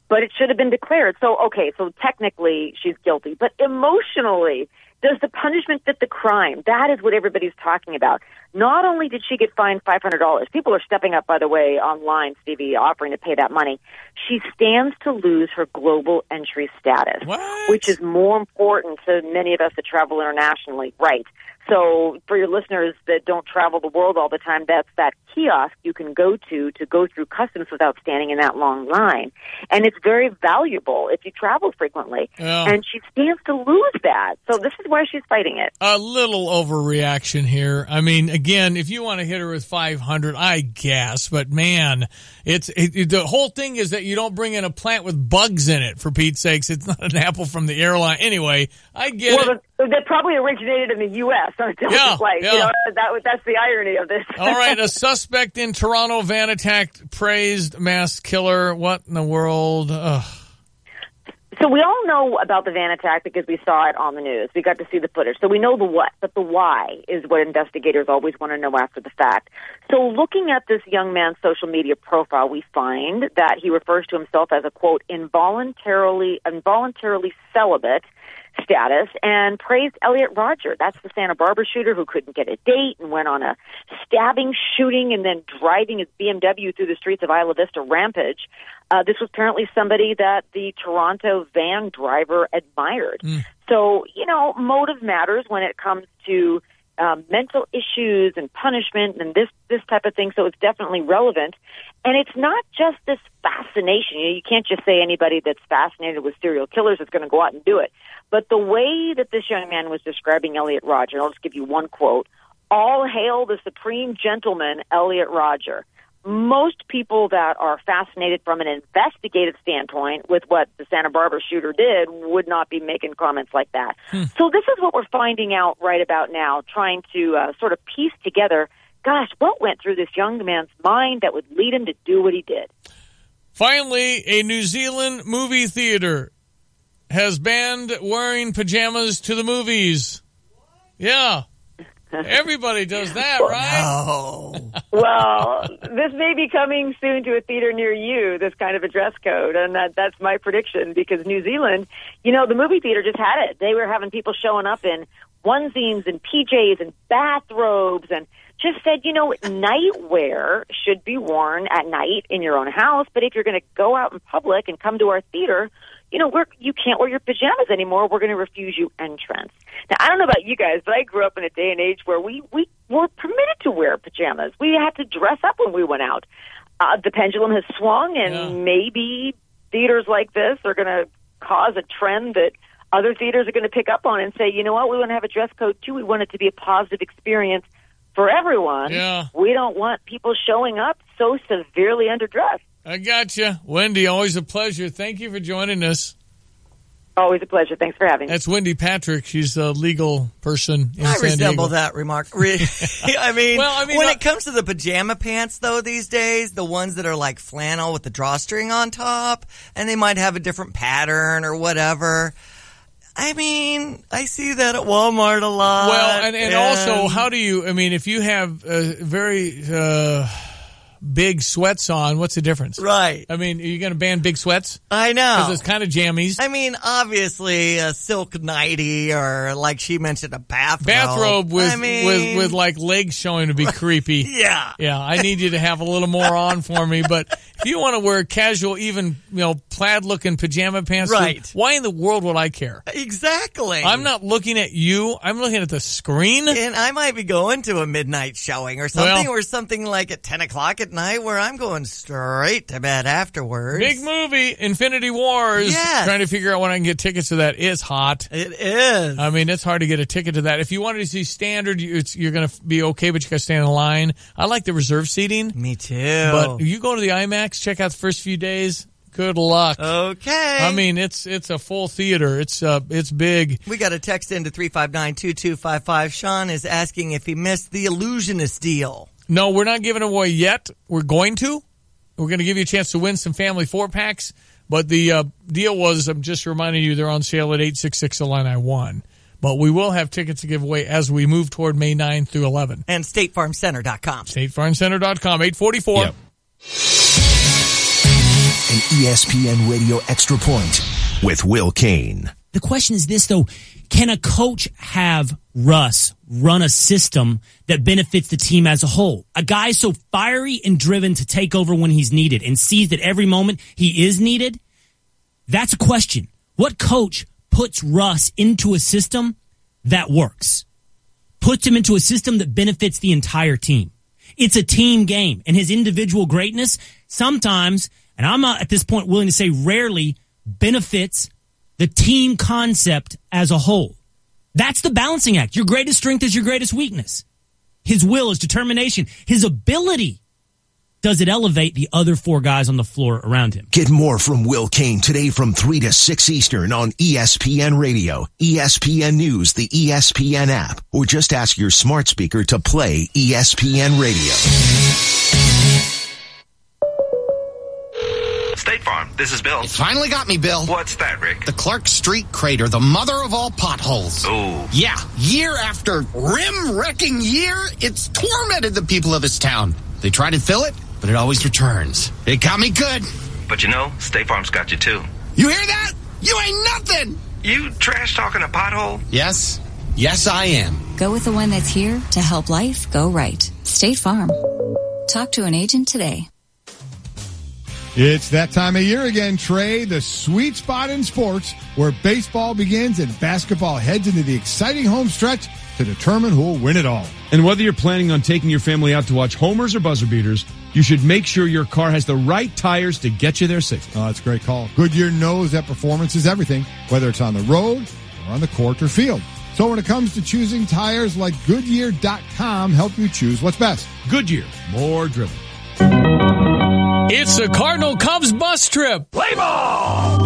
But it should have been declared. So, okay, so technically she's guilty. But emotionally, does the punishment fit the crime? That is what everybody's talking about. Not only did she get fined $500, people are stepping up, by the way, online, Stevie, offering to pay that money. She stands to lose her global entry status, which is more important to many of us that travel internationally. Right. So for your listeners that don't travel the world all the time, that's that kiosk you can go to go through customs without standing in that long line. And it's very valuable if you travel frequently. Yeah. And she stands to lose that. So this is why she's fighting it. A little overreaction here. I mean, again, if you want to hit her with 500, I guess. But, man, the whole thing is that you don't bring in a plant with bugs in it, for Pete's sakes. It's not an apple from the airline. Anyway, I get it. That probably originated in the U.S. on a Delta flight. Yeah. You know, that's the irony of this. All right, a suspect in Toronto van attack praised mass killer. What in the world? Ugh. So we all know about the van attack because we saw it on the news. We got to see the footage. So we know the what, but the why is what investigators always want to know after the fact. So looking at this young man's social media profile, we find that he refers to himself as a, quote, involuntarily celibate status, and praised Elliot Rodger. That's the Santa Barbara shooter who couldn't get a date and went on a stabbing, shooting, and then driving his BMW through the streets of Isla Vista rampage. This was apparently somebody that the Toronto van driver admired. So, you know, motive matters when it comes to mental issues and punishment and this type of thing, so it's definitely relevant. And it's not just this fascination. You can't just say anybody that's fascinated with serial killers is going to go out and do it. But the way that this young man was describing Elliot Rodger, I'll just give you one quote, "All hail the supreme gentleman, Elliot Rodger." Most people that are fascinated from an investigative standpoint with what the Santa Barbara shooter did would not be making comments like that. So this is what we're finding out right about now, trying to sort of piece together, gosh, what went through this young man's mind that would lead him to do what he did. Finally, a New Zealand movie theater has banned wearing pajamas to the movies. Yeah. Everybody does that, right? No. Well, this may be coming soon to a theater near you, this kind of a dress code, and that's my prediction, because New Zealand, you know, the movie theater just had it. They were having people showing up in onesies and PJs and bathrobes, and just said, you know, nightwear should be worn at night in your own house, but if you're going to go out in public and come to our theater, you know, you can't wear your pajamas anymore. We're going to refuse you entrance. Now, I don't know about you guys, but I grew up in a day and age where we were permitted to wear pajamas. We had to dress up when we went out. The pendulum has swung, and maybe theaters like this are going to cause a trend that other theaters are going to pick up on and say, you know what, we want to have a dress code, too. We want it to be a positive experience for everyone. Yeah. We don't want people showing up so severely underdressed. I got you. Wendy, always a pleasure. Thank you for joining us. Always a pleasure. Thanks for having me. That's Wendy Patrick. She's a legal person in San Diego. I resemble that remark. I mean, when it comes to the pajama pants, though, these days, the ones that are like flannel with the drawstring on top, and they might have a different pattern or whatever. I mean, I see that at Walmart a lot. Well, and also, how do you, I mean, if you have very big sweats on, what's the difference? Right. I mean, are you going to ban big sweats? I know. Because it's kind of jammies. I mean, obviously, a silk nightie or, like she mentioned, a bathrobe. Bathrobe with like legs showing to be creepy. Yeah. Yeah, I need you to have a little more on for me. But if you want to wear casual, even, plaid-looking pajama pants, right. Why in the world would I care? Exactly. I'm not looking at you. I'm looking at the screen. And I might be going to a midnight showing or something, or something like at 10 o'clock at night where I'm going straight to bed afterwards. Big movie, Infinity Wars. Yes. Trying to figure out when I can get tickets to that. It's hot. It is. I mean, it's hard to get a ticket to that. If you wanted to see standard, you're going to be okay, but you got to stand in line. I like the reserve seating. Me too. But you go to the IMAX, check out the first few days. Good luck. Okay. I mean, it's a full theater. It's big. We got a text into 359-2255. Sean is asking if he missed the Illusionist deal. No, we're not giving it away yet. We're going to. We're going to give you a chance to win some family 4-packs. But the deal was, I'm just reminding you, they're on sale at 866-Illini-1. But we will have tickets to give away as we move toward May 9 through 11. And StateFarmCenter.com. StateFarmCenter.com, 844. Yep. An ESPN Radio Extra Point with Will Kane. The question is this, though. Can a coach have Russ run a system that benefits the team as a whole? A guy so fiery and driven to take over when he's needed and sees that every moment he is needed? That's a question. What coach puts Russ into a system that works? Puts him into a system that benefits the entire team? It's a team game, and his individual greatness sometimes, and I'm not at this point willing to say rarely, benefits the team concept as a whole. That's the balancing act. Your greatest strength is your greatest weakness. His will, his determination, his ability. Does it elevate the other four guys on the floor around him? Get more from Will Kane today from 3 to 6 Eastern on ESPN Radio, ESPN News, the ESPN app, or just ask your smart speaker to play ESPN Radio. State Farm, this is Bill. It finally got me, Bill. What's that, Rick? The Clark Street crater, the mother of all potholes. Oh. Yeah, year after rim-wrecking year, it's tormented the people of this town. They try to fill it, but it always returns. It got me good. But you know, State Farm's got you too. You hear that? You ain't nothing! You trash talking a pothole? Yes. Yes, I am. Go with the one that's here to help life go right. State Farm. Talk to an agent today. It's that time of year again, Trey, the sweet spot in sports where baseball begins and basketball heads into the exciting home stretch to determine who will win it all. And whether you're planning on taking your family out to watch homers or buzzer beaters, you should make sure your car has the right tires to get you there safely. Oh, that's a great call. Goodyear knows that performance is everything, whether it's on the road or on the court or field. So when it comes to choosing tires, like Goodyear.com help you choose what's best. Goodyear, more driven. It's a Cardinal Cubs bus trip. Play ball!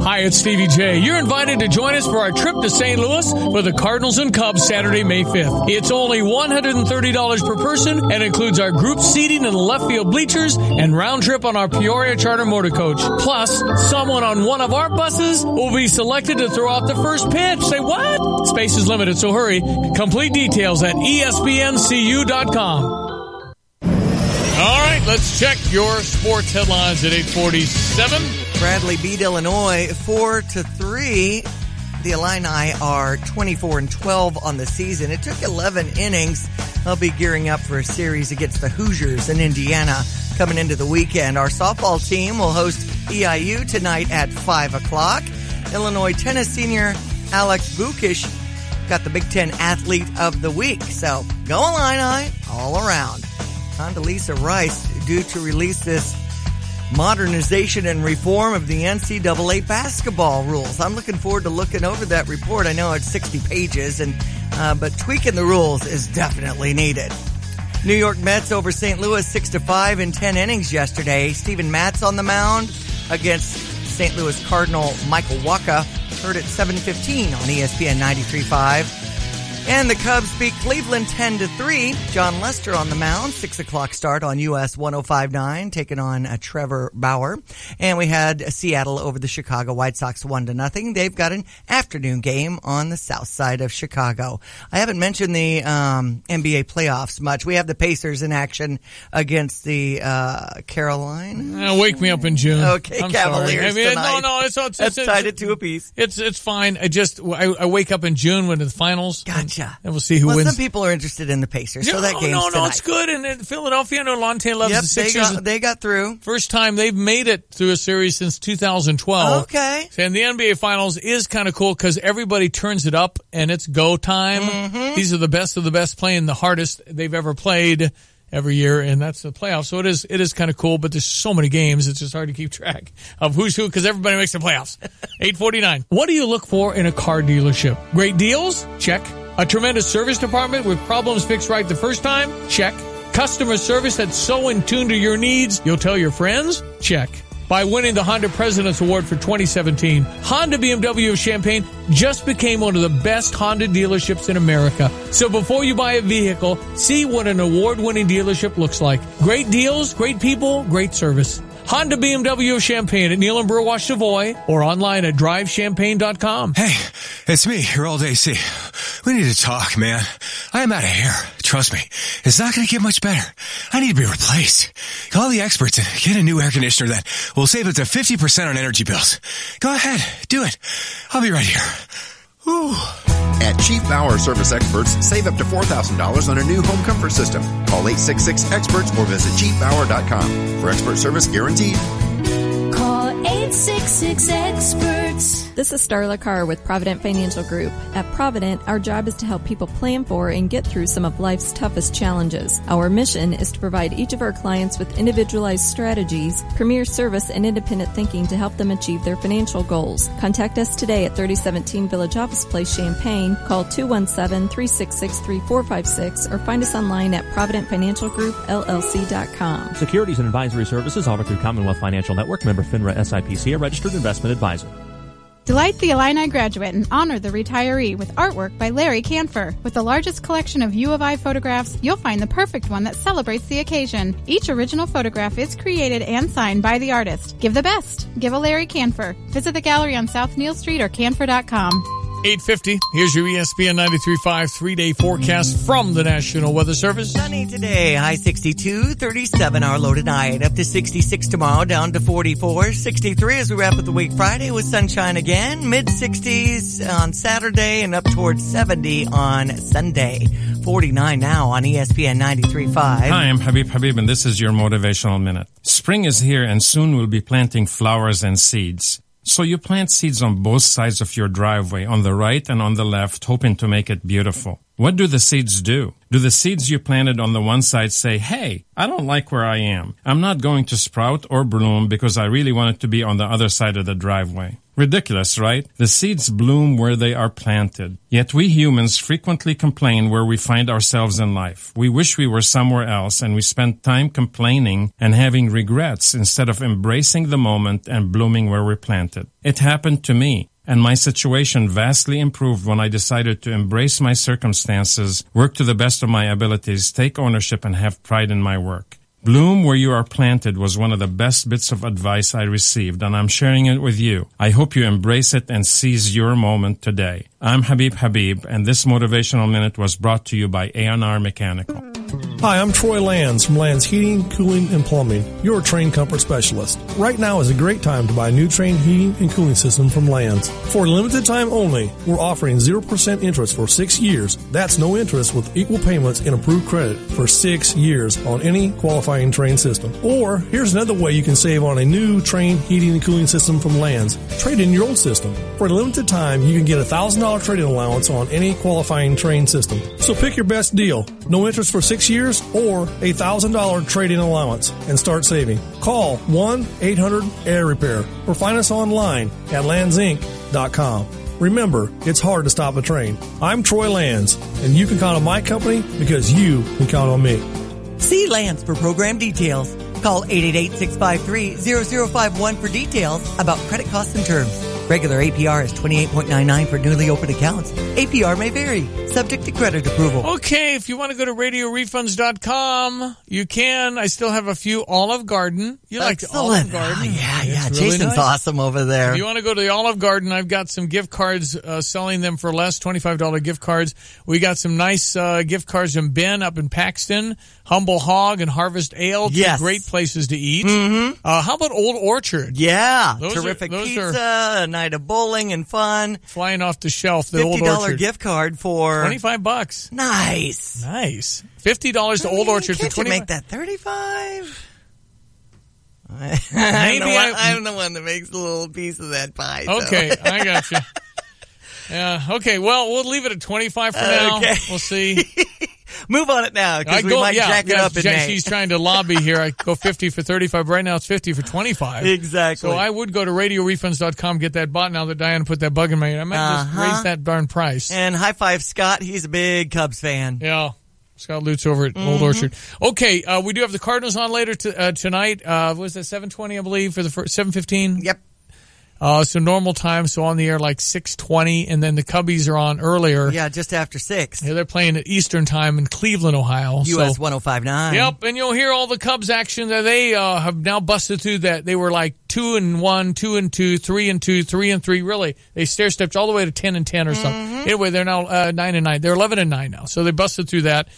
Hi, it's Stevie J. You're invited to join us for our trip to St. Louis for the Cardinals and Cubs Saturday, May 5th. It's only $130 per person and includes our group seating in the left field bleachers and round trip on our Peoria charter motor coach. Plus, someone on one of our buses will be selected to throw out the first pitch. Say what? Space is limited, so hurry. Complete details at ESPNCU.com. All right, let's check your sports headlines at 8:47. Bradley beat Illinois 4-3. The Illini are 24-12 on the season. It took 11 innings. They'll be gearing up for a series against the Hoosiers in Indiana coming into the weekend. Our softball team will host EIU tonight at 5 o'clock. Illinois tennis senior Alex Bukish got the Big Ten Athlete of the Week. So go Illini all around. Condoleezza Rice due to release this modernization and reform of the NCAA basketball rules. I'm looking forward to looking over that report. I know it's 60 pages, but tweaking the rules is definitely needed. New York Mets over St. Louis 6-5 in 10 innings yesterday. Steven Matz on the mound against St. Louis Cardinal Michael Wacha. Heard at 7:15 on ESPN 93.5. And the Cubs beat Cleveland 10-3. John Lester on the mound. 6 o'clock start on US 105.9, taking on Trevor Bauer. And we had Seattle over the Chicago White Sox 1-0. They've got an afternoon game on the south side of Chicago. I haven't mentioned the NBA playoffs much. We have the Pacers in action against the Carolina. Wake me up in June. Okay, I'm Cavaliers sorry. tonight. No, it's tied at 2 apiece. It's fine. I wake up in June when the finals. Gotcha. And we'll see who wins. Some people are interested in the Pacers, so that game's tonight. No, it's good. And in Philadelphia, Lante loves the Sixers. They got through. First time they've made it through a series since 2012. Okay. And the NBA Finals is kind of cool because everybody turns it up and it's go time. Mm-hmm. These are the best of the best playing the hardest they've ever played every year, and that's the playoffs. So it is kind of cool, but there's so many games, it's just hard to keep track of who's who because everybody makes the playoffs. 8:49. What do you look for in a car dealership? Great deals? Check. A tremendous service department with problems fixed right the first time? Check. Customer service that's so in tune to your needs, you'll tell your friends? Check. By winning the Honda President's Award for 2017, Honda BMW of Champaign just became one of the best Honda dealerships in America. So before you buy a vehicle, see what an award-winning dealership looks like. Great deals, great people, great service. Honda BMW of Champaign at Neil and Brewer Wash Savoy or online at drivechampaign.com. Hey, it's me, your old AC. We need to talk, man. I am out of hair. Trust me, it's not going to get much better. I need to be replaced. Call the experts and get a new air conditioner that will save up to 50% on energy bills. Go ahead, do it. I'll be right here. Whew. At Chief Bauer Service Experts, save up to $4,000 on a new home comfort system. Call 866-EXPERTS or visit chiefbauer.com. For expert service guaranteed. Call 866-EXPERTS. This is Starla Carr with Provident Financial Group. At Provident, our job is to help people plan for and get through some of life's toughest challenges. Our mission is to provide each of our clients with individualized strategies, premier service, and independent thinking to help them achieve their financial goals. Contact us today at 3017 Village Office Place, Champaign. Call 217-366-3456 or find us online at providentfinancialgroupllc.com. Securities and advisory services offered through Commonwealth Financial Network, member FINRA SIPC, a registered investment advisor. Delight the Illini graduate and honor the retiree with artwork by Larry Canfer. With the largest collection of U of I photographs, you'll find the perfect one that celebrates the occasion. Each original photograph is created and signed by the artist. Give the best. Give a Larry Canfer. Visit the gallery on South Neal Street or canfer.com. 8:50. Here's your ESPN 93.5 3-day forecast from the National Weather Service. Sunny today, high 62, 37 our low tonight, up to 66 tomorrow, down to 44, 63 as we wrap up the week Friday with sunshine again, mid-60s on Saturday and up towards 70 on Sunday. 49 now on ESPN 93.5. Hi, I'm Habib, and this is your Motivational Minute. Spring is here and soon we'll be planting flowers and seeds. So you plant seeds on both sides of your driveway, on the right and on the left, hoping to make it beautiful. What do the seeds do? Do the seeds you planted on the one side say, hey, I don't like where I am. I'm not going to sprout or bloom because I really want it to be on the other side of the driveway? Ridiculous, right? The seeds bloom where they are planted. Yet we humans frequently complain where we find ourselves in life. We wish we were somewhere else, and we spend time complaining and having regrets instead of embracing the moment and blooming where we're planted. It happened to me. And my situation vastly improved when I decided to embrace my circumstances, work to the best of my abilities, take ownership, and have pride in my work. Bloom where you are planted was one of the best bits of advice I received, and I'm sharing it with you. I hope you embrace it and seize your moment today. I'm Habib, and this Motivational Minute was brought to you by A&R Mechanical. Hi, I'm Troy Lands from Lands Heating, Cooling, and Plumbing, your Trane Comfort Specialist. Right now is a great time to buy a new Trane heating and cooling system from Lands. For a limited time only, we're offering 0% interest for 6 years. That's no interest with equal payments and approved credit for 6 years on any qualifying Trane system. Or, here's another way you can save on a new Trane heating and cooling system from Lands. Trade in your old system. For a limited time, you can get a $1,000 trade-in allowance on any qualifying Trane system. So pick your best deal. No interest for 6 years or a $1,000 trade-in allowance and start saving. Call 1-800-AIR-REPAIR or find us online at landsinc.com. Remember, it's hard to stop a train. I'm Troy Lands, and you can count on my company because you can count on me. See Lands for program details. Call 888-653-0051 for details about credit costs and terms. Regular APR is 28.99 for newly opened accounts. APR may vary, subject to credit approval. Okay, if you want to go to radiorefunds.com, you can. I still have a few Olive Garden. You like the Olive Garden? Oh, yeah. Really Jason's nice. awesome over there. If you want to go to the Olive Garden, I've got some gift cards selling them for less, $25 gift cards. We got some nice gift cards from Ben up in Paxton, Humble Hog, and Harvest Ale. Two great places to eat. Mm-hmm. How about Old Orchard? Yeah, those terrific are, pizza, a night of bowling and fun. Flying off the shelf, the Old Orchard. $50 gift card for $25. Nice. $50 to Old Orchard for $25. Can't you make that $35? I'm the one that makes a little piece of that pie. Okay, I got you. Yeah. Okay. Well, we'll leave it at 25 for now. Okay. We'll see. Move on it now because we might jack it up in May. She's trying to lobby here. I go 50 for 35. Right now it's 50 for 25. Exactly. So I would go to radiorefunds.com, get that bought now that Diana put that bug in my ear. I might just raise that darn price. And high five Scott. He's a big Cubs fan. Yeah. Scott Lutz over at Old Orchard. Okay. We do have the Cardinals on later tonight. Was that 7:20, I believe, for the first 7:15? Yep. So normal time, so on the air like 6:20, and then the Cubbies are on earlier. Yeah, just after 6. Yeah, they're playing at Eastern time in Cleveland, Ohio. US 105.9. Yep, and you'll hear all the Cubs action that they have now busted through that. They were like 2-1, 2-2, 3-2, 3-3. Really, they stair-stepped all the way to 10-10 or something. Anyway, they're now 9-9. They're 11-9 now, so they busted through that.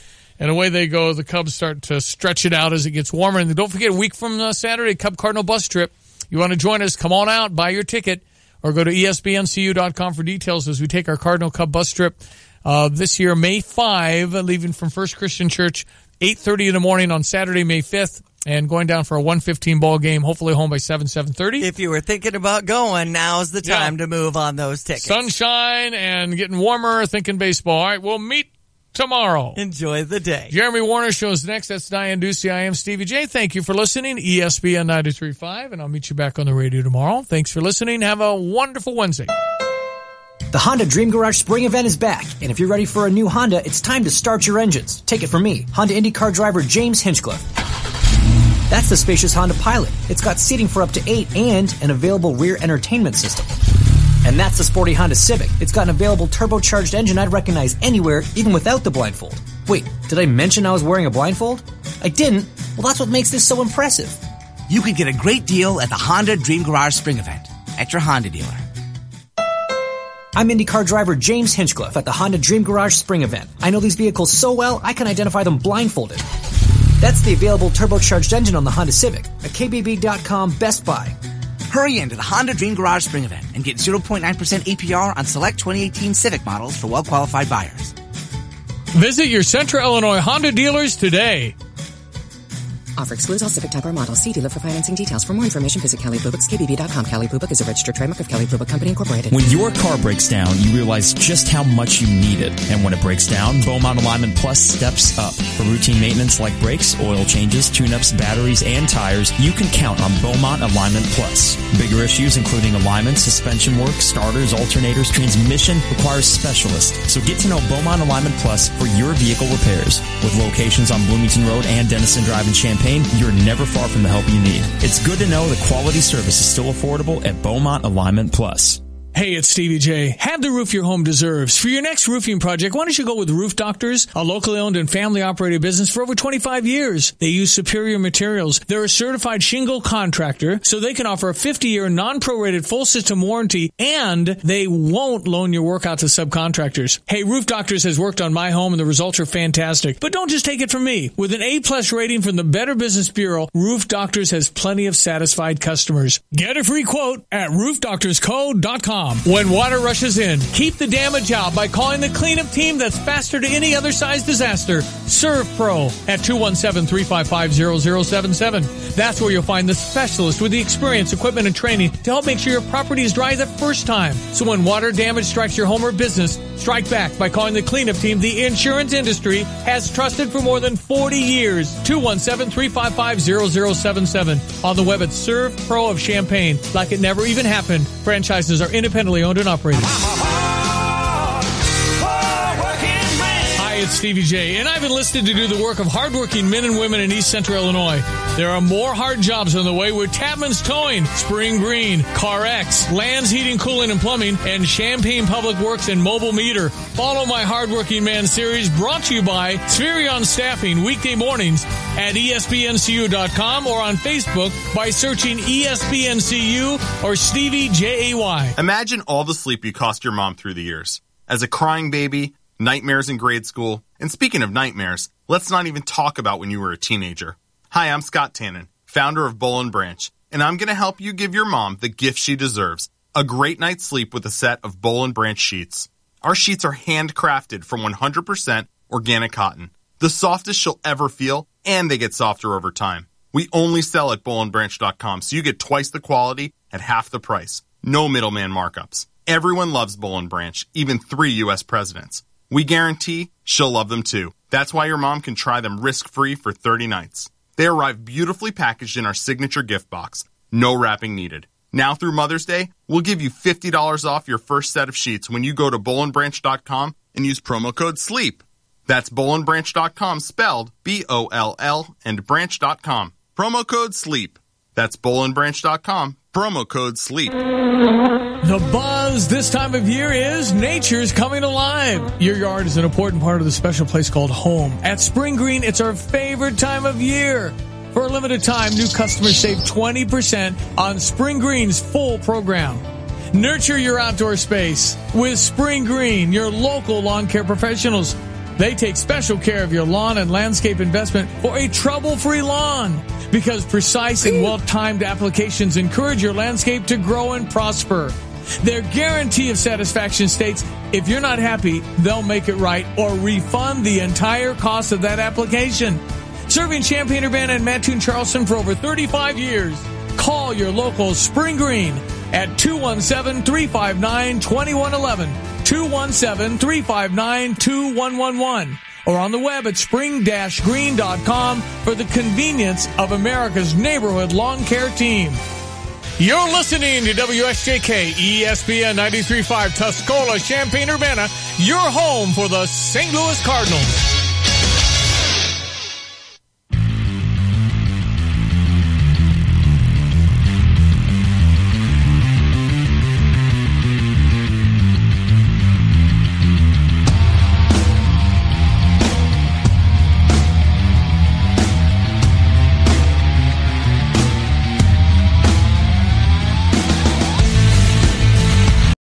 And away they go. The Cubs start to stretch it out as it gets warmer. And don't forget, a week from Saturday, Cub Cardinal bus trip. You want to join us, come on out, buy your ticket, or go to espncu.com for details as we take our Cardinal Cub bus trip this year, May 5, leaving from First Christian Church, 8:30 in the morning on Saturday, May 5th, and going down for a 1:15 ball game, hopefully home by 7:30. If you were thinking about going, now's the time to move on those tickets. Sunshine and getting warmer, thinking baseball. All right, we'll meet tomorrow. Enjoy the day. Jeremy Warner shows next. That's Diane Ducey. I am Stevie J. Thank you for listening. ESPN 93.5, and I'll meet you back on the radio tomorrow. Thanks for listening. Have a wonderful Wednesday. The Honda Dream Garage Spring Event is back, and if you're ready for a new Honda, it's time to start your engines. Take it from me, Honda IndyCar driver James Hinchcliffe. That's the spacious Honda Pilot. It's got seating for up to 8 and an available rear entertainment system. And that's the sporty Honda Civic. It's got an available turbocharged engine I'd recognize anywhere, even without the blindfold. Wait, did I mention I was wearing a blindfold? I didn't. Well, that's what makes this so impressive. You could get a great deal at the Honda Dream Garage Spring Event at your Honda dealer. I'm IndyCar driver James Hinchcliffe at the Honda Dream Garage Spring Event. I know these vehicles so well, I can identify them blindfolded. That's the available turbocharged engine on the Honda Civic, a KBB.com Best Buy. Hurry into the Honda Dream Garage Spring Event and get 0.9% APR on select 2018 Civic models for well-qualified buyers. Visit your Central Illinois Honda dealers today. Offer excludes all Civic type or models. See dealer for financing details. For more information, visit Kelly Blue Books, KBB.com. Kelly Blue Book is a registered trademark of Kelly Blue Book Company, Incorporated. When your car breaks down, you realize just how much you need it. And when it breaks down, Beaumont Alignment Plus steps up. For routine maintenance like brakes, oil changes, tune-ups, batteries, and tires, you can count on Beaumont Alignment Plus. Bigger issues including alignment, suspension work, starters, alternators, transmission requires specialists. So get to know Beaumont Alignment Plus for your vehicle repairs. With locations on Bloomington Road and Denison Drive in Champaign, you're never far from the help you need. It's good to know that quality service is still affordable at Beaumont Alignment Plus. Hey, it's Stevie J. Have the roof your home deserves. For your next roofing project, why don't you go with Roof Doctors, a locally owned and family-operated business for over 25 years. They use superior materials. They're a certified shingle contractor, so they can offer a 50-year non-prorated full system warranty, and they won't loan your work out to subcontractors. Hey, Roof Doctors has worked on my home, and the results are fantastic. But don't just take it from me. With an A-plus rating from the Better Business Bureau, Roof Doctors has plenty of satisfied customers. Get a free quote at roofdoctorsco.com. When water rushes in, keep the damage out by calling the cleanup team that's faster to any other size disaster. Serve Pro at 217-355-0077. That's where you'll find the specialist with the experience, equipment, and training to help make sure your property is dry the first time. So when water damage strikes your home or business, strike back by calling the cleanup team the insurance industry has trusted for more than 40 years. 217-355-0077. On the web at Serve Pro of Champaign. Like it never even happened. Franchises are independently owned and operated. Hi, it's Stevie J, and I've enlisted to do the work of hardworking men and women in East Central Illinois. There are more hard jobs on the way with Tapman's Towing, Spring Green, CarX, Land's Heating, Cooling, and Plumbing, and Champaign Public Works and Mobile Meter. Follow my Hardworking Man series brought to you by Spherion Staffing, weekday mornings at espncu.com or on Facebook by searching ESPNCU or Stevie J-A-Y. Imagine all the sleep you cost your mom through the years. As a crying baby, nightmares in grade school, and speaking of nightmares, let's not even talk about when you were a teenager. Hi, I'm Scott Tannen, founder of Boll & Branch, and I'm going to help you give your mom the gift she deserves, a great night's sleep with a set of Boll & Branch sheets. Our sheets are handcrafted from 100% organic cotton, the softest she'll ever feel, and they get softer over time. We only sell at bollandbranch.com, so you get twice the quality at half the price. No middleman markups. Everyone loves Boll & Branch, even 3 U.S. presidents. We guarantee she'll love them too. That's why your mom can try them risk-free for 30 nights. They arrive beautifully packaged in our signature gift box. No wrapping needed. Now through Mother's Day, we'll give you $50 off your first set of sheets when you go to bollandbranch.com and use promo code SLEEP. That's bollandbranch.com spelled B-O-L-L and branch.com. Promo code SLEEP. That's bollandbranch.com, Promo code SLEEP. The buzz this time of year is nature's coming alive. Your yard is an important part of the special place called home. At Spring Green, it's our favorite time of year. For a limited time, new customers save 20% on Spring Green's full program. Nurture your outdoor space with Spring Green, your local lawn care professionals. They take special care of your lawn and landscape investment for a trouble-free lawn, because precise and well-timed applications encourage your landscape to grow and prosper. Their guarantee of satisfaction states if you're not happy, they'll make it right or refund the entire cost of that application. Serving Champaign-Urbana and Mattoon Charleston for over 35 years. Call your local Spring Green at 217-359-2111, 217-359-2111, or on the web at spring-green.com for the convenience of America's neighborhood lawn care team. You're listening to WSJK ESPN 93.5 Tuscola, Champaign-Urbana, your home for the St. Louis Cardinals.